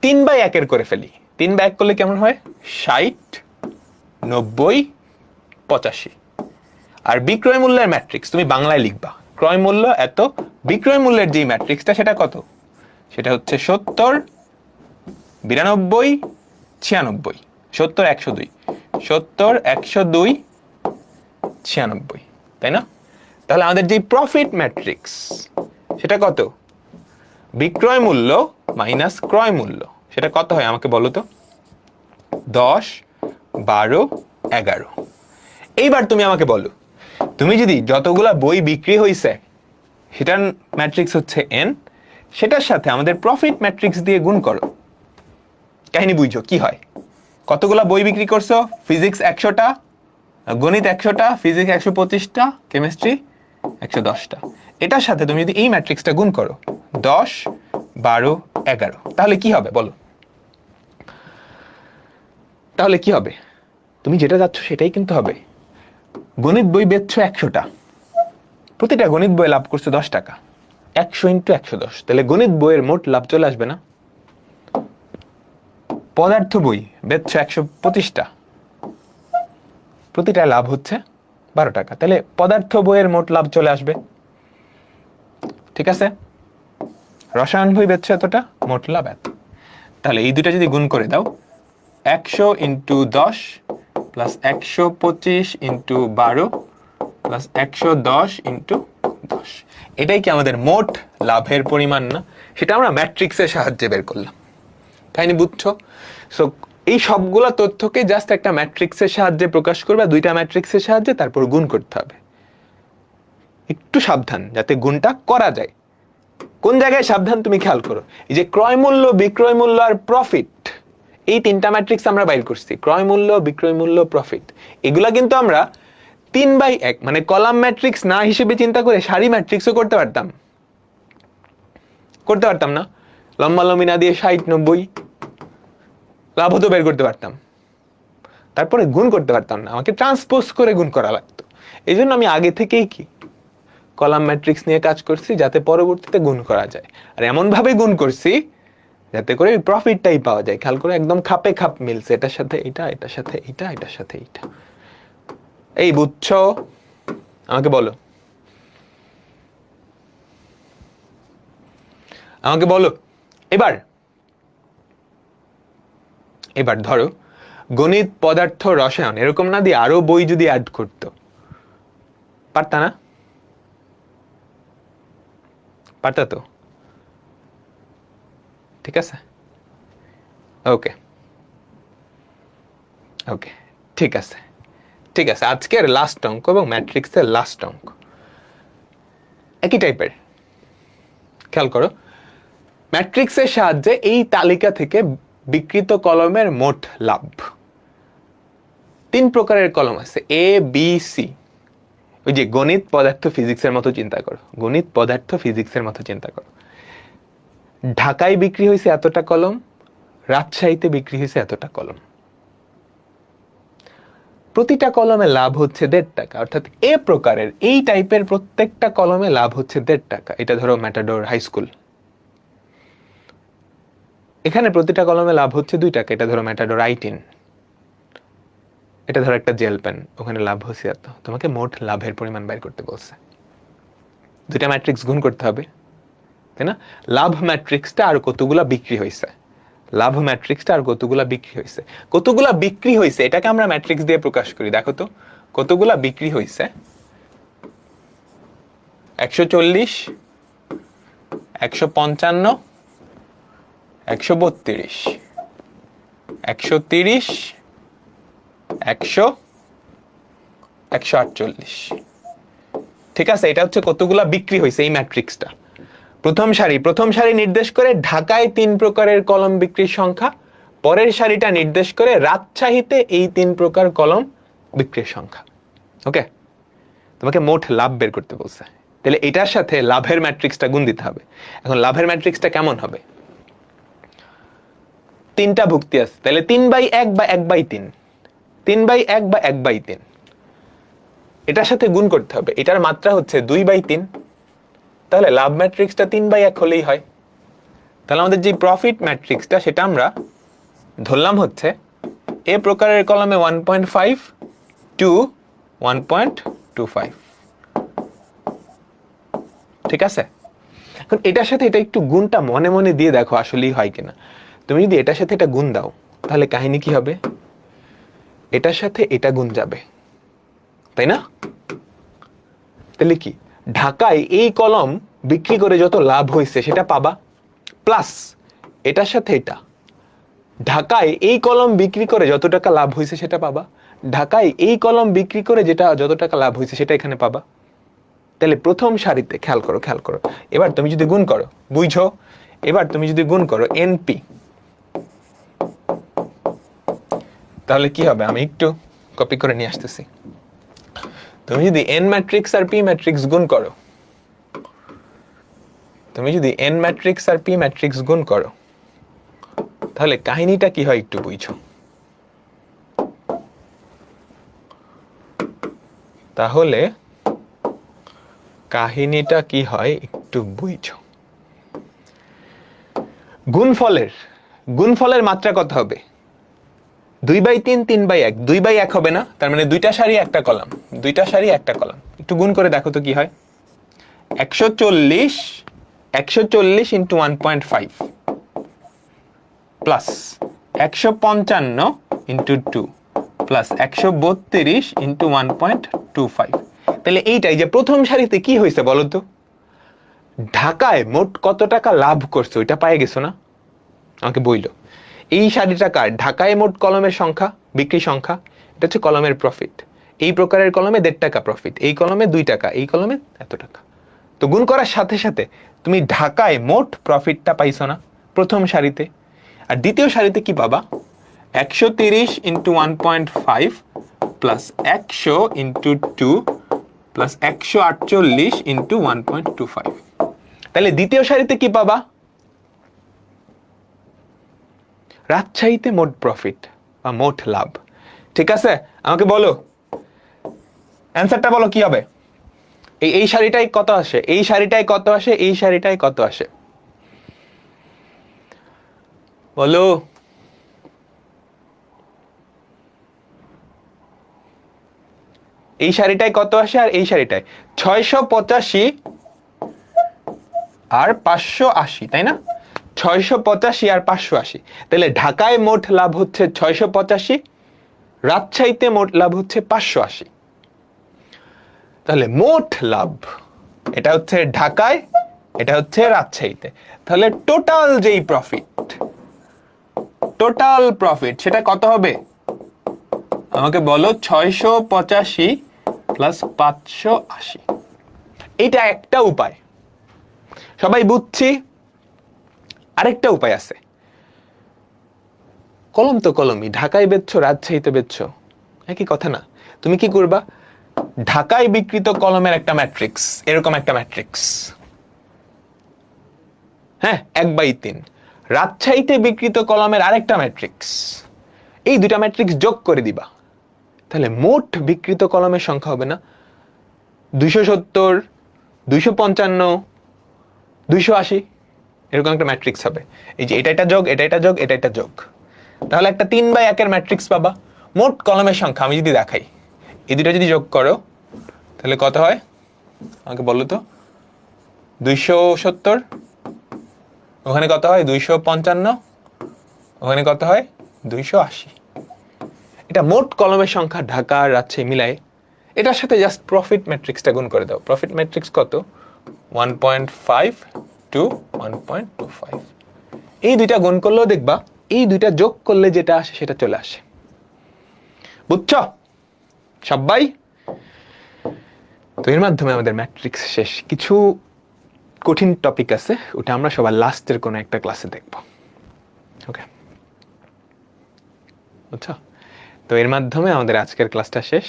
3/1 করে ফেলি। 3/1 করলে কেমন হয়? 60, 90, 85। আর বিক্রয় মূল্যের ম্যাট্রিক্স তুমি বাংলায় লিখবা, ক্রয় মূল্য এত, বিক্রয় মূল্যের যেই ম্যাট্রিক্সটা সেটা কত? সেটা হচ্ছে 70, 92, 96। 70, 102, 70, 102, 96, তাই না? তাহলে আমাদের যে প্রফিট ম্যাট্রিক্স, সেটা কত? বিক্রয় মূল্য মাইনাস ক্রয় মূল্য, সেটা কত হয় আমাকে বলো তো? 10, 12, 11। এইবার তুমি আমাকে বলো, তুমি যদি যতগুলা বই বিক্রি হয়েছে সেটার ম্যাট্রিক্স হচ্ছে এন, সেটার সাথে আমাদের প্রফিট ম্যাট্রিক্স দিয়ে গুণ করো, কাহিনী বুঝছো কি হয়? কতগুলা বই বিক্রি করছো? ফিজিক্স 100টা, গণিত 100টা, ফিজিক্স 125টা, কেমিস্ট্রি 110টা। এটার সাথে তুমি যদি এই ম্যাট্রিক্সটা গুণ করো 10, 12, 11, তাহলে কি হবে বলো? তাহলে কি হবে? তুমি যেটা যাচ্ছ সেটাই কিন্তু হবে। গণিত বই বেচছো 100টা, প্রতিটা গণিত বই লাভ করছে 10 টাকা। 100 ইন্টু 110, তাহলে গণিত বইয়ের মোট লাভ চলে আসবে না? পদার্থ বই বেচছো 125টা, প্রতিটা লাভ হচ্ছে 12 টাকা, তাহলে পদার্থ বইয়ের মোট লাভ চলে আসবে। ঠিক আছে? রসায়ন বই বেচছো এতটা, মোট লাভ এত। তাহলে এই দুটা যদি গুণ করে দাও, 100 into 10 plus 125 into 12 plus 110 into 10, এটাই কি আমাদের মোট লাভের পরিমাণ না? সেটা আমরা ম্যাট্রিক্সের সাহায্যে বের করলাম। কাহিনী বুঝছো? সো এই সবগুলা তথ্যকে জাস্ট একটা ম্যাট্রিক্সের সাহায্যে প্রকাশ করবে, দুইটা ম্যাট্রিক্সের সাহায্যে, তারপর গুণ করতে হবে। একটু সাবধান যাতে গুণটা করা যায়। কোন জায়গায় সাবধান তুমি খেয়াল করো, এই যে ক্রয় মূল্য, বিক্রয় মূল্য আর প্রফিট, এই তিনটা ম্যাট্রিক্স আমরা বাইর করছি, ক্রয় মূল্য, বিক্রয় মূল্য, প্রফিট। এগুলা কিন্তু আমরা 3/1 মানে কলাম ম্যাট্রিক্স না হিসেবে চিন্তা করে সারি ম্যাট্রিক্সও করতে পারতাম না? লম্বা লম্বি না দিয়ে 60, 90 লাভ হতো বের করতে পারতাম, তারপরে গুণ করতে পারতাম না, আমাকে ট্রান্সপোজ করে গুণ করা লাগতো। এই জন্য আমি আগে থেকেই কি কলাম ম্যাট্রিক্স নিয়ে কাজ করছি, যাতে পরবর্তীতে গুণ করা যায়। আর এমন ভাবে গুণ করছি যাতে করে প্রফিটটাই পাওয়া যায়। খেয়াল করে একদম খাপে খাপ মিলছে, এটার সাথে এটা, এটার সাথে এটা, এটার সাথে এটা। এই বুঝছো? আমাকে বলো, আমাকে বলো। এবার ধরো গণিত, পদার্থ, রসায়ন এরকম না দিয়ে আরো বই যদি অ্যাড করতো, পারতা না? পারতা তো? ঠিক আছে, ওকে ওকে, ঠিক আছে ঠিক আছে। আজকের লাস্ট অঙ্ক এবং ম্যাট্রিক্সের লাস্ট অঙ্ক একই টাইপের। খেয়াল করো, ম্যাট্রিক্সের সাহায্যে এই তালিকা থেকে বিক্রিত কলমের মোট লাভ। 3 প্রকারের কলম আছে, এ বি সি। ওই যে গণিত পদার্থ ফিজিক্সের মতো চিন্তা করো, গণিত পদার্থ ফিজিক্সের মতো চিন্তা করো। ঢাকায় বিক্রি হয়েছে এতটা কলম, রাজশাহীতে বিক্রি হয়েছে এতটা কলম। প্রতিটা কলমে লাভ হচ্ছে 1.5 টাকা, অর্থাৎ এ প্রকারের এই টাইপের প্রত্যেকটা কলমে লাভ হচ্ছে 1.5 টাকা। এটা ধরো ম্যাটাডোর হাই স্কুল, এখানে প্রতিটা কলমে লাভ হচ্ছে 2 টাকা। এটা ধরো ম্যাটাডোর I-10, এটা ধরো একটা জেল পেন, ওখানে লাভ হচ্ছে এত। তোমাকে মোট লাভের পরিমাণ বের করতে বলছে, দুইটা ম্যাট্রিক্স গুণ করতে হবে, তাই না? লাভ ম্যাট্রিক্সটা আর কতগুলা বিক্রি হয়েছে, লাভ ম্যাট্রিক্সটা আর কতগুলা বিক্রি হয়েছে। কতগুলা বিক্রি হয়েছে এটাকে আমরা ম্যাট্রিক্স দিয়ে প্রকাশ করি। দেখো তো কতগুলা বিক্রি হয়েছে, 140, 155, 132, 130, 100, 148। ঠিক আছে, এটা হচ্ছে কতগুলা বিক্রি হয়েছে এই ম্যাট্রিক্সটা। প্রথম সারি নির্দেশ করে ঢাকায় 3 প্রকারের কলম বিক্রির সংখ্যা, পরের সারিটা নির্দেশ করে রাজশাহীতে এই 3 প্রকার কলম বিক্রির সংখ্যা। ওকে, তোমাকে মোট লাভ বের করতে বলছে, তাহলে এটার সাথে লাভের ম্যাট্রিক্সটা গুণ দিতে হবে। এখন লাভের ম্যাট্রিক্সটা কেমন হবে? 3টা ভুক্তি আছে, তাহলে 3/1 বা 1/3, 3/1 বা 1/3 এটার সাথে গুণ করতে হবে। এটার মাত্রা হচ্ছে 2/3, তাহলে লাভ ম্যাট্রিক্সটা 3/1 হলেই হয়। তাহলে আমাদের যে প্রফিট ম্যাট্রিক্সটা সেটা আমরা ধরলাম হচ্ছে এ প্রকারের কলমে 1.5 টু 1.25। ঠিক আছে, এখন এটার সাথে এটা একটু গুণটা মনে মনে দিয়ে দেখো আসলেই হয় কিনা। তুমি যদি এটার সাথে এটা গুণ দাও তাহলে কাহিনী কি হবে? এটার সাথে এটা গুণ যাবে, তাই না? তাহলে কি ঢাকায় এই কলম বিক্রি করে যত লাভ হয়েছে সেটা পাবা, প্লাস এটার সাথে এটা, ঢাকায় এই কলম বিক্রি করে যত টাকা লাভ হয়েছে সেটা পাবা, ঢাকায় এই কলম বিক্রি করে যত টাকা লাভ হয়েছে সেটা এখানে পাবা। তাহলে প্রথম সারিতে খেয়াল করো, এবার তুমি যদি গুণ করো, বুঝছো? এবার তুমি যদি গুণ করো এনপি, তাহলে কি হবে? আমি একটু কপি করে নিয়ে আসতেছি। তুমি যদি এন ম্যাট্রিক্স আর পি ম্যাট্রিক্স গুণ করো, তাহলে কাহিনীটা কি হয় একটু বুঝছো? তাহলে কাহিনীটা কি হয় একটু বুঝছো? গুণফলের মাত্রা কত হবে? 2/3, 3/1, 2/1 হবে না? তার মানে দুইটা সারি একটা কলাম, একটু গুণ করে দেখো তো কি হয়। 140 into 1.5 plus 155 into 2 plus 132 into 1.25। তাহলে এইটাই যে প্রথম সারিতে কি হয়েছে বলো তো? ঢাকায় মোট কত টাকা লাভ করছে ওইটা পায়ে গেছো না? আমাকে বইলো এই সারিটা কার? ঢাকায় মোট কলমের সংখ্যা, বিক্রি সংখ্যা, এটা হচ্ছে কলমের প্রফিট। এই প্রকারের কলমে 1.5 টাকা প্রফিট, এই কলমে 2 টাকা, এই কলমে এত টাকা। তো গুণ করার সাথে সাথে তুমি ঢাকায় মোট প্রফিটটা পাইছো না প্রথম সারিতে। আর দ্বিতীয় সারিতে কি পাবা? 130 into 1.5 plus 100 into 2 plus 148 into 1.25। তাহলে দ্বিতীয় সারিতে কি পাবা? রাজশাহীতে মোট প্রফিট বা মোট লাভ। ঠিক আছে, আমাকে বলো অ্যান্সারটা বলো কি হবে? এই সারিটাই কত আসে, এই সারিটাই কত আসে, এই সারিটাই কত আসে বলো? এই সারিটাই কত আসে আর এই সারিটাই 685 আর 580, তাই না? 685 আর 580। তাহলে ঢাকায় মোট লাভ হচ্ছে 685, রাজশাহীতে মোট লাভ হচ্ছে 580। তাহলে মোট লাভ এটা হচ্ছে ঢাকায়, এটা হচ্ছে রাজশাহীতে। তাহলে টোটাল যেই প্রফিট সেটা কত হবে আমাকে বলো? 685 প্লাস 580। এটা একটা উপায়, সবাই বুঝছি। আরেকটা উপায় আছে, কলম তো কলমই, ঢাকায় বেচছো রাজশাহীতে বেচছো, একই কথা না? তুমি কি করবা, ঢাকায় বিক্রিত কলমের একটা ম্যাট্রিক্স, এরকম একটা ম্যাট্রিক্স, হ্যাঁ 1/3, রাজশাহীতে বিক্রিত কলমের আরেকটা ম্যাট্রিক্স, এই দুটা ম্যাট্রিক্স যোগ করে দিবা, তাহলে মোট বিক্রিত কলমের সংখ্যা হবে না 270, 255, 280, এরকম একটা ম্যাট্রিক্স হবে। এই যে এটা যোগ, এটা যোগ, এটা যোগ, তাহলে একটা 3/1 ম্যাট্রিক্স পাবা। মোট কলমের সংখ্যা আমি যদি দেখাই, এই দুটা যদি যোগ করো তাহলে কত হয় আমাকে বলো তো? 270, ওখানে কত হয় 255, ওখানে কত হয় 280। এটা মোট কলমের সংখ্যা ঢাকা আর রাজশাহী মিলায়। এটার সাথে জাস্ট প্রফিট ম্যাট্রিক্সটা গুণ করে দাও। প্রফিট ম্যাট্রিক্স কত? 1.5 to 1.25। এই দুইটা গুণ করলেও দেখবা এই দুইটা যোগ করলে যেটা আসে সেটা চলে আসে। বুঝছ সবাই? তো এর মাধ্যমে আমাদের ম্যাট্রিক্স শেষ। কিছু কঠিন টপিক আছে, ওটা আমরা সবার লাস্টের কোনো একটা ক্লাসে দেখব। ওকে, বুঝছো? তো এর মাধ্যমে আমাদের আজকের ক্লাসটা শেষ।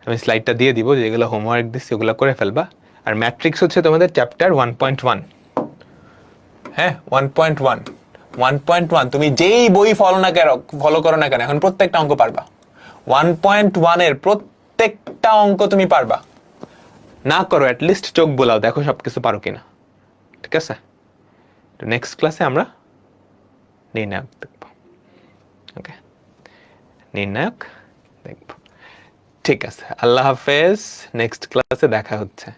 আমি স্লাইডটা দিয়ে দিব, যেগুলো হোমওয়ার্ক দিচ্ছি ওগুলো করে ফেলবা। আর ম্যাট্রিক্স হচ্ছে তোমাদের চ্যাপ্টার 1.1, হ্যাঁ 1.1, 1.1 তুমি যেই বই ফলো করো না কেন এখন প্রত্যেকটা অঙ্ক পারবা। 1.1 এর প্রত্যেকটা অঙ্ক তুমি পারবা। না করো অ্যাটলিস্ট চোখ বোলাও, দেখো সবকিছু পারো কিনা, ঠিক আছে? তো নেক্সট ক্লাসে আমরা নির্ণায়ক দেখব। ওকে, নির্ণায়ক দেখব। ঠিক আছে, আল্লাহ হাফেজ, নেক্সট ক্লাসে দেখা হচ্ছে।